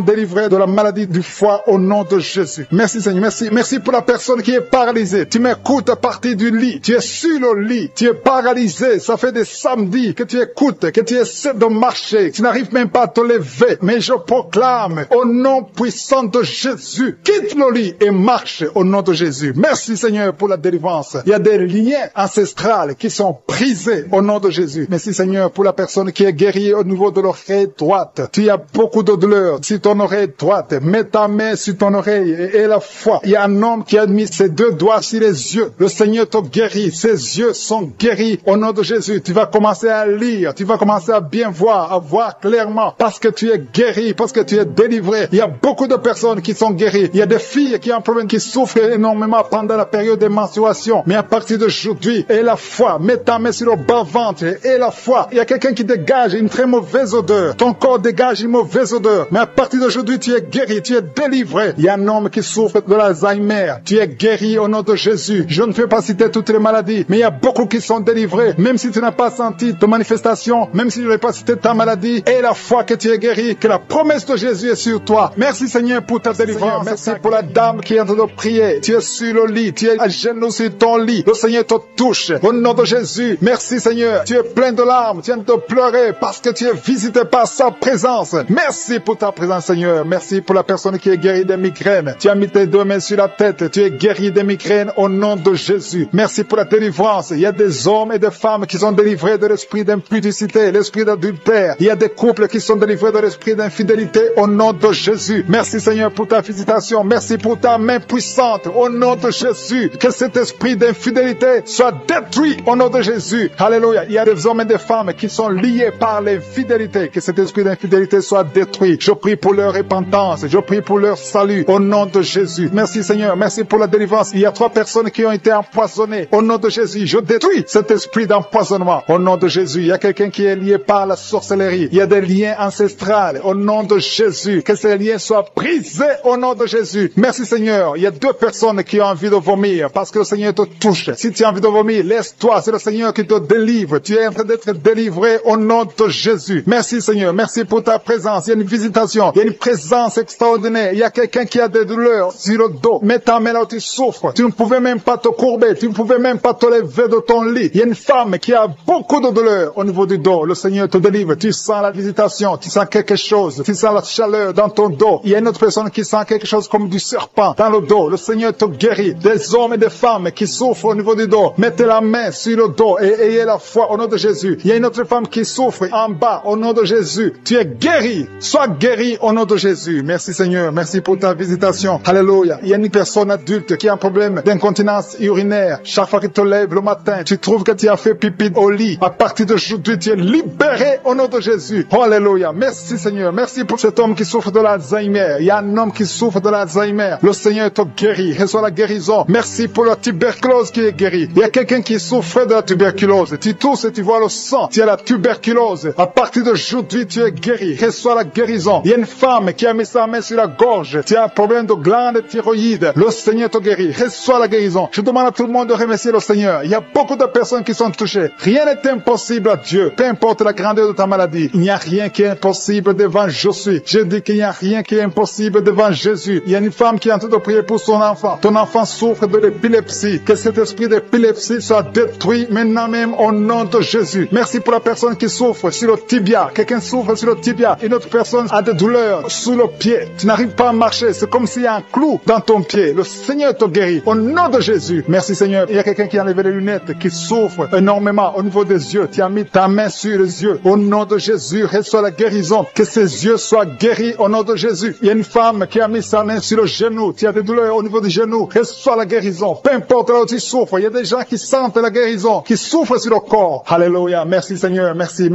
délivrés de la maladie du foie au nom de Jésus. Merci Seigneur. Merci. Merci pour la personne qui est paralysée. Tu m'écoutes à partir du lit. Tu es sur le lit. Tu es paralysé. Ça fait des samedis que tu écoutes, que tu essaies de marcher. Tu n'arrives même pas à te lever. Mais je proclame au nom puissant de Jésus, quitte le lit et marche au nom de Jésus. Merci Seigneur pour la délivrance. Il y a des liens ancestrales qui sont brisés au nom de Jésus. Merci Seigneur pour la personne qui est guérie au niveau de l'oreille droite. Tu as beaucoup de douleur sur ton oreille droite. Mets ta main sur ton oreille et la foi. Il y a un homme qui a mis ses deux doigts sur les yeux. Le Seigneur te guérit. Ses yeux sont guéris au nom de Jésus. Tu vas commencer à lire. Tu vas commencer à bien voir, à voir clairement parce que tu es guéri, parce que tu es délivré. Il y a beaucoup de personnes qui sont guéries. Il y a des filles qui ont un problème, qui souffrent énormément pendant la période de menstruation. Mais à partir d'aujourd'hui, et la foi, mets ta main sur le bas-ventre et la foi. Il y a quelqu'un qui dégage une très mauvaise odeur. Ton corps dégage une mauvaise odeur. Mais à partir d'aujourd'hui, tu es guéri, tu es délivré. Il y a un homme qui souffre de l'Alzheimer. Tu es guéri au nom de Jésus. Je ne vais pas citer toutes les maladies, mais il y a beaucoup qui sont délivrés. Même si tu n'as pas senti de manifestation, même si je n'ai pas cité ta maladie, et la foi que tu es guéri, que la promesse de Jésus est sur toi. Merci Seigneur pour ta délivrance. Merci pour la dame qui est en train de prier. Tu es sur le lit, tu es à genoux sur ton lit. Le Seigneur te touche. Au nom de Jésus, merci Seigneur. Tu es plein de larmes, tu viens de pleurer parce que tu es visité par sa présence. Merci pour ta présence Seigneur. Merci pour la personne qui est guérie des migraines. Tu as mis tes deux mains sur la tête. Tu es guéri des migraines au nom de Jésus. Merci pour la délivrance. Il y a des hommes et des femmes qui sont délivrés de l'esprit d'impudicité, l'esprit d'adultère. Il y a des couples qui sont délivrés de l'esprit d'infidélité au nom de Jésus. Merci Seigneur pour ta visitation. Merci pour ta main puissante au nom de Jésus. Que cet esprit d'infidélité soit détruit au nom de Jésus. Alléluia. Il y a des hommes et des femmes qui sont liés par l'infidélité. Que cet esprit d'infidélité soit détruit. Je prie pour leur repentance. Je prie pour leur salut au nom de Jésus. Merci Seigneur. Merci pour la délivrance. Il y a 3 personnes qui ont été empoisonnées. Au nom de Jésus, je détruis cet esprit d'empoisonnement. Au nom de Jésus, il y a quelqu'un qui est lié par la sorcellerie. Il y a des liens ancestrales. Au nom de Jésus, que ces liens soient brisés au nom de Jésus. Merci Seigneur. Il y a 2 personnes qui ont envie de vomir parce que le Seigneur te touche. Si tu as envie de vomir, laisse-toi. C'est le Seigneur qui te délivre. Tu es en train d'être délivré au nom de Jésus. Merci Seigneur. Merci pour ta présence. Il y a une visitation. Il y a une présence extraordinaire. Il y a quelqu'un qui a des douleurs sur le dos. Mets ta main là où tu souffres. Tu ne pouvais même pas te courber. Tu ne pouvais même pas te lever de ton lit. Il y a une femme qui a beaucoup de douleurs au niveau du dos. Le Seigneur te délivre. Tu sens la visitation. Tu sens quelque chose. Tu sens la chaleur dans ton dos. Il y a une autre personne qui sent quelque chose comme du serpent dans le dos. Le Seigneur te guérit. Des hommes et des femmes qui souffrent au niveau du dos. Mettez la main sur le dos et ayez la foi au nom de Jésus. Il y a une autre femme qui souffre en bas au nom de Jésus. Tu es guéri. Sois guéri au nom de Jésus. Merci Seigneur. Merci pour ta visitation. Alléluia. Il y a une personne adulte qui a un problème d'incontinence urinaire. Chaque fois que tu te lèves le matin, tu trouves que tu as fait pipi au lit. À partir d'aujourd'hui, tu es libéré au nom de Jésus. Oh, alléluia. Merci Seigneur. Merci pour cet homme qui souffre de l'Alzheimer. Il y a un homme qui souffre de l'Alzheimer. Le Seigneur te guérit. Reçois la guérison. Merci pour la tuberculose qui est guérie. Il y a quelqu'un qui souffre de la tuberculose. Tu tousses et tu vois le sang. Tu as la tuberculose. À partir d'aujourd'hui, tu es guéri. Reçois la guérison. Il y a une femme qui a mis sa main sur la gorge. Tu as un problème de glande thyroïde. Le Seigneur te guérit. Reçois la guérison. Je demande à tout le monde de remercier le Seigneur. Il y a beaucoup de personnes qui sont touchées. Rien n'est impossible à Dieu. Peu importe la grandeur de ta maladie. Il n'y a rien qui est impossible devant Jésus. Je dis qu'il n'y a rien qui est impossible devant Jésus. Il y a une femme qui est en train de prier pour son enfant. Ton enfant souffre de l'épilepsie. Que cet esprit d'épilepsie soit détruit maintenant même au nom de Jésus. Merci pour la personne qui souffre sur le tibia. Quelqu'un souffre sur le tibia. Une autre personne personne a des douleurs sous le pied. Tu n'arrives pas à marcher. C'est comme s'il y a un clou dans ton pied. Le Seigneur te guérit. Au nom de Jésus. Merci Seigneur. Il y a quelqu'un qui a enlevé les lunettes, qui souffre énormément au niveau des yeux. Tu as mis ta main sur les yeux. Au nom de Jésus, reçois la guérison. Que ses yeux soient guéris au nom de Jésus. Il y a une femme qui a mis sa main sur le genou. Tu as des douleurs au niveau du genou. Reçois la guérison. Peu importe là où tu souffres. Il y a des gens qui sentent la guérison, qui souffrent sur le corps. Alléluia. Merci Seigneur. Merci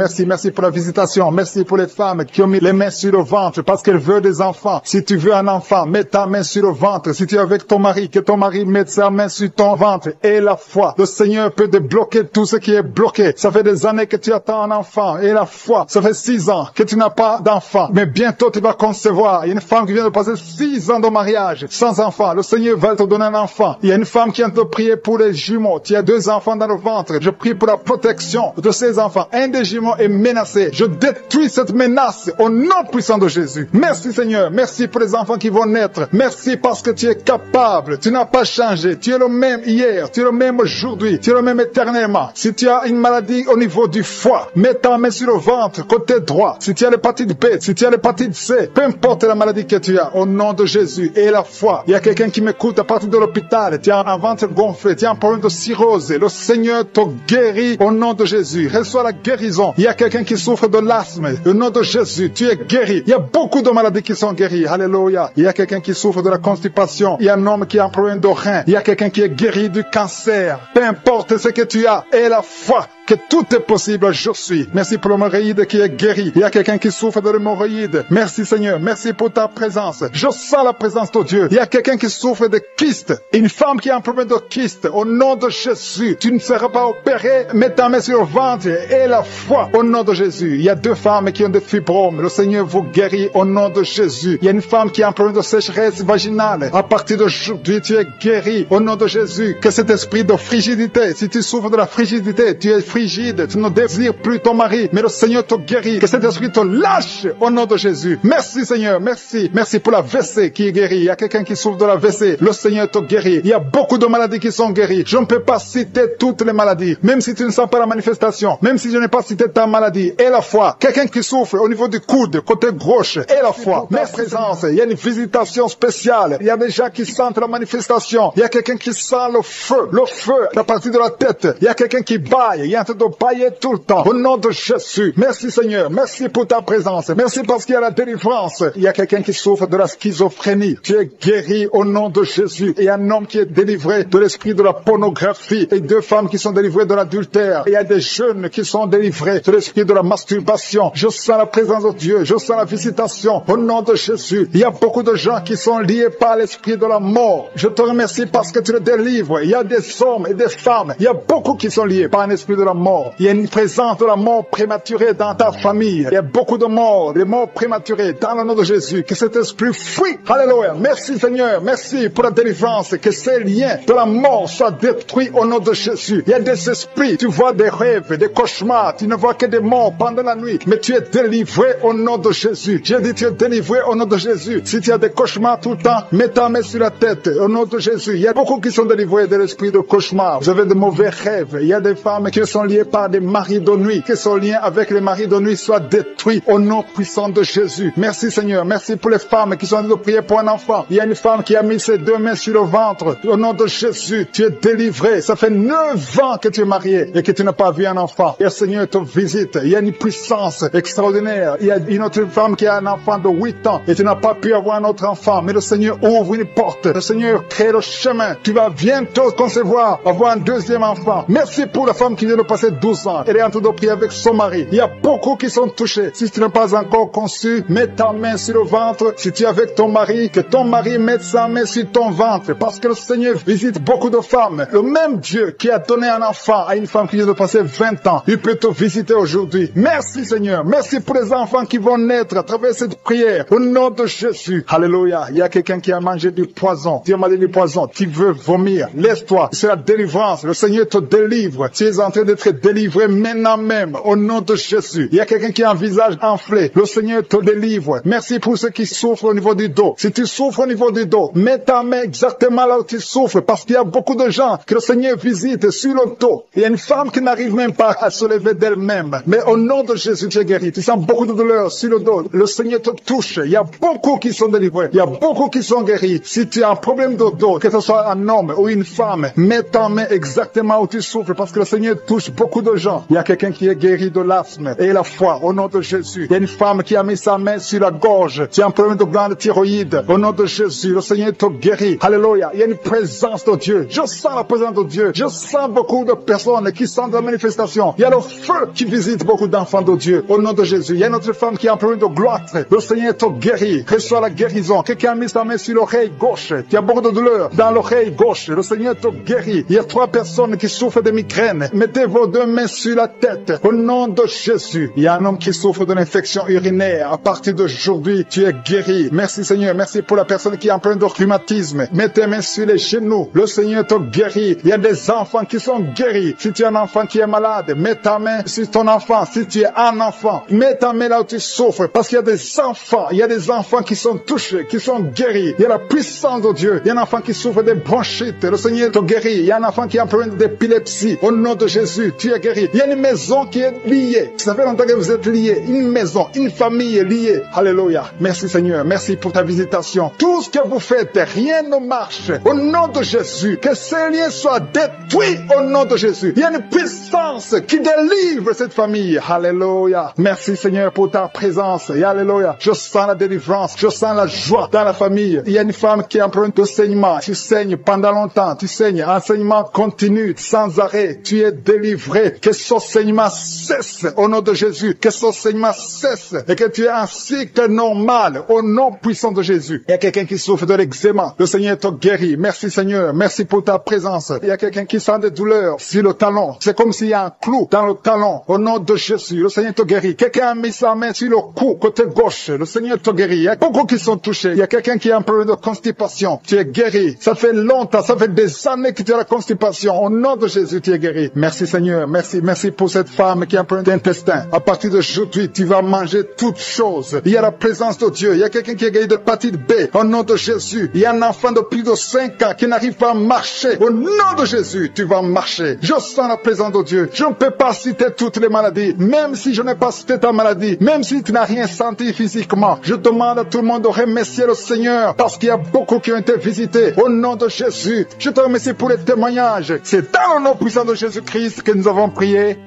pour la visitation. Merci pour les femmes qui ont mis les mains sur le ventre parce qu'elles veulent des enfants. Si tu veux un enfant, mets ta main sur le ventre. Si tu es avec ton mari, que ton mari mette sa main sur ton ventre. Et la foi. Le Seigneur peut débloquer tout ce qui est bloqué. Ça fait des années que tu attends un enfant. Et la foi. Ça fait 6 ans que tu n'as pas d'enfant. Mais bientôt tu vas concevoir. Il y a une femme qui vient de passer 6 ans de mariage sans enfant. Le Seigneur va te donner un enfant. Il y a une femme qui vient de prier pour les jumeaux. Tu as 2 enfants dans le ventre. Je prie pour la protection de ces enfants. Un des jumeaux est menacé. Je détruis cette menace au nom puissant de Jésus. Merci Seigneur. Merci pour les enfants qui vont naître. Merci parce que tu es capable. Tu n'as pas changé. Tu es le même hier. Tu es le même aujourd'hui. Tu es le même éternellement. Si tu as une maladie au niveau du foie, mets ta main sur le ventre, côté droit. Si tu as l'hépatite B, si tu as l'hépatite C, peu importe la maladie que tu as, au nom de Jésus et la foi. Il y a quelqu'un qui m'écoute à partir de l'hôpital. Tu as un ventre gonflé. Tu as un problème de cirrhose. Le Seigneur te guérit au nom de Jésus. Reçois la guérison. Il y a quelqu'un qui souffre de l'asthme. Au nom de Jésus, tu es guéri. Il y a beaucoup de maladies qui sont guéries. Alléluia. Il y a quelqu'un qui souffre de la constipation. Il y a un homme qui a un problème de rein. Il y a quelqu'un qui est guéri du cancer. Peu importe ce que tu as, et la foi que tout est possible, je suis. Merci pour l'hémorroïde qui est guéri. Il y a quelqu'un qui souffre de l'hémorroïde. Merci Seigneur. Merci pour ta présence. Je sens la présence de Dieu. Il y a quelqu'un qui souffre de kyste. Une femme qui a un problème de kyste. Au nom de Jésus, tu ne seras pas opéré. Mets ta main sur le ventre et la foi. Au nom de Jésus. Il y a 2 femmes qui ont des fibromes. Le Seigneur vous guérit au nom de Jésus. Il y a une femme qui a un problème de sécheresse vaginale. À partir d'aujourd'hui, tu es guéri au nom de Jésus. Que cet esprit de frigidité, si tu souffres de la frigidité, tu es frigide, tu ne désires plus ton mari, mais le Seigneur te guérit. Que cet esprit te lâche au nom de Jésus. Merci Seigneur, merci. Merci pour la WC qui est guérie. Il y a quelqu'un qui souffre de la WC. Le Seigneur te guérit. Il y a beaucoup de maladies qui sont guéries. Je ne peux pas citer toutes les maladies. Même si tu ne sens pas la manifestation, même si je n'ai pas cité ta maladie, et la foi. Quelqu'un qui souffre au niveau du coude, côté gauche, et la foi. Ma présence, il y a une visitation spéciale. Il y a des gens qui sentent la manifestation. Il y a quelqu'un qui sent le feu à partir de la tête. Il y a quelqu'un qui baille. Il y a un train de bailler tout le temps. Au nom de Jésus. Merci Seigneur. Merci pour ta présence. Merci parce qu'il y a la délivrance. Il y a quelqu'un qui souffre de la schizophrénie. Tu es guéri au nom de Jésus. Il y a un homme qui est délivré de l'esprit de la pornographie. Et 2 femmes qui sont délivrées de l'adultère. Il y a des jeunes qui sont délivrés de l'esprit de la masturbation. Je sens la présence de Dieu. Je sens la visitation. Au nom de Jésus. Il y a beaucoup de gens qui sont liés par l'esprit de la mort. Je te remercie parce que tu le délivres. Il y a des hommes et des femmes. Il y a beaucoup qui sont liés par un esprit de la mort. Il y a une présence de la mort prématurée dans ta famille. Il y a beaucoup de morts, des morts prématurées dans le nom de Jésus. Que cet esprit fuit. Alléluia. Merci Seigneur. Merci pour la délivrance. Que ces liens de la mort soient détruits au nom de Jésus. Il y a des esprits. Tu vois des rêves, des cauchemars. Tu ne vois que des morts pendant la nuit. Mais tu es délivré au nom de Jésus. J'ai dit tu es délivré au nom de Jésus. Si tu as des cauchemars tout le temps, mets ta main sur la tête au nom de Jésus. Il y a beaucoup qui sont délivrés de l'esprit de cauchemar. Vous avez de mauvais rêves. Il y a des femmes qui sont liées par des maris de nuit. Que son lien avec les maris de nuit soit détruit au nom puissant de Jésus. Merci Seigneur. Merci pour les femmes qui sont en train de prier pour un enfant. Il y a une femme qui a mis ses 2 mains sur le ventre. Au nom de Jésus, tu es délivré. Ça fait 9 ans que tu es marié et que tu n'as pas vu un enfant. Et le Seigneur te visite. Il y a une puissance extraordinaire. Il y a une autre femme qui a un enfant de 8 ans et tu n'as pas pu avoir un autre enfant. Mais le Seigneur ouvre une porte. Le Seigneur crée le chemin. Tu vas bientôt concevoir, avoir un 2e enfant. Merci pour la femme qui vient de passer 12 ans. Elle est en train de prier avec son mari. Il y a beaucoup qui sont touchés. Si tu n'es pas encore conçu, mets ta main sur le ventre. Si tu es avec ton mari, que ton mari mette sa main sur ton ventre. Parce que le Seigneur visite beaucoup de femmes. Le même Dieu qui a donné un enfant à une femme qui vient de passer 20 ans, il peut te visiter aujourd'hui. Merci Seigneur. Merci pour les enfants qui vont naître à travers cette prière. Au nom de Jésus. Alléluia. Il y a quelqu'un qui a mangé du poison. Tu as mangé du poison. Tu veux vomir. Laisse-toi. C'est la délivrance. Le Seigneur te délivre. Tu es en train d'être être délivré maintenant même, au nom de Jésus. Il y a quelqu'un qui a un visage enflé. Le Seigneur te délivre. Merci pour ceux qui souffrent au niveau du dos. Si tu souffres au niveau du dos, mets ta main exactement là où tu souffres, parce qu'il y a beaucoup de gens que le Seigneur visite sur le dos. Il y a une femme qui n'arrive même pas à se lever d'elle-même. Mais au nom de Jésus, tu es guéri. Tu sens beaucoup de douleur sur le dos. Le Seigneur te touche. Il y a beaucoup qui sont délivrés. Il y a beaucoup qui sont guéris. Si tu as un problème de dos, que ce soit un homme ou une femme, mets ta main exactement où tu souffres, parce que le Seigneur touche beaucoup de gens. Il y a quelqu'un qui est guéri de l'asthme et la foi, au nom de Jésus. Il y a une femme qui a mis sa main sur la gorge. Tu as un problème de glande thyroïde. Au nom de Jésus, le Seigneur te guérit. Alléluia. Il y a une présence de Dieu. Je sens la présence de Dieu. Je sens beaucoup de personnes qui sentent la manifestation. Il y a le feu qui visite beaucoup d'enfants de Dieu. Au nom de Jésus. Il y a une autre femme qui a un problème de gloire. Le Seigneur te guérit. Reçois la guérison. Quelqu'un a mis sa main sur l'oreille gauche. Tu as beaucoup de douleur dans l'oreille gauche. Le Seigneur te guérit. Il y a 3 personnes qui souffrent de migraines. Mettez vos 2 mains sur la tête. Au nom de Jésus. Il y a un homme qui souffre d'une infection urinaire. À partir d'aujourd'hui, tu es guéri. Merci Seigneur. Merci pour la personne qui a un problème de rhumatisme. Mets tes mains sur les genoux. Le Seigneur te guérit. Il y a des enfants qui sont guéris. Si tu es un enfant qui est malade, mets ta main sur ton enfant. Si tu es un enfant, mets ta main là où tu souffres. Parce qu'il y a des enfants qui sont touchés, qui sont guéris. Il y a la puissance de Dieu. Il y a un enfant qui souffre des bronchites. Le Seigneur te guérit. Il y a un enfant qui a un problème d'épilepsie. Au nom de Jésus, tu es guéri. Il y a une maison qui est liée. Ça fait longtemps que vous êtes liés. Une maison, une famille est liée. Alléluia. Merci Seigneur. Merci pour ta visitation. Tout ce que vous faites, rien ne marche. Au nom de Jésus, que ces liens soient détruits au nom de Jésus. Il y a une puissance qui délivre cette famille. Alléluia. Merci Seigneur pour ta présence. Et alléluia. Je sens la délivrance. Je sens la joie dans la famille. Il y a une femme qui a un problème de saignement. Tu saignes pendant longtemps. Tu saignes. Un saignement continu, sans arrêt. Tu es délivré. Que ce saignement cesse au nom de Jésus. Que ce saignement cesse. Et que tu aies un cycle normal au nom puissant de Jésus. Il y a quelqu'un qui souffre de l'eczéma. Le Seigneur te guérit. Merci Seigneur. Merci pour ta présence. Il y a quelqu'un qui sent des douleurs sur le talon. C'est comme s'il y a un clou dans le talon. Au nom de Jésus, le Seigneur te guérit. Quelqu'un a mis sa main sur le cou, côté gauche. Le Seigneur te guérit. Il y a beaucoup qui sont touchés. Il y a quelqu'un qui a un problème de constipation. Tu es guéri. Ça fait longtemps, ça fait des années que tu as la constipation. Au nom de Jésus, tu es guéri. Merci Seigneur. Merci pour cette femme qui a un problème d'intestin. À partir d'aujourd'hui, tu vas manger toutes choses. Il y a la présence de Dieu. Il y a quelqu'un qui est guéri de l'hépatite B. Au nom de Jésus. Il y a un enfant de plus de 5 ans qui n'arrive pas à marcher. Au nom de Jésus, tu vas marcher. Je sens la présence de Dieu. Je ne peux pas citer toutes les maladies. Même si je n'ai pas cité ta maladie. Même si tu n'as rien senti physiquement. Je demande à tout le monde de remercier le Seigneur. Parce qu'il y a beaucoup qui ont été visités. Au nom de Jésus. Je te remercie pour les témoignages. C'est dans le nom puissant de Jésus-Christ que nous avons prié.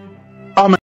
Amen.